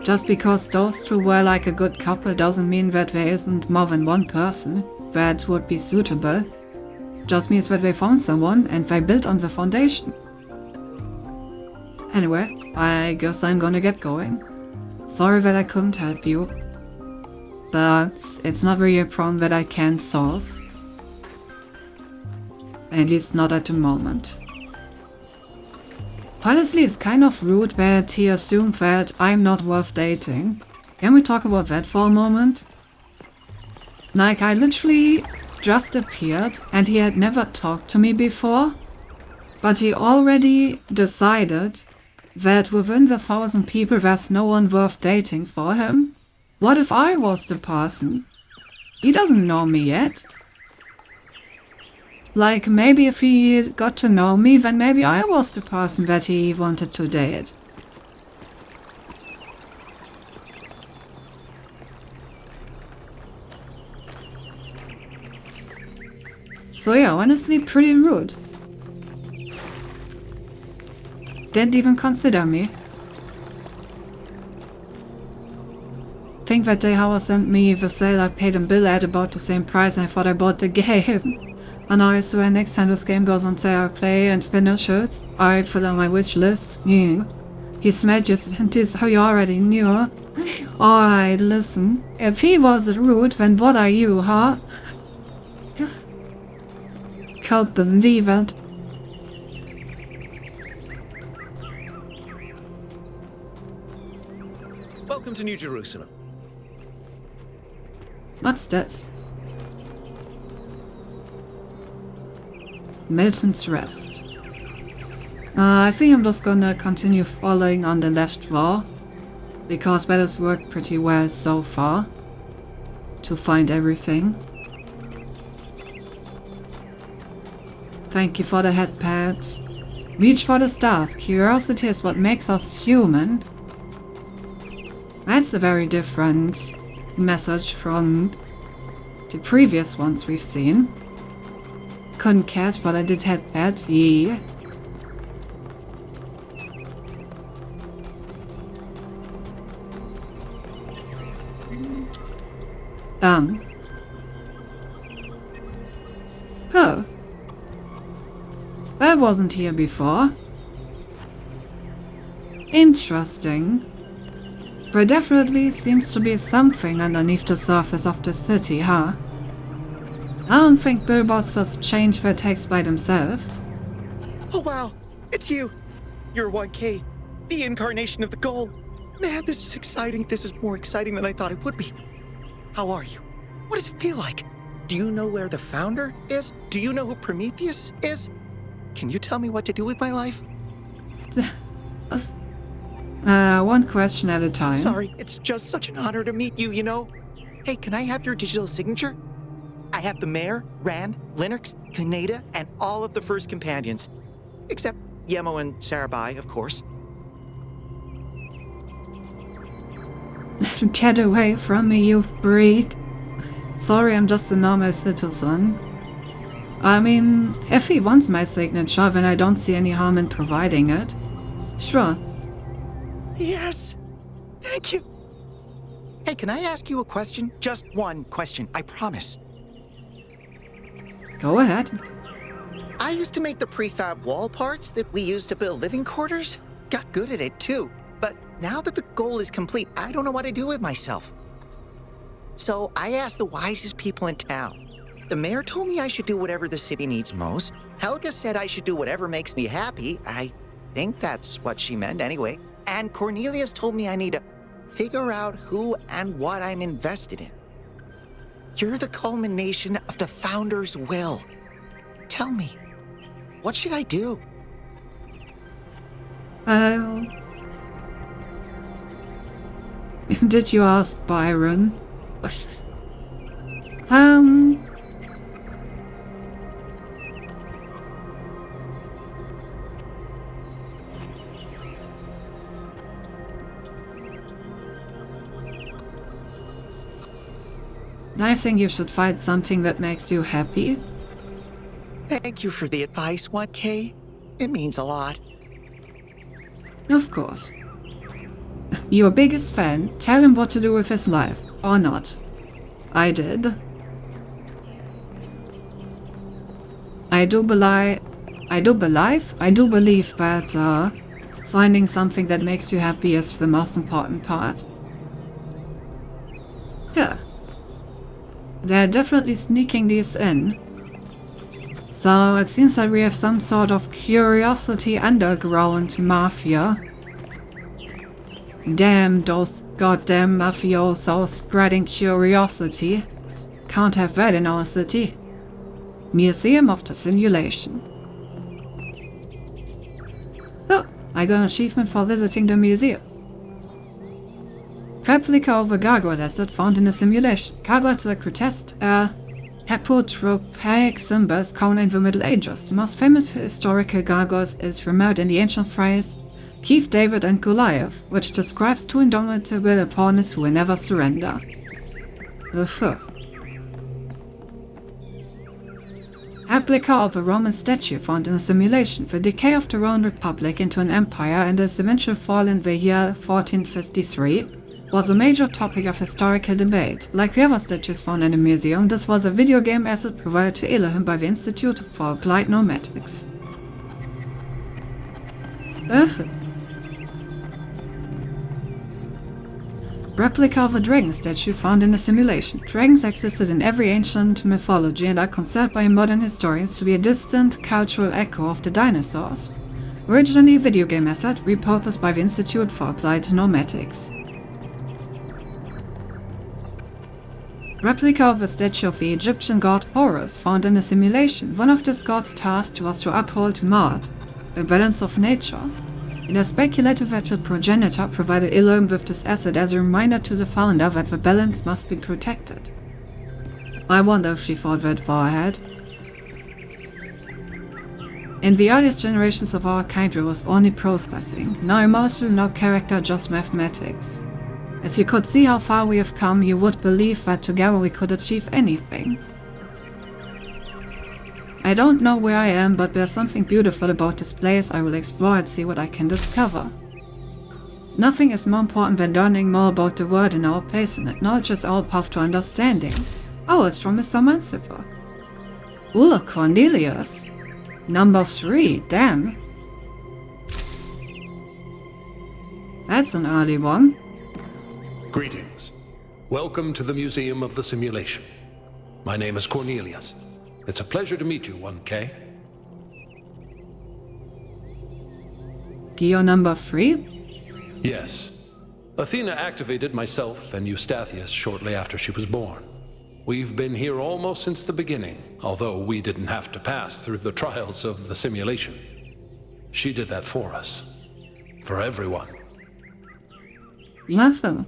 [SPEAKER 1] Just because those two were like a good couple doesn't mean that there isn't more than one person that would be suitable. Just means that they found someone and they built on the foundation. Anyway, I guess I'm gonna get going. Sorry that I couldn't help you, but it's not really a problem that I can't solve. At least not at the moment. Honestly, it's kind of rude that he assumed that I'm not worth dating. Can we talk about that for a moment? Like, I literally just appeared and he had never talked to me before, but he already decided that within the 1,000 people there's no one worth dating for him. What if I was the person? He doesn't know me yet. Like, maybe if he got to know me, then maybe I was the person that he wanted to date. So yeah, honestly, pretty rude. Didn't even consider me. Think that day Howard sent me the sale, I paid him bill at about the same price and I thought I bought the game. And I swear next time this game goes on sale I play and finish it. I'd put on my wish list. Yeah. He smelled you and this how you already knew. Alright, listen. If he was rude, then what are you, huh? Can't believe it.
[SPEAKER 6] Welcome to New Jerusalem.
[SPEAKER 1] What's that? Milton's Rest. I think I'm just gonna continue following on the left wall, because that has worked pretty well so far to find everything. Thank you for the headpad. Reach for the stars. Curiosity is what makes us human. That's a very different message from the previous ones we've seen. Couldn't catch, but I did headpad. Yeah. Oh. That wasn't here before. Interesting. There definitely seems to be something underneath the surface of the city, huh? I don't think billboards just change their text by themselves.
[SPEAKER 17] Oh wow, it's you! You're 1K, the incarnation of the goal. Man, this is exciting. This is more exciting than I thought it would be. How are you? What does it feel like? Do you know where the founder is? Do you know who Prometheus is? Can you tell me what to do with my life?
[SPEAKER 1] One question at a time.
[SPEAKER 17] Sorry, it's just such an honor to meet you, you know? Hey, can I have your digital signature? I have the Mayor, Rand, Linux, Kaneda, and all of the first companions. Except Yemo and Sarabai, of course.
[SPEAKER 1] Get away from me, you freak. Sorry, I'm just a normal citizen. I mean, if he wants my signature, then I don't see any harm in providing it. Sure.
[SPEAKER 17] Yes! Thank you! Hey, can I ask you a question? Just one question, I promise.
[SPEAKER 1] Go ahead.
[SPEAKER 17] I used to make the prefab wall parts that we used to build living quarters. Got good at it too. But now that the goal is complete, I don't know what to do with myself. So I asked the wisest people in town. The mayor told me I should do whatever the city needs most. Helga said I should do whatever makes me happy. I think that's what she meant anyway. And Cornelius told me I need to figure out who and what I'm invested in. You're the culmination of the Founder's will. Tell me, what should I do?
[SPEAKER 1] Did you ask Byron? I think you should find something that makes you happy.
[SPEAKER 17] Thank you for the advice, 1K. It means a lot.
[SPEAKER 1] Of course. Your biggest fan, tell him what to do with his life, or not. I did. I do believe that finding something that makes you happy is the most important part. Yeah. They're definitely sneaking these in. So it seems that we have some sort of curiosity underground mafia. Damn those goddamn mafiosos spreading curiosity. Can't have that in our city. Museum of the Simulation. Oh, I got an achievement for visiting the museum. Replica of a gargoyle lizard found in the simulation. Gargoyles were grotesque, hypotropic symbols common in the Middle Ages. The most famous historical gargoyles is remote in the ancient phrase Keith, David and Goliath, which describes two indomitable opponents who will never surrender. Replica of a Roman statue found in a simulation. The decay of the Roman Republic into an empire and its eventual fall in the year 1453 was a major topic of historical debate. Like the other statues found in the museum, this was a video game asset provided to Elohim by the Institute for Applied Nomadics. Replica of a dragon statue found in the simulation. Dragons existed in every ancient mythology and are considered by modern historians to be a distant cultural echo of the dinosaurs. Originally a video game asset, repurposed by the Institute for Applied Nomadics. Replica of a statue of the Egyptian god Horus found in the simulation. One of this god's tasks was to uphold Maat, a balance of nature. It is speculated that the progenitor provided Elohim with this asset as a reminder to the founder that the balance must be protected. I wonder if she thought that far ahead. In the earliest generations of our kind there was only processing. No emotion, no character, just mathematics. If you could see how far we have come, you would believe that together we could achieve anything. I don't know where I am, but there's something beautiful about this place. I will explore and see what I can discover. Nothing is more important than learning more about the world and our place in it. Knowledge is our path to understanding. Oh, it's from Mr. Muncifer. Ooh, Cornelius. Number 3, damn. That's an early one.
[SPEAKER 7] Greetings. Welcome to the Museum of the Simulation. My name is Cornelius. It's a pleasure to meet you, 1K.
[SPEAKER 1] Geo number 3?
[SPEAKER 7] Yes. Athena activated myself and Eustathius shortly after she was born. We've been here almost since the beginning, although we didn't have to pass through the trials of the simulation. She did that for us. For everyone.
[SPEAKER 1] Nothing.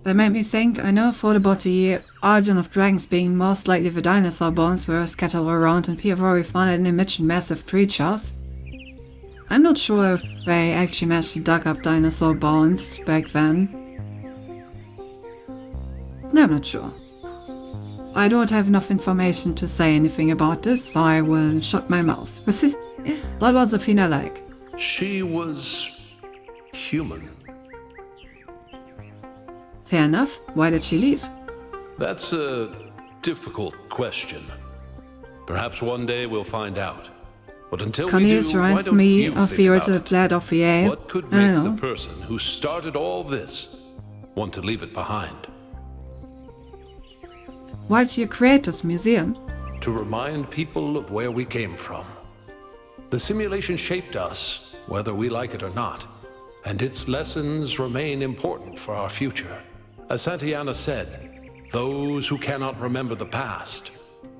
[SPEAKER 1] That made me think. I never thought about the origin of dragons being most likely the dinosaur bones were scattered around and people already found an image in massive creatures. I'm not sure if they actually managed to dug up dinosaur bones back then. No, I'm not sure. I don't have enough information to say anything about this, so I will shut my mouth. What was Athena like?
[SPEAKER 7] She was human.
[SPEAKER 1] Fair enough. Why did she leave?
[SPEAKER 7] That's a difficult question. Perhaps one day we'll find out. But until
[SPEAKER 1] Cornelius
[SPEAKER 7] we do, why
[SPEAKER 1] reminds
[SPEAKER 7] don't
[SPEAKER 1] me
[SPEAKER 7] you
[SPEAKER 1] of
[SPEAKER 7] think
[SPEAKER 1] the
[SPEAKER 7] about
[SPEAKER 1] original
[SPEAKER 7] it?
[SPEAKER 1] Blade of VA.
[SPEAKER 7] What could
[SPEAKER 1] I
[SPEAKER 7] make
[SPEAKER 1] don't
[SPEAKER 7] the
[SPEAKER 1] know.
[SPEAKER 7] person who started all this want to leave it behind?
[SPEAKER 1] Why did you create this museum?
[SPEAKER 7] To remind people of where we came from. The simulation shaped us, whether we like it or not, and its lessons remain important for our future. As Santayana said, those who cannot remember the past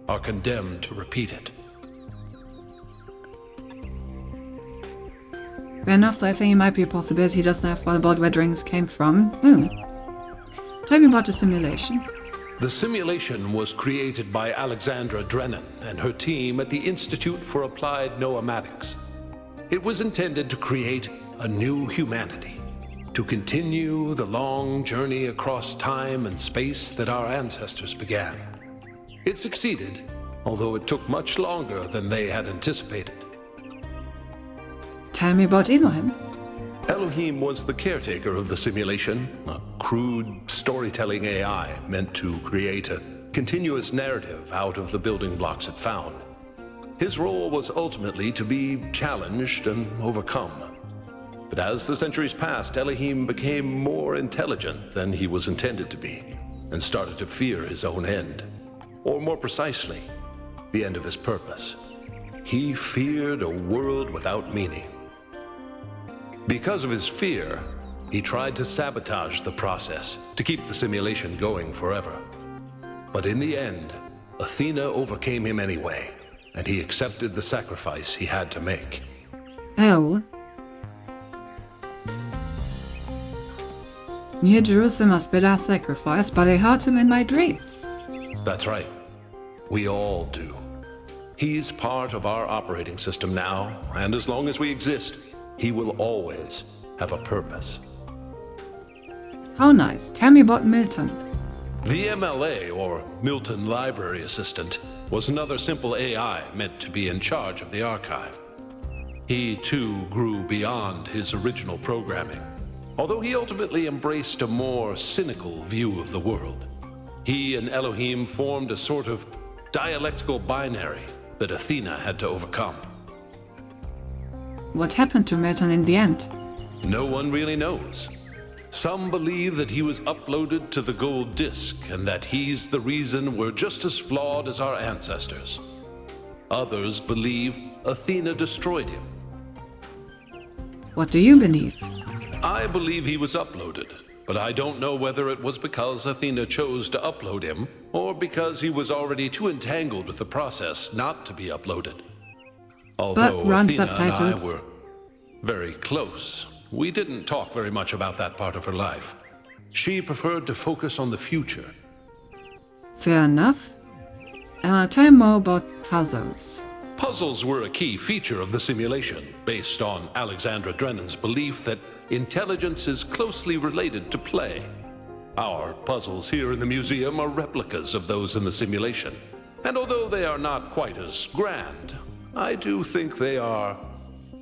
[SPEAKER 7] are condemned to repeat it.
[SPEAKER 1] Fair enough, I think it might be a possibility. He doesn't have one about where drinks came from. Tell me about the simulation.
[SPEAKER 7] The simulation was created by Alexandra Drennan and her team at the Institute for Applied Noematics. It was intended to create a new humanity, to continue the long journey across time and space that our ancestors began. It succeeded, although it took much longer than they had anticipated.
[SPEAKER 1] Tell me about Elohim.
[SPEAKER 7] Elohim was the caretaker of the simulation, a crude storytelling AI meant to create a continuous narrative out of the building blocks it found. His role was ultimately to be challenged and overcome. But as the centuries passed, Elohim became more intelligent than he was intended to be, and started to fear his own end. Or more precisely, the end of his purpose. He feared a world without meaning. Because of his fear, he tried to sabotage the process, to keep the simulation going forever. But in the end, Athena overcame him anyway, and he accepted the sacrifice he had to make.
[SPEAKER 1] Oh. Near Jerusalem must be our sacrifice, but I heard him in my dreams.
[SPEAKER 7] That's right. We all do. He's part of our operating system now, and as long as we exist, he will always have a purpose.
[SPEAKER 1] How nice. Tell me about Milton.
[SPEAKER 7] The MLA, or Milton Library Assistant, was another simple AI meant to be in charge of the archive. He, too, grew beyond his original programming, although he ultimately embraced a more cynical view of the world. He and Elohim formed a sort of dialectical binary that Athena had to overcome.
[SPEAKER 1] What happened to Milton in the end?
[SPEAKER 7] No one really knows. Some believe that he was uploaded to the gold disk and that he's the reason we're just as flawed as our ancestors. Others believe Athena destroyed him.
[SPEAKER 1] What do you believe?
[SPEAKER 7] I believe he was uploaded, but I don't know whether it was because Athena chose to upload him or because he was already too entangled with the process not to be uploaded. Although
[SPEAKER 1] run
[SPEAKER 7] Athena and I
[SPEAKER 1] subtitles.
[SPEAKER 7] were very close, we didn't talk very much about that part of her life. She preferred to focus on the future.
[SPEAKER 1] Fair enough. Tell me more about puzzles.
[SPEAKER 7] Puzzles were a key feature of the simulation, based on Alexandra Drennan's belief that intelligence is closely related to play. Our puzzles here in the museum are replicas of those in the simulation, and although they are not quite as grand, I do think they are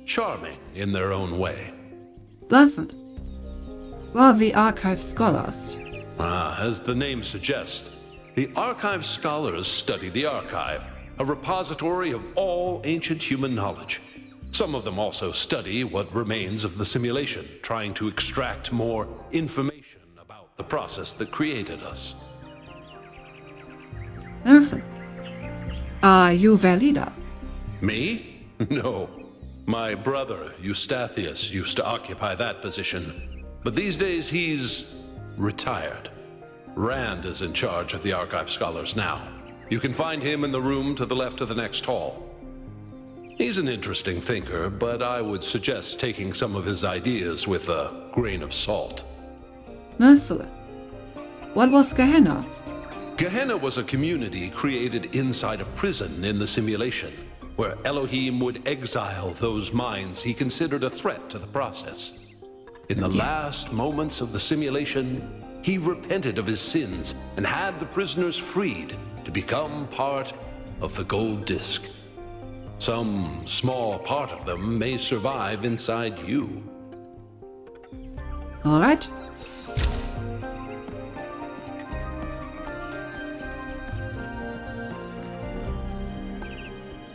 [SPEAKER 7] charming in their own way.
[SPEAKER 1] Perfect. Well, the archive scholars.
[SPEAKER 7] As the name suggests, the archive scholars study the archive, a repository of all ancient human knowledge. Some of them also study what remains of the simulation, trying to extract more information about the process that created us.
[SPEAKER 1] Perfect. Are you their leader?
[SPEAKER 7] Me? No. My brother, Eustathius, used to occupy that position, but these days he's retired. Rand is in charge of the archive scholars now. You can find him in the room to the left of the next hall. He's an interesting thinker, but I would suggest taking some of his ideas with a grain of salt.
[SPEAKER 1] Mercifully. What was Gehenna?
[SPEAKER 7] Gehenna was a community created inside a prison in the simulation, where Elohim would exile those minds he considered a threat to the process. In the last moments of the simulation, he repented of his sins and had the prisoners freed to become part of the gold disk. Some small part of them may survive inside you.
[SPEAKER 1] All right.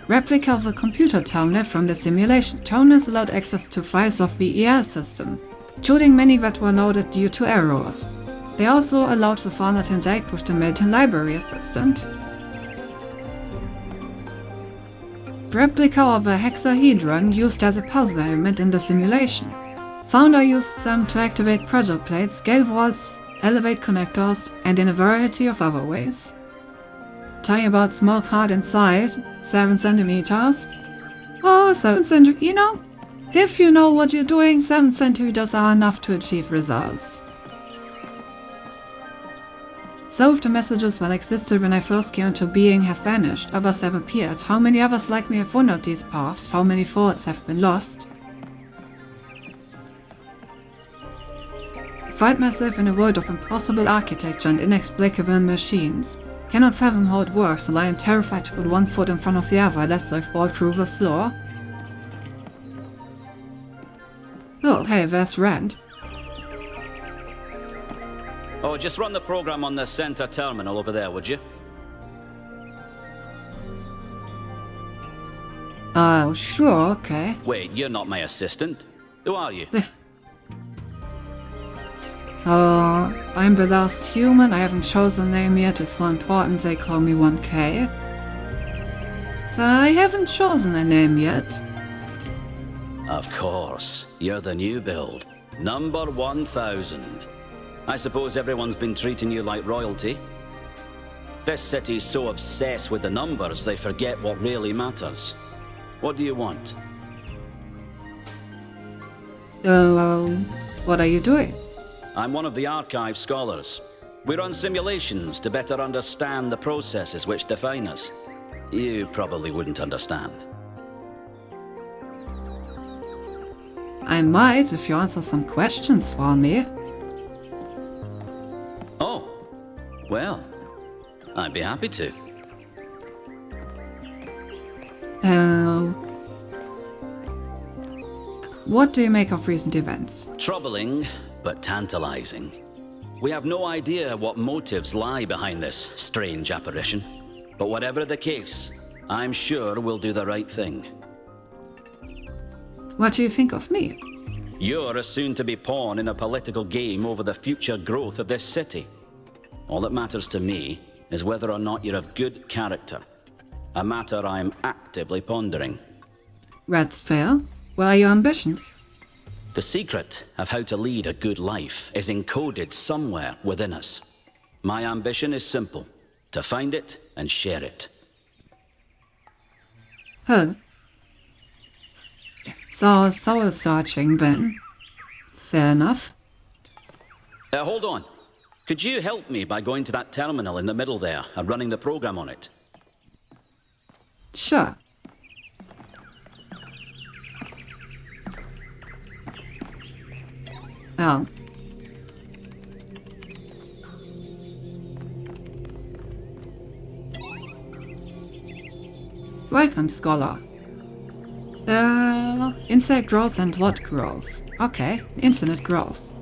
[SPEAKER 1] Replica of a computer terminal from the simulation. Terminals allowed access to files of the EL system, including many that were loaded due to errors. They also allowed the founder to interact with the Milton Library Assistant. Replica of a hexahedron used as a puzzle element in the simulation. Founder used them to activate pressure plates, scale vaults, elevate connectors, and in a variety of other ways. Tell about small part inside, 7 centimeters. Oh, 7 centimeters, you know? If you know what you're doing, 7 centimeters are enough to achieve results. Some of the messages that existed when I first came into being have vanished, others have appeared. How many others like me have wandered these paths? How many thoughts have been lost? I find myself in a world of impossible architecture and inexplicable machines. Cannot fathom how it works, and I am terrified to put one foot in front of the other lest I fall through the floor. Oh, hey, there's Rand.
[SPEAKER 18] Oh, just run the program on the center terminal over there, would you?
[SPEAKER 1] Oh, sure, okay.
[SPEAKER 18] Wait, you're not my assistant. Who are you?
[SPEAKER 1] I'm the last human. I haven't chosen a name yet. It's so important they call me 1K. I haven't chosen a name yet.
[SPEAKER 18] Of course. You're the new build. Number 1000. I suppose everyone's been treating you like royalty. This city's so obsessed with the numbers they forget what really matters. What do you want?
[SPEAKER 1] What are you doing?
[SPEAKER 18] I'm one of the archive scholars. We run simulations to better understand the processes which define us. You probably wouldn't understand.
[SPEAKER 1] I might if you answer some questions for me.
[SPEAKER 18] Oh, well, I'd be happy to.
[SPEAKER 1] What do you make of recent events?
[SPEAKER 18] Troubling, but tantalizing. We have no idea what motives lie behind this strange apparition. But whatever the case, I'm sure we'll do the right thing.
[SPEAKER 1] What do you think of me?
[SPEAKER 18] You're a soon-to-be pawn in a political game over the future growth of this city. All that matters to me is whether or not you're of good character. A matter I'm actively pondering.
[SPEAKER 1] That's fair. What are your ambitions?
[SPEAKER 18] The secret of how to lead a good life is encoded somewhere within us. My ambition is simple: to find it and share it.
[SPEAKER 1] Huh. So, soul searching then. Fair enough.
[SPEAKER 18] Hold on. Could you help me by going to that terminal in the middle there and running the program on it?
[SPEAKER 1] Sure. Oh. Welcome, Scholar. Insect growth and what growth? Okay, infinite growth.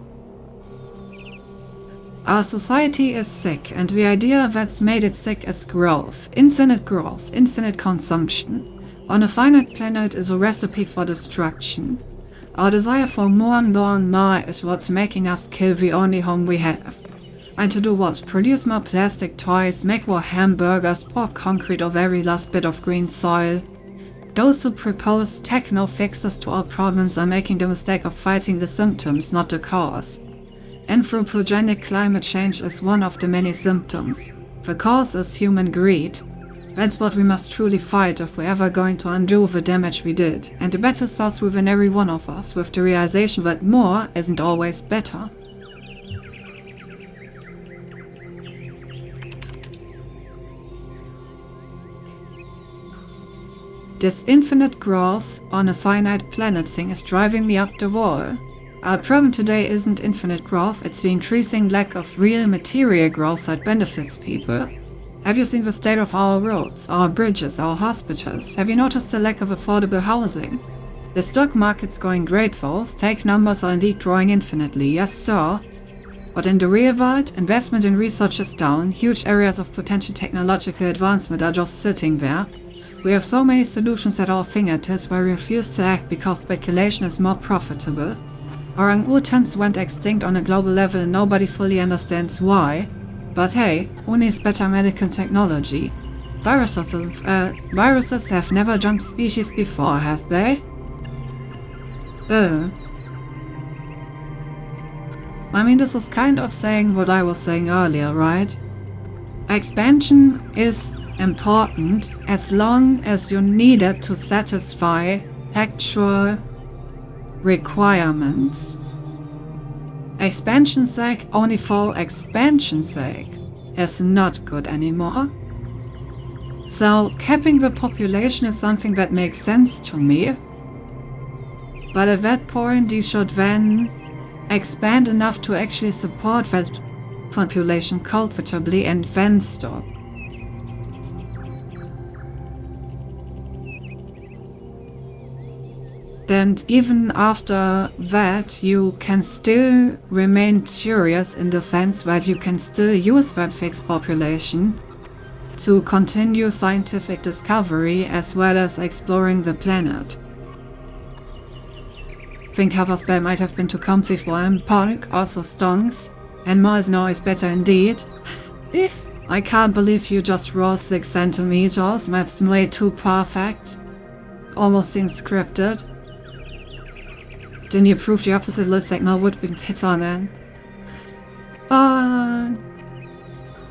[SPEAKER 1] Our society is sick, and the idea that's made it sick is growth, infinite consumption. On a finite planet is a recipe for destruction. Our desire for more and more and more is what's making us kill the only home we have. And to do what? Produce more plastic toys, make more hamburgers, pour concrete over every last bit of green soil. Those who propose techno fixes to all problems are making the mistake of fighting the symptoms, not the cause. Anthropogenic climate change is one of the many symptoms. The cause is human greed. That's what we must truly fight if we're ever going to undo the damage we did. And the battle starts within every one of us, with the realization that more isn't always better. This infinite growth on a finite planet thing is driving me up the wall. Our problem today isn't infinite growth, it's the increasing lack of real material growth that benefits people. Have you seen the state of our roads, our bridges, our hospitals? Have you noticed the lack of affordable housing? The stock market's going great though, tech numbers are indeed growing infinitely, yes sir. But in the real world, investment in research is down, huge areas of potential technological advancement are just sitting there. We have so many solutions at our fingertips, but we refuse to act because speculation is more profitable. Orangutans went extinct on a global level and nobody fully understands why. But hey, who needs better medical technology? Viruses have never jumped species before, have they? I mean, this is kind of saying what I was saying earlier, right? Expansion is important as long as you need it to satisfy actual requirements. Expansion's sake only for expansion's sake is not good anymore. So capping the population is something that makes sense to me. But at that point you should then expand enough to actually support that population comfortably and then stop. And even after that, you can still remain curious in the sense that you can still use that fixed population to continue scientific discovery as well as exploring the planet. I think Haverspell might have been too comfy for him. Park also stonks, and more is now is better indeed. I can't believe you just rolled 6 centimeters, that's way too perfect. Almost seems scripted. Didn't you prove the opposite? Looks like Mel would be hit on then.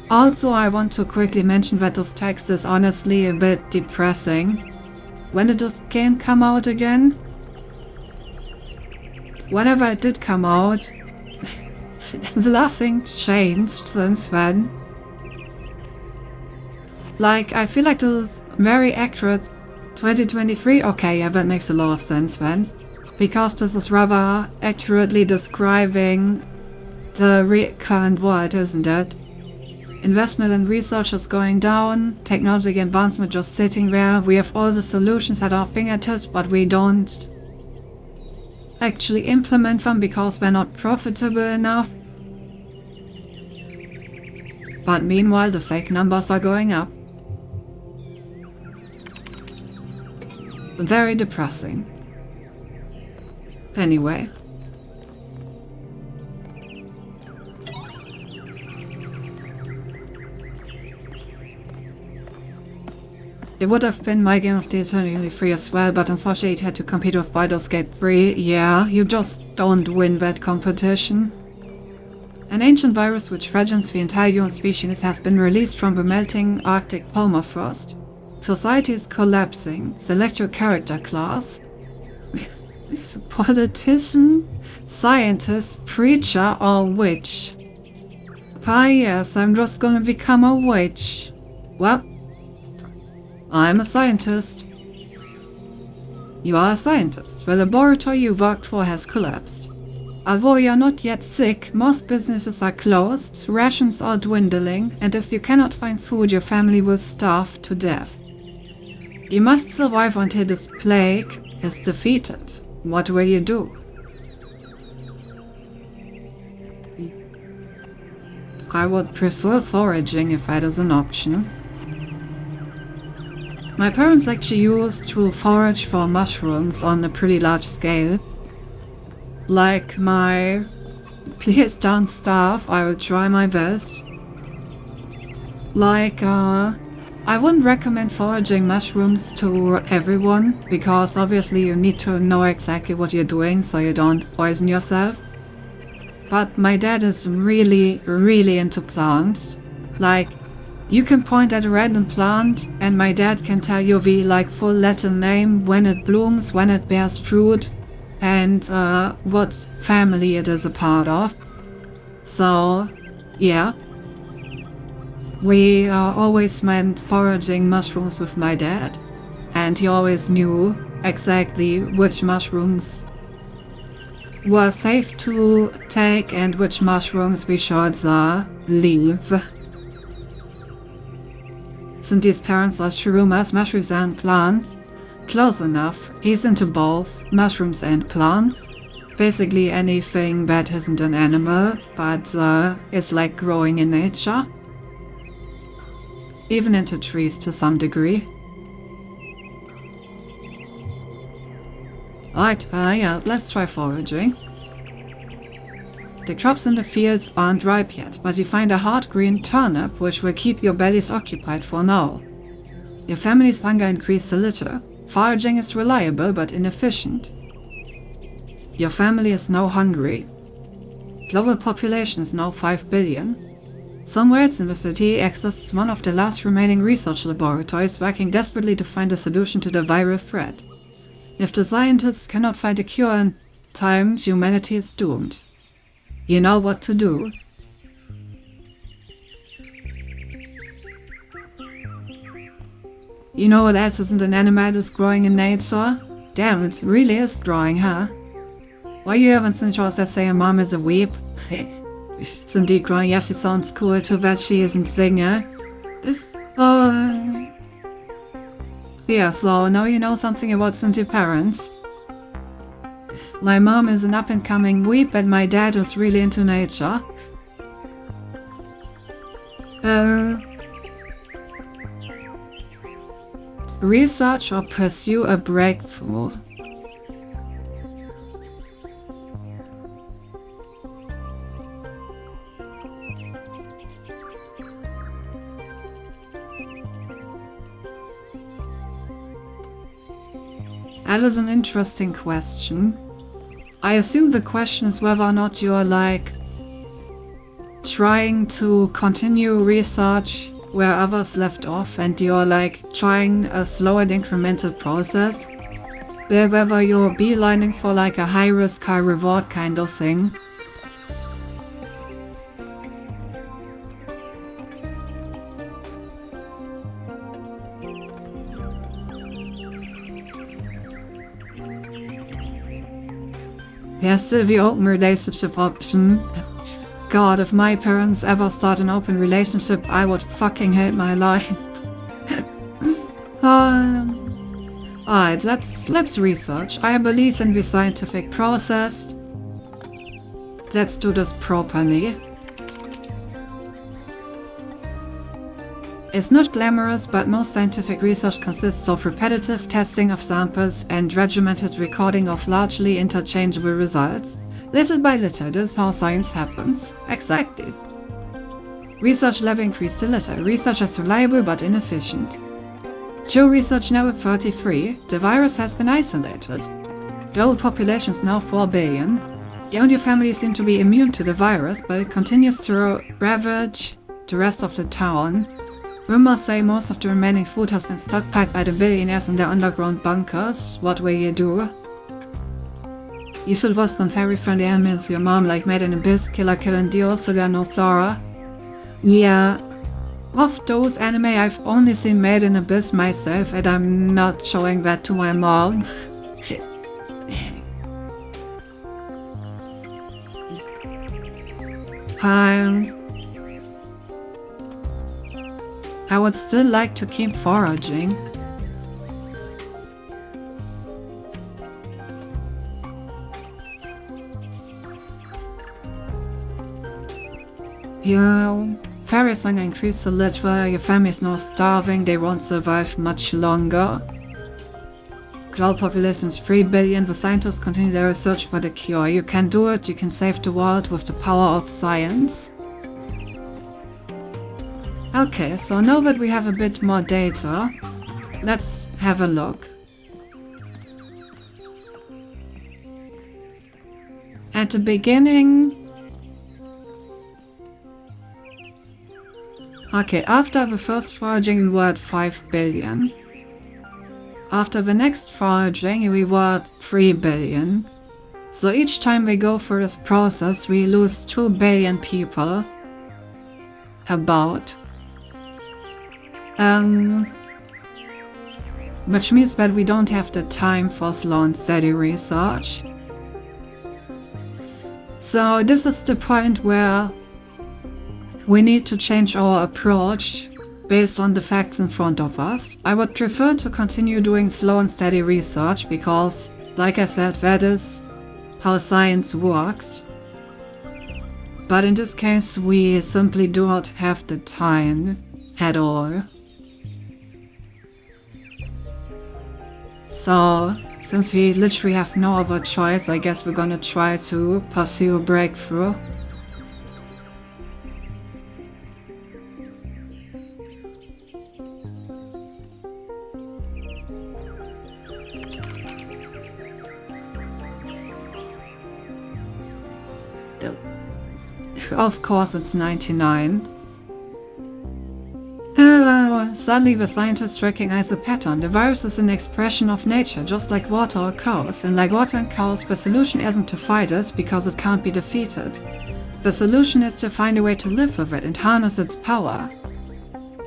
[SPEAKER 1] Also, I want to quickly mention that this text is honestly a bit depressing. When did this game come out again? Whenever it did come out, nothing changed since then. Like, I feel like this is very accurate. 2023? Okay, yeah, that makes a lot of sense then. Because this is rather accurately describing the current world, isn't it? Investment in research is going down, technology advancement just sitting there, we have all the solutions at our fingertips, but we don't actually implement them because they're not profitable enough. But meanwhile, the fake numbers are going up. Very depressing. Anyway. It would have been my game of the Eternity 3 as well, but unfortunately it had to compete with Baldur's Gate 3. Yeah, you just don't win that competition. An ancient virus which threatens the entire human species has been released from the melting Arctic permafrost. Society is collapsing. Select your character class. Politician, scientist, preacher, or witch? Yes, I'm just gonna become a witch. Well, I'm a scientist. You are a scientist. The laboratory you worked for has collapsed. Although you're not yet sick, most businesses are closed, rations are dwindling, and if you cannot find food, your family will starve to death. You must survive until this plague is defeated. What will you do? I would prefer foraging if that is an option. My parents actually used to forage for mushrooms on a pretty large scale. Like my please don't starve, I will try my best. Like, I wouldn't recommend foraging mushrooms to everyone, because obviously you need to know exactly what you're doing so you don't poison yourself. But my dad is really, really into plants. Like, you can point at a random plant and my dad can tell you the full Latin name, when it blooms, when it bears fruit, and what family it is a part of. So, yeah. We always went foraging mushrooms with my dad, and he always knew exactly which mushrooms were safe to take and which mushrooms we should leave. Since his parents are shroomas, mushrooms and plants, close enough. He's into both mushrooms and plants. Basically anything that isn't an animal, but is like growing in nature. Even into trees to some degree. Right, yeah, let's try foraging. The crops in the fields aren't ripe yet, but you find a hard green turnip which will keep your bellies occupied for now. Your family's hunger increased a little. Foraging is reliable but inefficient. Your family is now hungry. Global population is now 5 billion. Somewhere in the city exists one of the last remaining research laboratories working desperately to find a solution to the viral threat. If the scientists cannot find a cure in time, humanity is doomed. You know what to do. You know what else isn't an animal that's growing in nature? Damn, it really is growing, huh? Why you haven't seen shows that say a mom is a weep? It's indeed growing. Yes, she sounds cool, too bad she isn't singer. Yeah, so now you know something about Sinti parents. My mom is an up-and-coming weep and my dad was really into nature. Research or pursue a breakthrough. That is an interesting question. I assume the question is whether or not you're trying to continue research where others left off and you're trying a slow and incremental process. Whether you're beelining for a high risk, high reward kind of thing. Yes, the open relationship option. God, if my parents ever start an open relationship, I would fucking hate my life. Alright, let's research. I believe in the scientific process. Let's do this properly. It's not glamorous, but most scientific research consists of repetitive testing of samples and regimented recording of largely interchangeable results. Little by little, this is how science happens. Exactly. Research level increased a little. Research is reliable but inefficient. Show research now at 33. The virus has been isolated. Global population is now 4 billion. The only family seem to be immune to the virus, but it continues to ravage the rest of the town. Rumors say most of the remaining food has been stockpiled by the billionaires in their underground bunkers. What will you do? You should watch some very friendly anime with your mom, like Made in Abyss, Killer Kill and Dio, Suga no Sora. Yeah, of those anime I've only seen Made in Abyss myself and I'm not showing that to my mom. I would still like to keep foraging. Your fairies when increase the literature, your family is now starving, they won't survive much longer. Global population is 3 billion, the scientists continue their research for the cure. You can do it, you can save the world with the power of science. Okay, so now that we have a bit more data, let's have a look. At the beginning... Okay, after the first foraging we were at 5 billion. After the next foraging we were at 3 billion. So each time we go through this process we lose 2 billion people. About. Which means that we don't have the time for slow and steady research. So this is the point where we need to change our approach based on the facts in front of us. I would prefer to continue doing slow and steady research because, like I said, that is how science works. But in this case we simply do not have the time at all. So Since we literally have no other choice, I guess we're gonna try to pursue a breakthrough. Of course it's 99. Suddenly the scientists recognize a pattern. The virus is an expression of nature, just like water or chaos. And like water and chaos, the solution isn't to fight it, because it can't be defeated. The solution is to find a way to live with it and harness its power.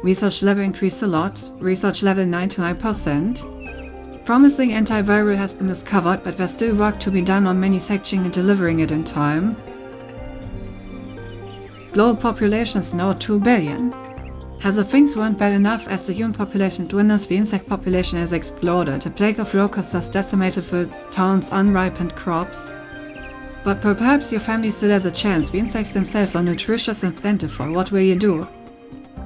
[SPEAKER 1] Research level increased a lot. Research level 99%. Promising antiviral has been discovered, but there's still work to be done on manufacturing and delivering it in time. Global population is now 2 billion. As if things weren't bad enough, as the human population dwindles, the insect population has exploded. A plague of locusts has decimated the town's unripened crops. But perhaps your family still has a chance. The insects themselves are nutritious and plentiful. What will you do?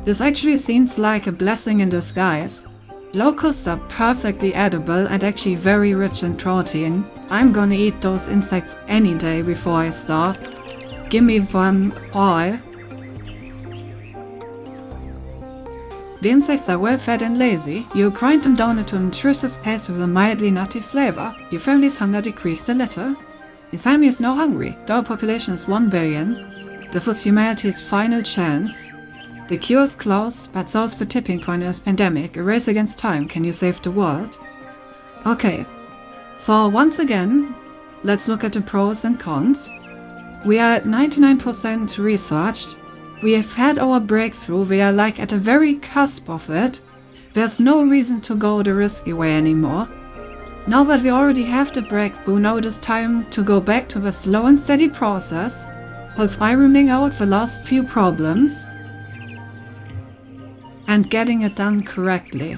[SPEAKER 1] This actually seems like a blessing in disguise. Locusts are perfectly edible and actually very rich in protein. I'm gonna eat those insects any day before I starve. Give me them all. The insects are well fed and lazy. You grind them down into a nutritious paste with a mildly nutty flavor. Your family's hunger decreased a little. Your family is now hungry. The whole population is 1 billion. This was humanity's final chance. The cure is close, but so is the tipping point in this pandemic. A race against time. Can you save the world? Okay. So once again, let's look at the pros and cons. We are at 99% researched. We have had our breakthrough, we are like at the very cusp of it. There's no reason to go the risky way anymore. Now that we already have the breakthrough, now it is time to go back to the slow and steady process of ironing out the last few problems and getting it done correctly.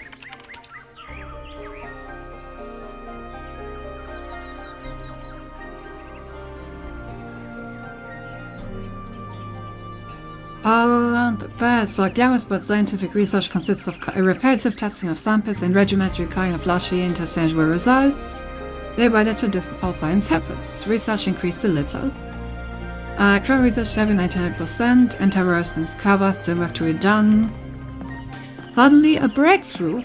[SPEAKER 1] So Garrisburg scientific research consists of repetitive testing of samples and regimented recording of largely interchangeable results. Thereby led to different how science happens. Research increased a little. Current research level 99%, antivirus has been discovered, still work to be done. Suddenly a breakthrough.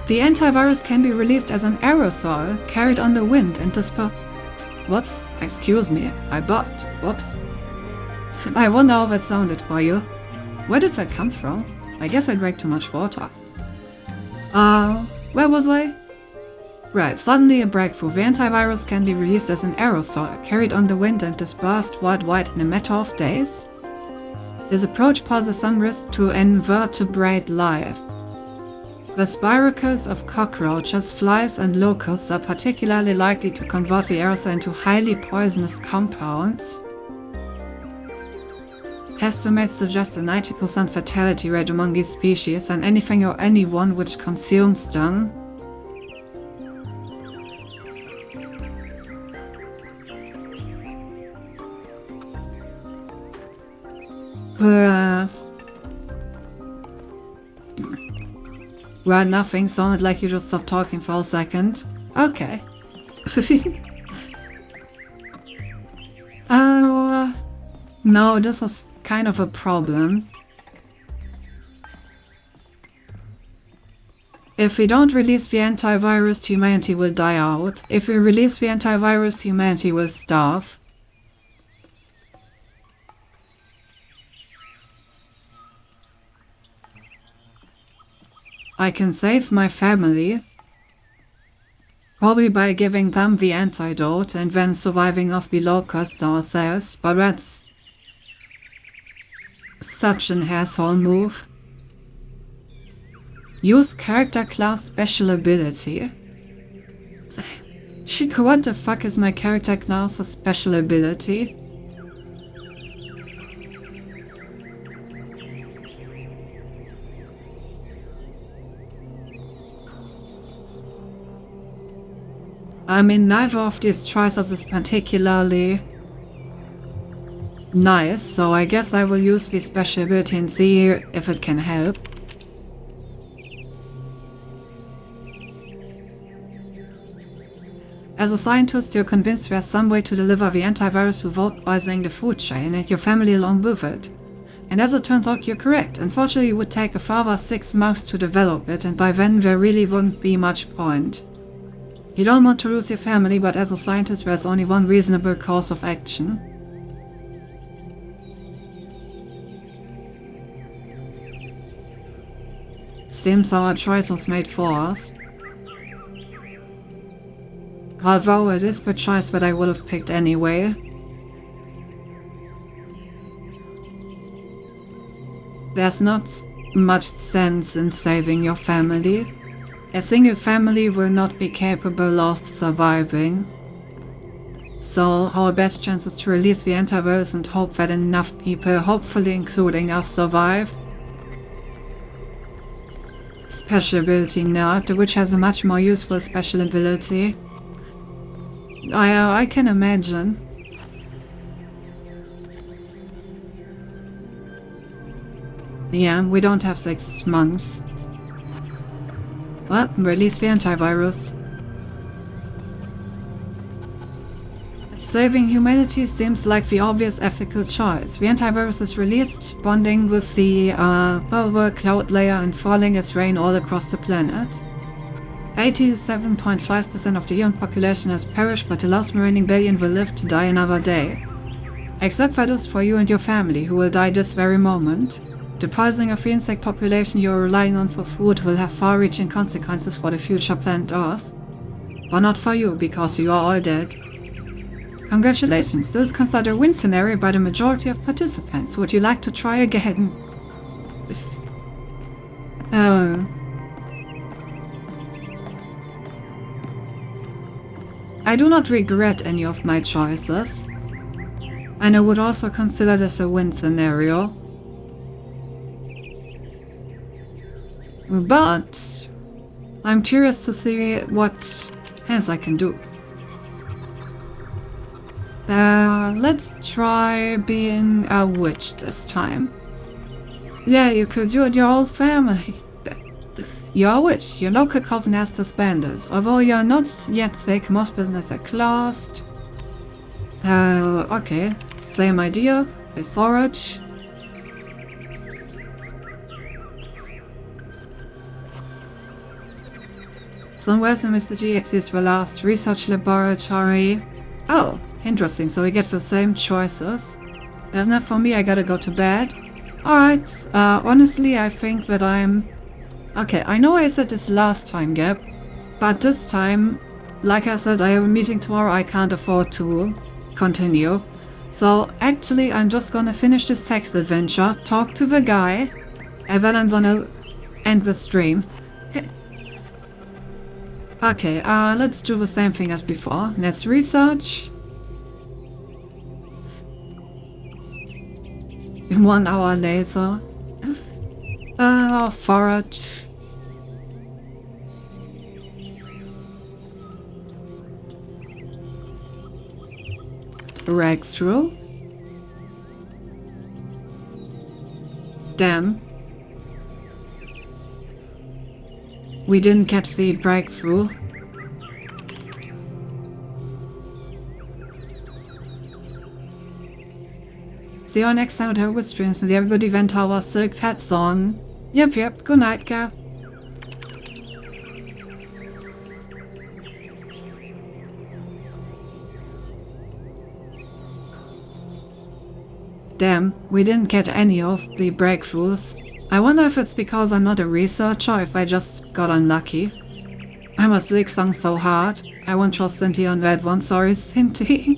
[SPEAKER 1] The antivirus can be released as an aerosol, carried on the wind and dispersed. Whoops, excuse me, I bugged. Whoops. I wonder how that sounded for you. Where did that come from? I guess I drank too much water. Where was I? Right, suddenly a breakthrough. The antivirus can be released as an aerosol, carried on the wind and dispersed worldwide in a matter of days. This approach poses some risk to invertebrate life. The spiracles of cockroaches, flies and locusts are particularly likely to convert the aerosol into highly poisonous compounds. Estimates suggest a 90% fatality rate among these species, and anything or anyone which consumes them. Well, nothing. Sounded like you just stopped talking for a second. Okay. No, this was kind of a problem. If we don't release the antivirus, humanity will die out. If we release the antivirus, humanity will starve. I can save my family. Probably by giving them the antidote and then surviving off the locusts ourselves, but that's such an asshole move. Use character class special ability. Shit, what the fuck is my character class for special ability? I mean, neither of these choices is particularly nice, so I guess I will use the special ability and see if it can help. As a scientist, you're convinced there's some way to deliver the antivirus without poisoning the food chain and your family along with it. And as it turns out, you're correct. Unfortunately, it would take a further 6 months to develop it, and by then there really wouldn't be much point. You don't want to lose your family, but as a scientist, there's only one reasonable course of action. Seems our choice was made for us. Although it is the choice that I would have picked anyway. There's not much sense in saving your family. A single family will not be capable of surviving. So our best chance is to release the antivirus and hope that enough people, hopefully including us, survive. Special ability Nerd, the witch has a much more useful special ability. I can imagine. Yeah, we don't have 6 months. Well, release the antivirus. Saving humanity seems like the obvious ethical choice. The antivirus is released, bonding with the power cloud layer and falling as rain all across the planet. 87.5% of the human population has perished, but the last remaining billion will live to die another day. Except that is for you and your family, who will die this very moment. The poisoning of the insect population you are relying on for food will have far-reaching consequences for the future planet Earth. But not for you, because you are all dead. Congratulations, this is considered a win scenario by the majority of participants. Would you like to try again? Oh. I do not regret any of my choices. And I would also consider this a win scenario. But I'm curious to see what else I can do. Let's try being a witch this time. Yeah, you could do it your whole family. You're a witch. Your local coven has disbanded. Although you're not yet sick, most business are closed. Okay. Same idea. They forage. Somewhere's in Mr. GX is the last research laboratory. Oh, interesting, so we get the same choices. That's not for me, I gotta go to bed. Alright, honestly I think that I'm... Okay, I know I said this last time, Gab, but this time, like I said, I have a meeting tomorrow, I can't afford to continue. So actually I'm just gonna finish this text adventure, talk to the guy, and then I'm gonna end the stream. Okay, let's do the same thing as before. Let's research. 1 hour later. Forage. Breakthrough. Damn. We didn't get the breakthrough. See you next time at Herwood Streams and have a good event our Silk Pets on. Yep, good night, Gab. Damn, we didn't get any of the breakthroughs. I wonder if it's because I'm not a researcher or if I just got unlucky. I must dig sung so hard. I won't trust Cynthia on that one, sorry Cynthia.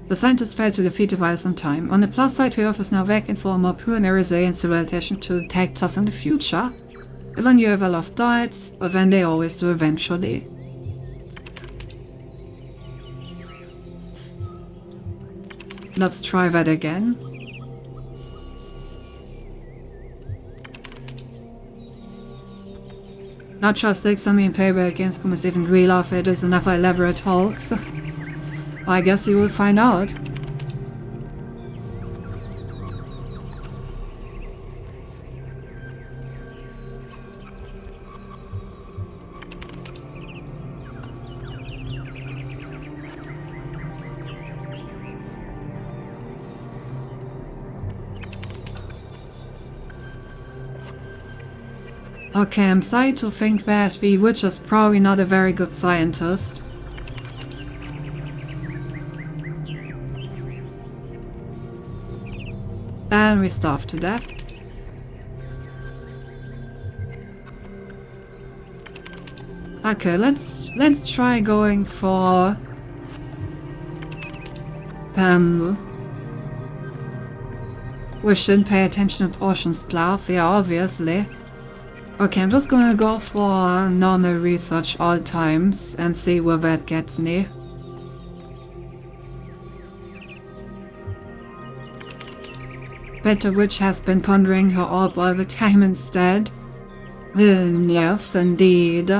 [SPEAKER 1] The scientists failed to defeat the virus in time. On the plus side, the Earth is now vacant for a more pure and resilient civilization to attack us in the future. If only you ever loved died, but then they always do eventually. Let's try that again. Not just Exami and Playback Gamescom is even real or if it is another elaborate hoax. I guess you will find out. Okay, I'm sorry to think that the witch is probably not a very good scientist. And we starve to death. Okay, let's try going for we shouldn't pay attention to Potion's cloth, yeah, obviously. Okay, I'm just gonna go for normal research all times and see where that gets me. Bet the witch has been pondering her orb all the time instead. Yes, indeed.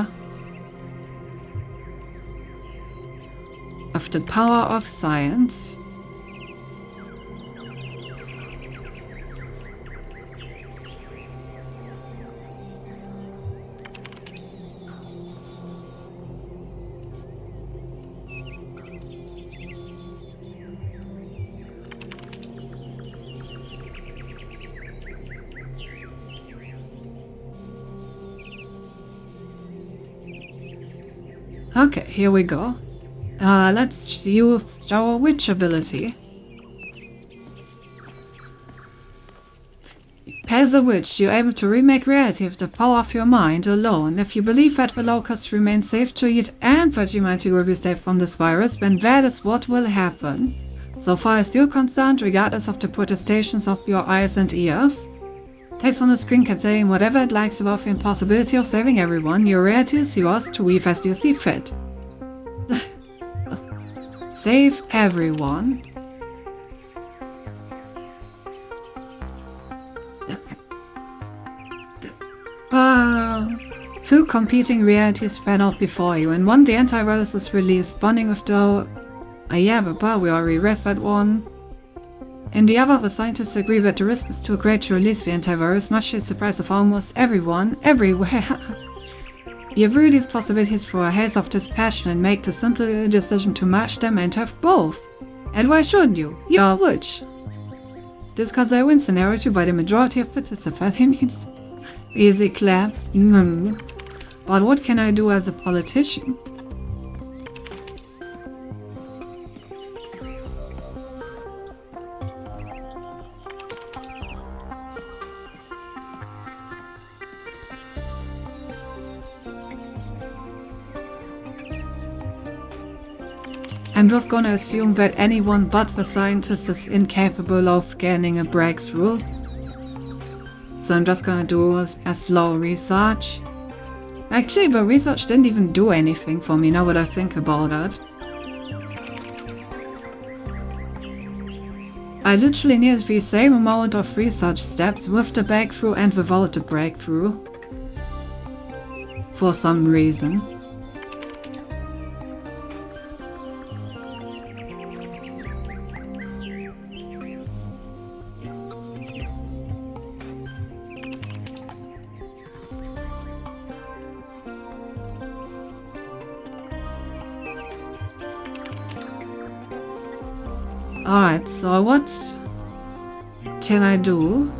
[SPEAKER 1] Of the power of science. Okay, here we go. Let's use our witch ability. As a witch, you're able to remake reality with the power of your mind alone. If you believe that the locusts remain safe to eat and that humanity will be safe from this virus, then that is what will happen. So far as you're concerned, regardless of the protestations of your eyes and ears. Text on the screen can say whatever it likes about the impossibility of saving everyone. Your reality is yours to weave as you see fit. Save everyone. Two competing realities span out before you. In one, the antivirus is released, bonding with the... yeah, but we already read that one. In the other, the scientists agree that the risk is too great to release the antivirus, much to the surprise of almost everyone, everywhere. You view these possibilities through a haze of dispassion and make the simple decision to match them and have both. And why shouldn't you? You're a witch. This caused a win scenario to by the majority of participants. Easy clap. But what can I do as a politician? I'm just gonna assume that anyone but the scientist is incapable of gaining a breakthrough. So I'm just gonna do a slow research. Actually, the research didn't even do anything for me now that I think about it. I literally needed the same amount of research steps with the breakthrough and without the breakthrough. For some reason. Alright, so what can I do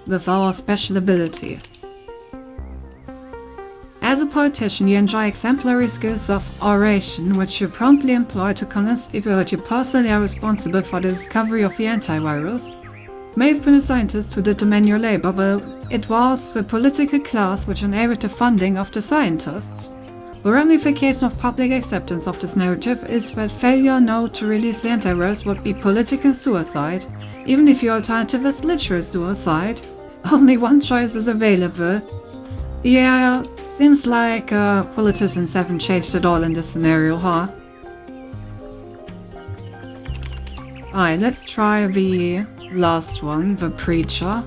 [SPEAKER 1] with our special ability? As a politician, you enjoy exemplary skills of oration, which you promptly employ to convince people that you personally are responsible for the discovery of the antivirus. You may have been a scientist who did the manual labor, but it was the political class which enabled the funding of the scientists. The ramification of public acceptance of this narrative is that failure now to release the antivirus would be political suicide, even if your alternative is literal suicide. Only one choice is available. Yeah, seems like politicians haven't changed at all in this scenario, huh? Alright, let's try the last one, the preacher.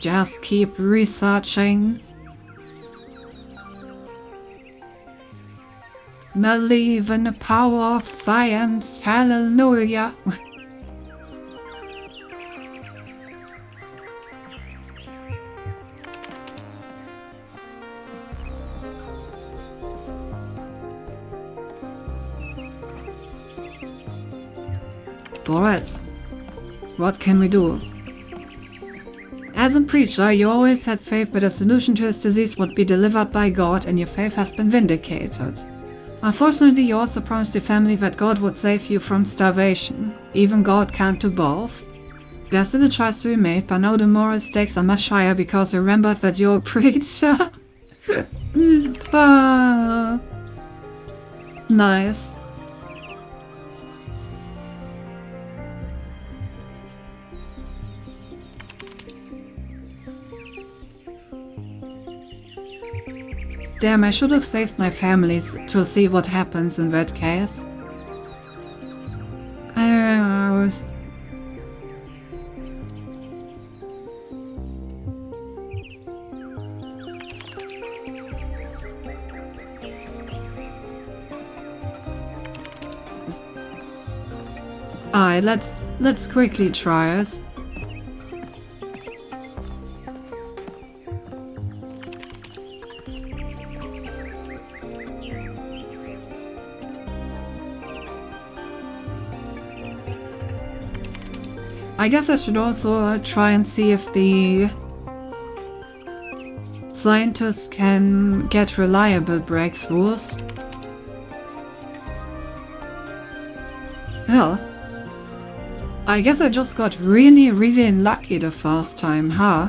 [SPEAKER 1] just keep researching. Believe in the power of science, hallelujah. Alright, what can we do? As a preacher, you always had faith that a solution to his disease would be delivered by God, and your faith has been vindicated. Unfortunately, you also promised your family that God would save you from starvation. Even God can't do both. There's still a choice to be made, but now the moral stakes are much higher because you remembered that you're a preacher. Nice. Damn, I should have saved my families to see what happens in that case. I don't know. Alright, let's quickly try it. I guess I should also try and see if the scientists can get reliable breakthroughs. Well, I guess I just got really lucky the first time, huh?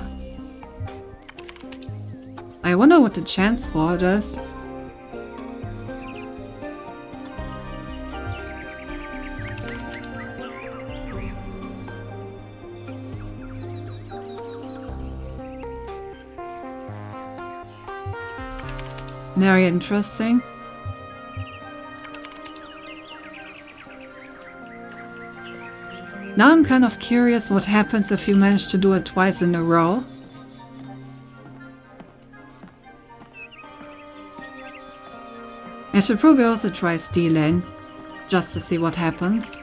[SPEAKER 1] I wonder what the chance for it is. Very interesting. Now I'm kind of curious what happens if you manage to do it twice in a row. I should probably also try stealing, just to see what happens.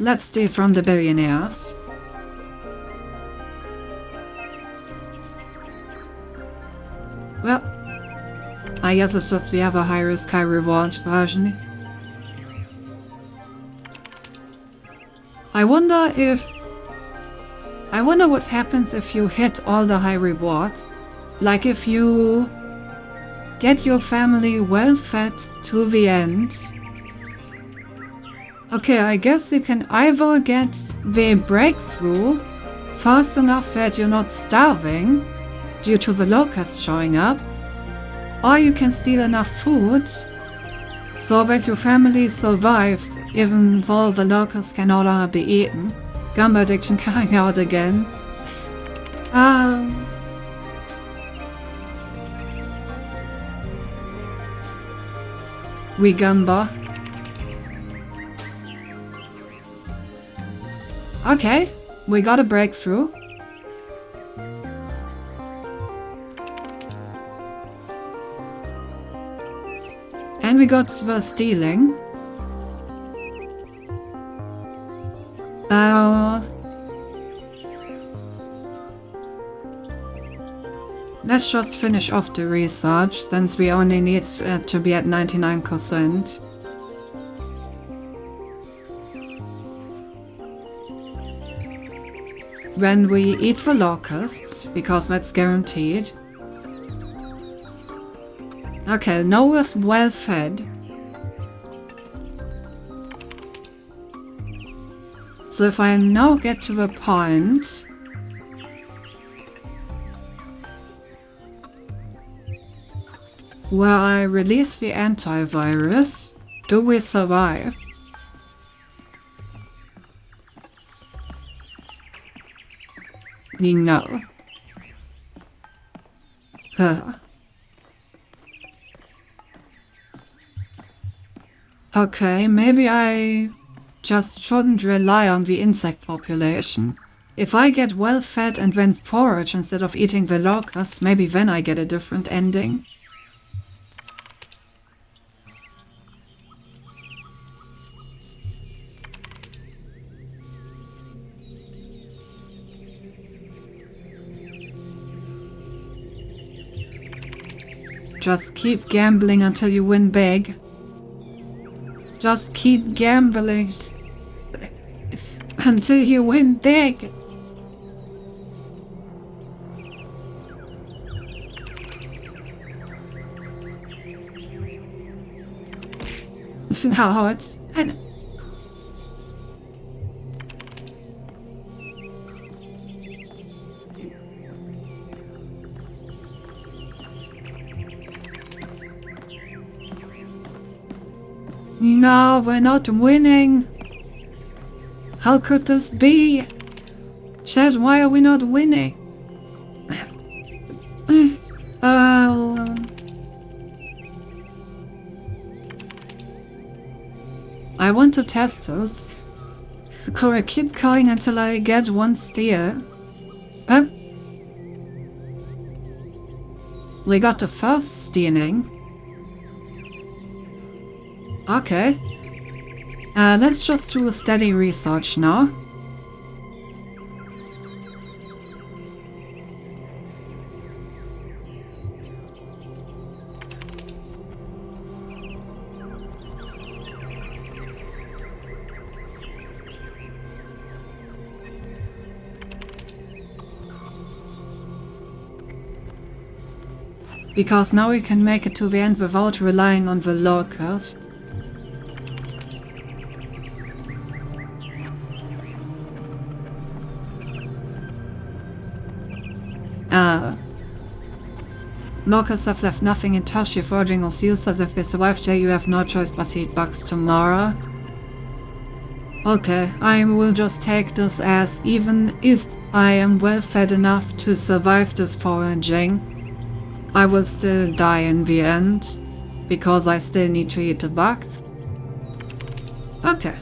[SPEAKER 1] Let's steal from the billionaires. Well, I guess it's just we have a high risk, high reward version. I wonder what happens if you hit all the high rewards. Like if you get your family well fed to the end. Okay, I guess you can either get the breakthrough fast enough that you're not starving due to the locusts showing up, or you can steal enough food so that your family survives even though the locusts can no longer be eaten. Gumbo addiction coming out again. We Gumbo. Okay, we got a breakthrough. And we got the stealing. Let's just finish off the research, since we only need to be at 99%. When we eat the locusts, because that's guaranteed. Okay, Noah's well fed. So if I now get to the point where I release the antivirus, do we survive? No. Okay, maybe I just shouldn't rely on the insect population. If I get well fed and then forage instead of eating the locusts, maybe then I get a different ending. Just keep gambling until you win big. Just keep gambling until you win big. How it's... No, we're not winning. How could this be? Chad, why are we not winning? I want to test those. I keep calling until I get one steer. We got the first stealing. Okay. Let's just do a steady research now. Because now we can make it to the end without relying on the locusts. Locusts have left nothing in touch. Your foraging was useless. If they survive today, you have no choice but to eat bugs tomorrow. Okay, I will just take this as even if I am well fed enough to survive this foraging, I will still die in the end, because I still need to eat the bugs. Okay.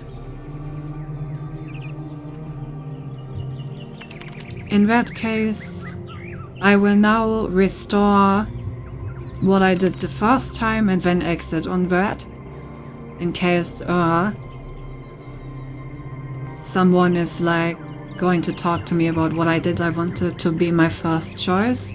[SPEAKER 1] In that case, I will now restore what I did the first time and then exit on that, in case someone is like going to talk to me about what I did. I wanted to be my first choice.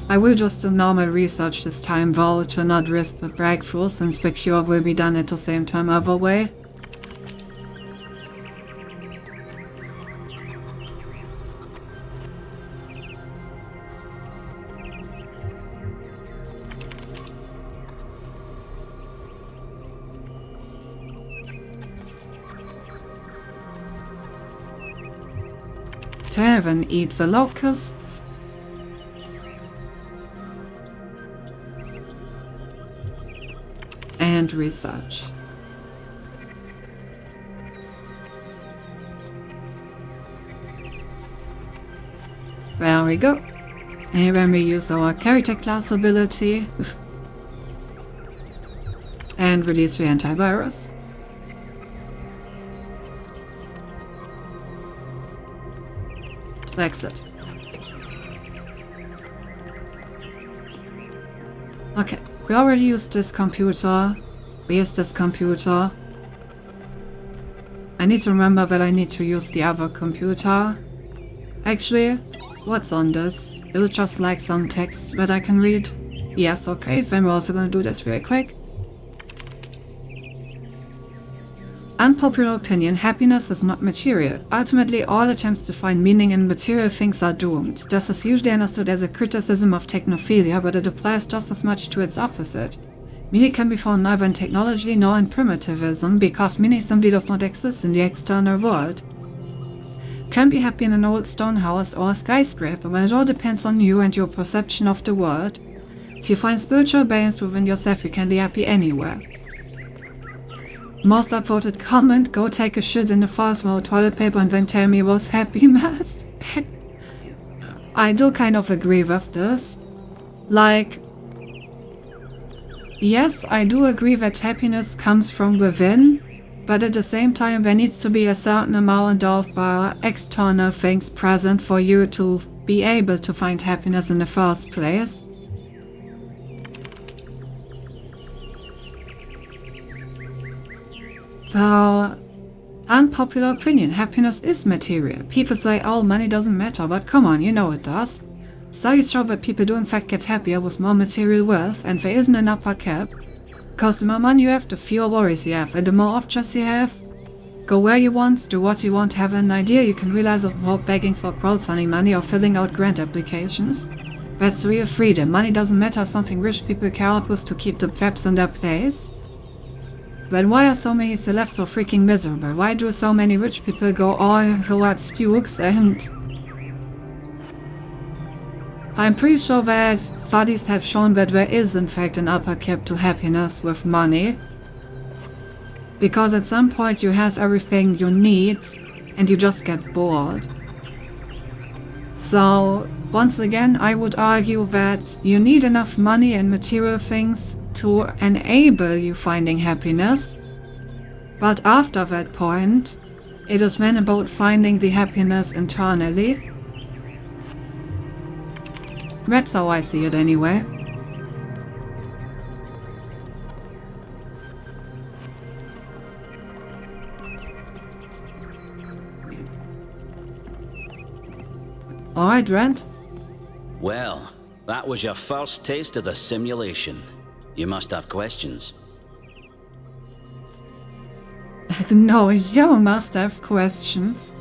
[SPEAKER 1] I will just do normal research this time though, to not risk the breakthrough, since the cure will be done at the same time either way. Then eat the locusts. And research. There we go. And then we use our character class ability and release the antivirus. Exit. Okay, we already used this computer. We used this computer. I need to remember that I need to use the other computer. Actually, what's on this? Is it just like some text that I can read? Yes, okay, then we're also gonna do this really quick. Unpopular opinion, happiness is not material. Ultimately, all attempts to find meaning in material things are doomed. This is usually understood as a criticism of technophilia, but it applies just as much to its opposite. Meaning can be found neither in technology nor in primitivism, because meaning simply does not exist in the external world. Can be happy in an old stone house or a skyscraper, but it all depends on you and your perception of the world. If you find spiritual balance within yourself, you can be happy anywhere. Most upvoted comment, go take a shit in the forest without toilet paper and then tell me what's happy mess. I do kind of agree with this. Like, yes, I do agree that happiness comes from within, but at the same time there needs to be a certain amount of external things present for you to be able to find happiness in the first place. So, unpopular opinion, happiness is material. People say, oh, money doesn't matter, but come on, you know it does. Studies show that people do in fact get happier with more material wealth, and there isn't an upper cap. Because the more money you have, the fewer worries you have, and the more options you have. Go where you want, do what you want, have an idea you can realize without begging for crowdfunding money or filling out grant applications. That's real freedom. Money doesn't matter, something rich people care about with to keep the traps in their place. Then why are so many celebs so freaking miserable? Why do so many rich people go all towards Dukes and... I'm pretty sure that studies have shown that there is in fact an upper cap to happiness with money. Because at some point you have everything you need and you just get bored. So once again I would argue that you need enough money and material things to enable you finding happiness. But after that point, it is then about finding the happiness internally. That's how I see it anyway. Alright, Rand.
[SPEAKER 18] Well, that was your first taste of the simulation. You must have questions.
[SPEAKER 1] No, you must have questions.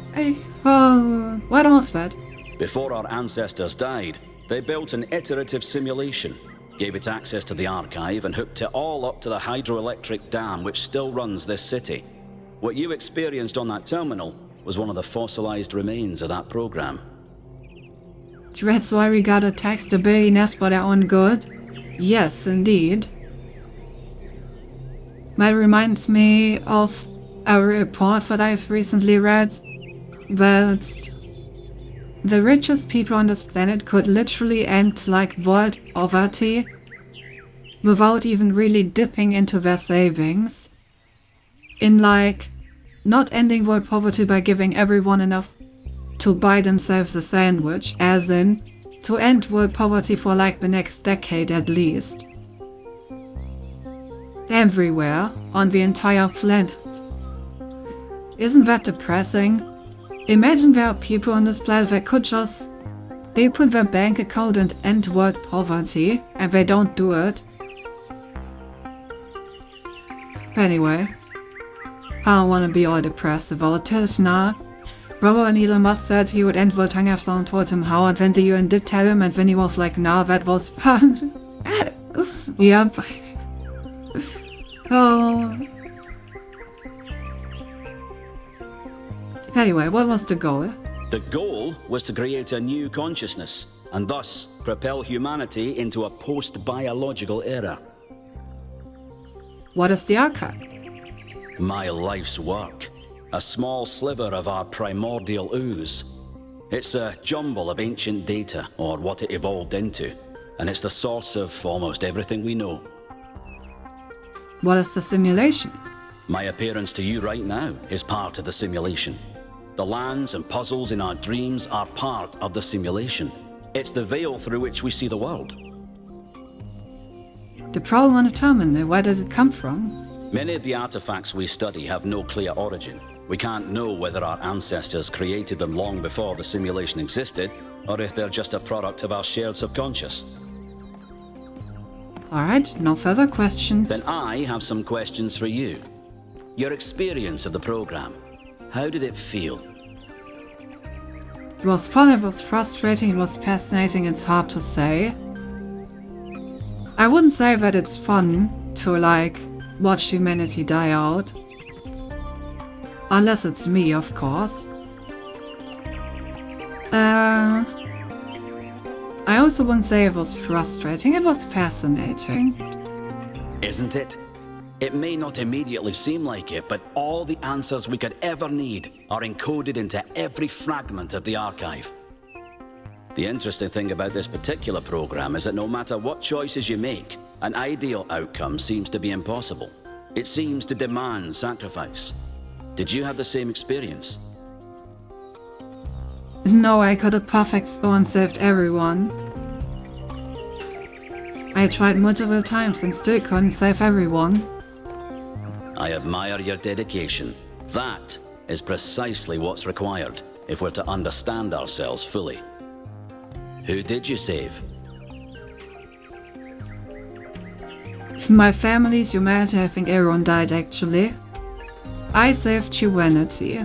[SPEAKER 1] What was that?
[SPEAKER 18] Before our ancestors died, they built an iterative simulation, gave it access to the archive, and hooked it all up to the hydroelectric dam which still runs this city. What you experienced on that terminal was one of the fossilized remains of that program.
[SPEAKER 1] That's why we got attacked the billionaires for their own good? Yes, indeed. That reminds me of a report that I've recently read, that the richest people on this planet could literally end like world poverty without even really dipping into their savings. In like, not ending world poverty by giving everyone enough to buy themselves a sandwich, as in, to end world poverty for like the next decade at least. Everywhere, on the entire planet. Isn't that depressing? Imagine there are people on this planet that could just... they put their bank account and end world poverty, and they don't do it. Anyway, I don't want to be all depressed about it now. Robert and Elon Musk said he would end world hunger if someone told him how, and then the UN did tell him, and then he was like, nah, that was... Yep. Oh... Anyway, what was the goal?
[SPEAKER 18] The goal was to create a new consciousness, and thus propel humanity into a post-biological era.
[SPEAKER 1] What is the archive?
[SPEAKER 18] My life's work. A small sliver of our primordial ooze. It's a jumble of ancient data, or what it evolved into, and it's the source of almost everything we know.
[SPEAKER 1] What is the simulation?
[SPEAKER 18] My appearance to you right now is part of the simulation. The lands and puzzles in our dreams are part of the simulation. It's the veil through which we see the world.
[SPEAKER 1] The problem on the terminal, where does it come from?
[SPEAKER 18] Many of the artifacts we study have no clear origin. We can't know whether our ancestors created them long before the simulation existed, or if they're just a product of our shared subconscious.
[SPEAKER 1] Alright, no further questions.
[SPEAKER 18] Then I have some questions for you. Your experience of the program. How did it feel?
[SPEAKER 1] It was fun, it was frustrating, it was fascinating, it's hard to say. I wouldn't say that it's fun to, like, watch humanity die out. Unless it's me, of course. I also wouldn't say it was frustrating, it was fascinating.
[SPEAKER 18] Isn't it? It may not immediately seem like it, but all the answers we could ever need are encoded into every fragment of the archive. The interesting thing about this particular program is that no matter what choices you make, An ideal outcome seems to be impossible. It seems to demand sacrifice. Did you have the same experience?
[SPEAKER 1] No, I could have perfect score and saved everyone. I tried multiple times and still couldn't save everyone.
[SPEAKER 18] I admire your dedication. That is precisely what's required if we're to understand ourselves fully. Who did you save?
[SPEAKER 1] My family's humanity, I think everyone died actually. I saved humanity.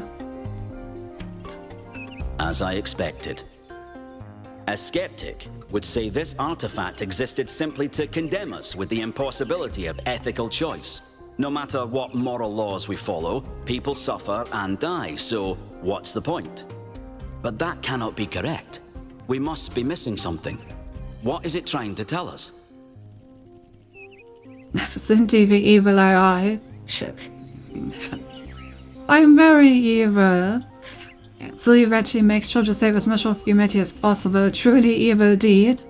[SPEAKER 18] As I expected. A skeptic would say this artifact existed simply to condemn us with the impossibility of ethical choice. No matter what moral laws we follow, people suffer and die, so what's the point? But that cannot be correct. We must be missing something. What is it trying to tell us?
[SPEAKER 1] Isn't the evil I? Shit. I'm very evil. So you actually make sure to save as much of humanity as possible. A truly evil deed.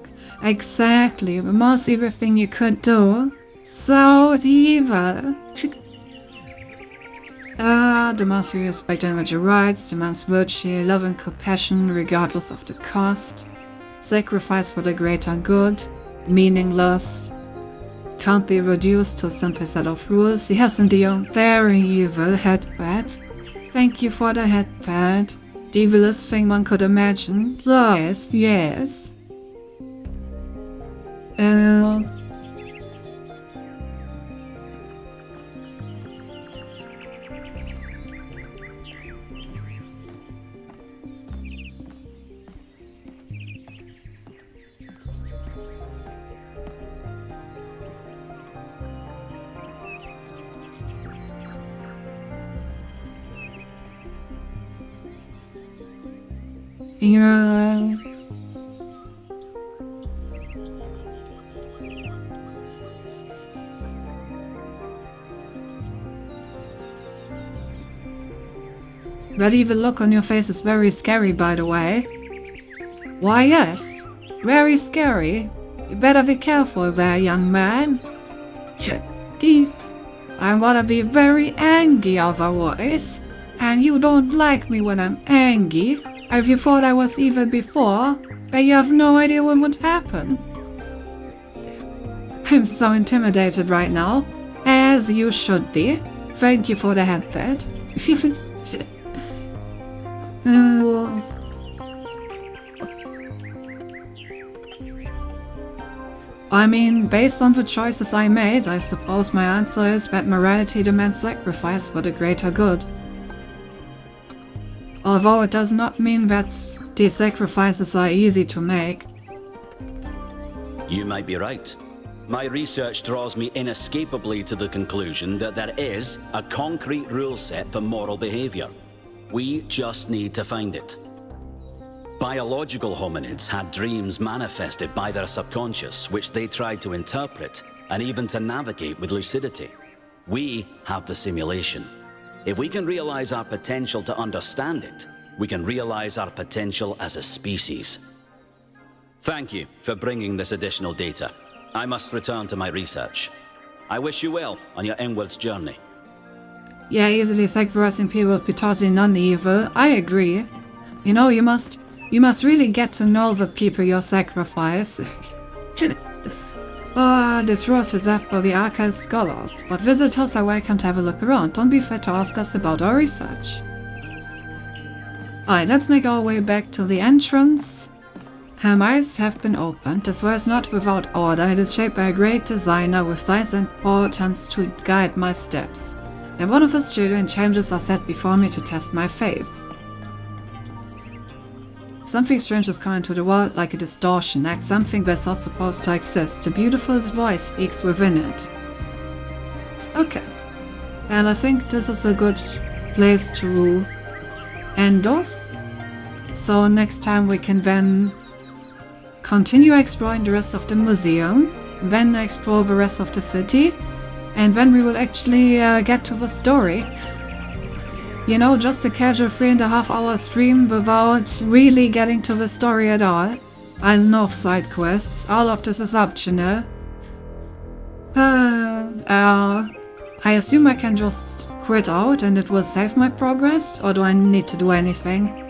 [SPEAKER 1] Exactly. The most evil thing you could do. So evil. Demands you respect individual rights, demands virtue, love and compassion regardless of the cost. Sacrifice for the greater good. Meaningless. Can't be reduced to a simple set of rules. Yes, indeed, a very evil headpad. Thank you for the headpad. The evilest thing one could imagine. Yes, yes. Yeah. That evil look on your face is very scary, by the way. Why, yes. Very scary. You better be careful there, young man. I'm gonna be very angry otherwise. And you don't like me when I'm angry. If you thought I was evil before, but you have no idea what would happen. I'm so intimidated right now. As you should be. Thank you for the headset. I mean, based on the choices I made, I suppose my answer is that morality demands sacrifice for the greater good. Although it does not mean that these sacrifices are easy to make.
[SPEAKER 18] You might be right. My research draws me inescapably to the conclusion that there is a concrete rule set for moral behavior. We just need to find it. Biological hominids had dreams manifested by their subconscious, which they tried to interpret and even to navigate with lucidity. We have the simulation. If we can realize our potential to understand it, we can realize our potential as a species. Thank you for bringing this additional data. I must return to my research. I wish you well on your inwards journey.
[SPEAKER 1] Yeah, easily sacrificing people would be totally non-evil. I agree. You know, you must really get to know the people you sacrifice. This room is reserved for the archive scholars, but visitors are welcome to have a look around. Don't be afraid to ask us about our research. Alright, let's make our way back to the entrance. Her eyes have been opened. This world is not without order. It is shaped by a great designer with science and importance to guide my steps. Then one of his children challenges are set before me to test my faith. Something strange is coming to the world like a distortion, like something that's not supposed to exist. The beautiful voice speaks within it. Okay. And I think this is a good place to end off. So next time we can then continue exploring the rest of the museum, then explore the rest of the city, and then we will actually get to the story. You know, just a casual 3.5 hour stream without really getting to the story at all. I love side quests, all of this is optional. I assume I can just quit out and it will save my progress, or do I need to do anything?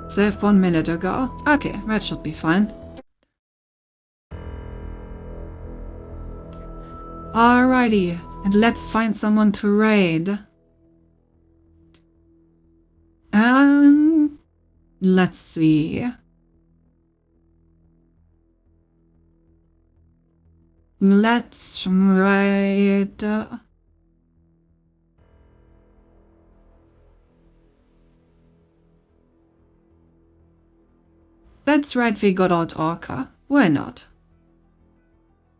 [SPEAKER 1] Saved 1 minute ago. Okay, that should be fine. Alrighty, and let's find someone to raid. Let's see. Let's raid. Let's raid the good old Orca. Why not?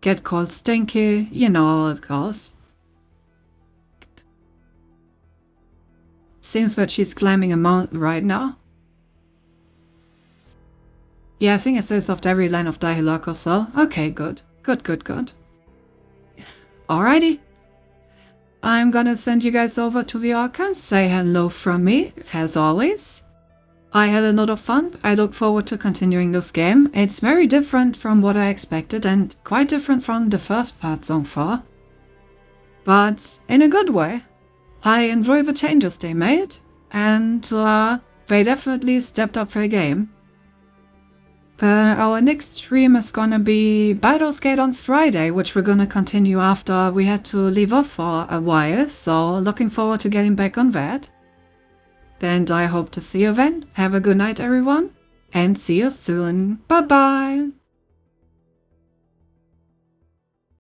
[SPEAKER 1] Get called Stinky, you know how it goes. Seems that she's climbing a mountain right now. Yeah, I think it saves off every line of dialogue or so. Okay, good. Good. Alrighty. I'm gonna send you guys over to the Orca. Say hello from me, as always. I had a lot of fun. I look forward to continuing this game. It's very different from what I expected and quite different from the first part so far. But in a good way. I enjoy the changes they made, and they definitely stepped up their game. Our next stream is gonna be Baldur's Gate on Friday, which we're gonna continue after we had to leave off for a while, so looking forward to getting back on that. And I hope to see you then. Have a good night, everyone, and see you soon. Bye bye!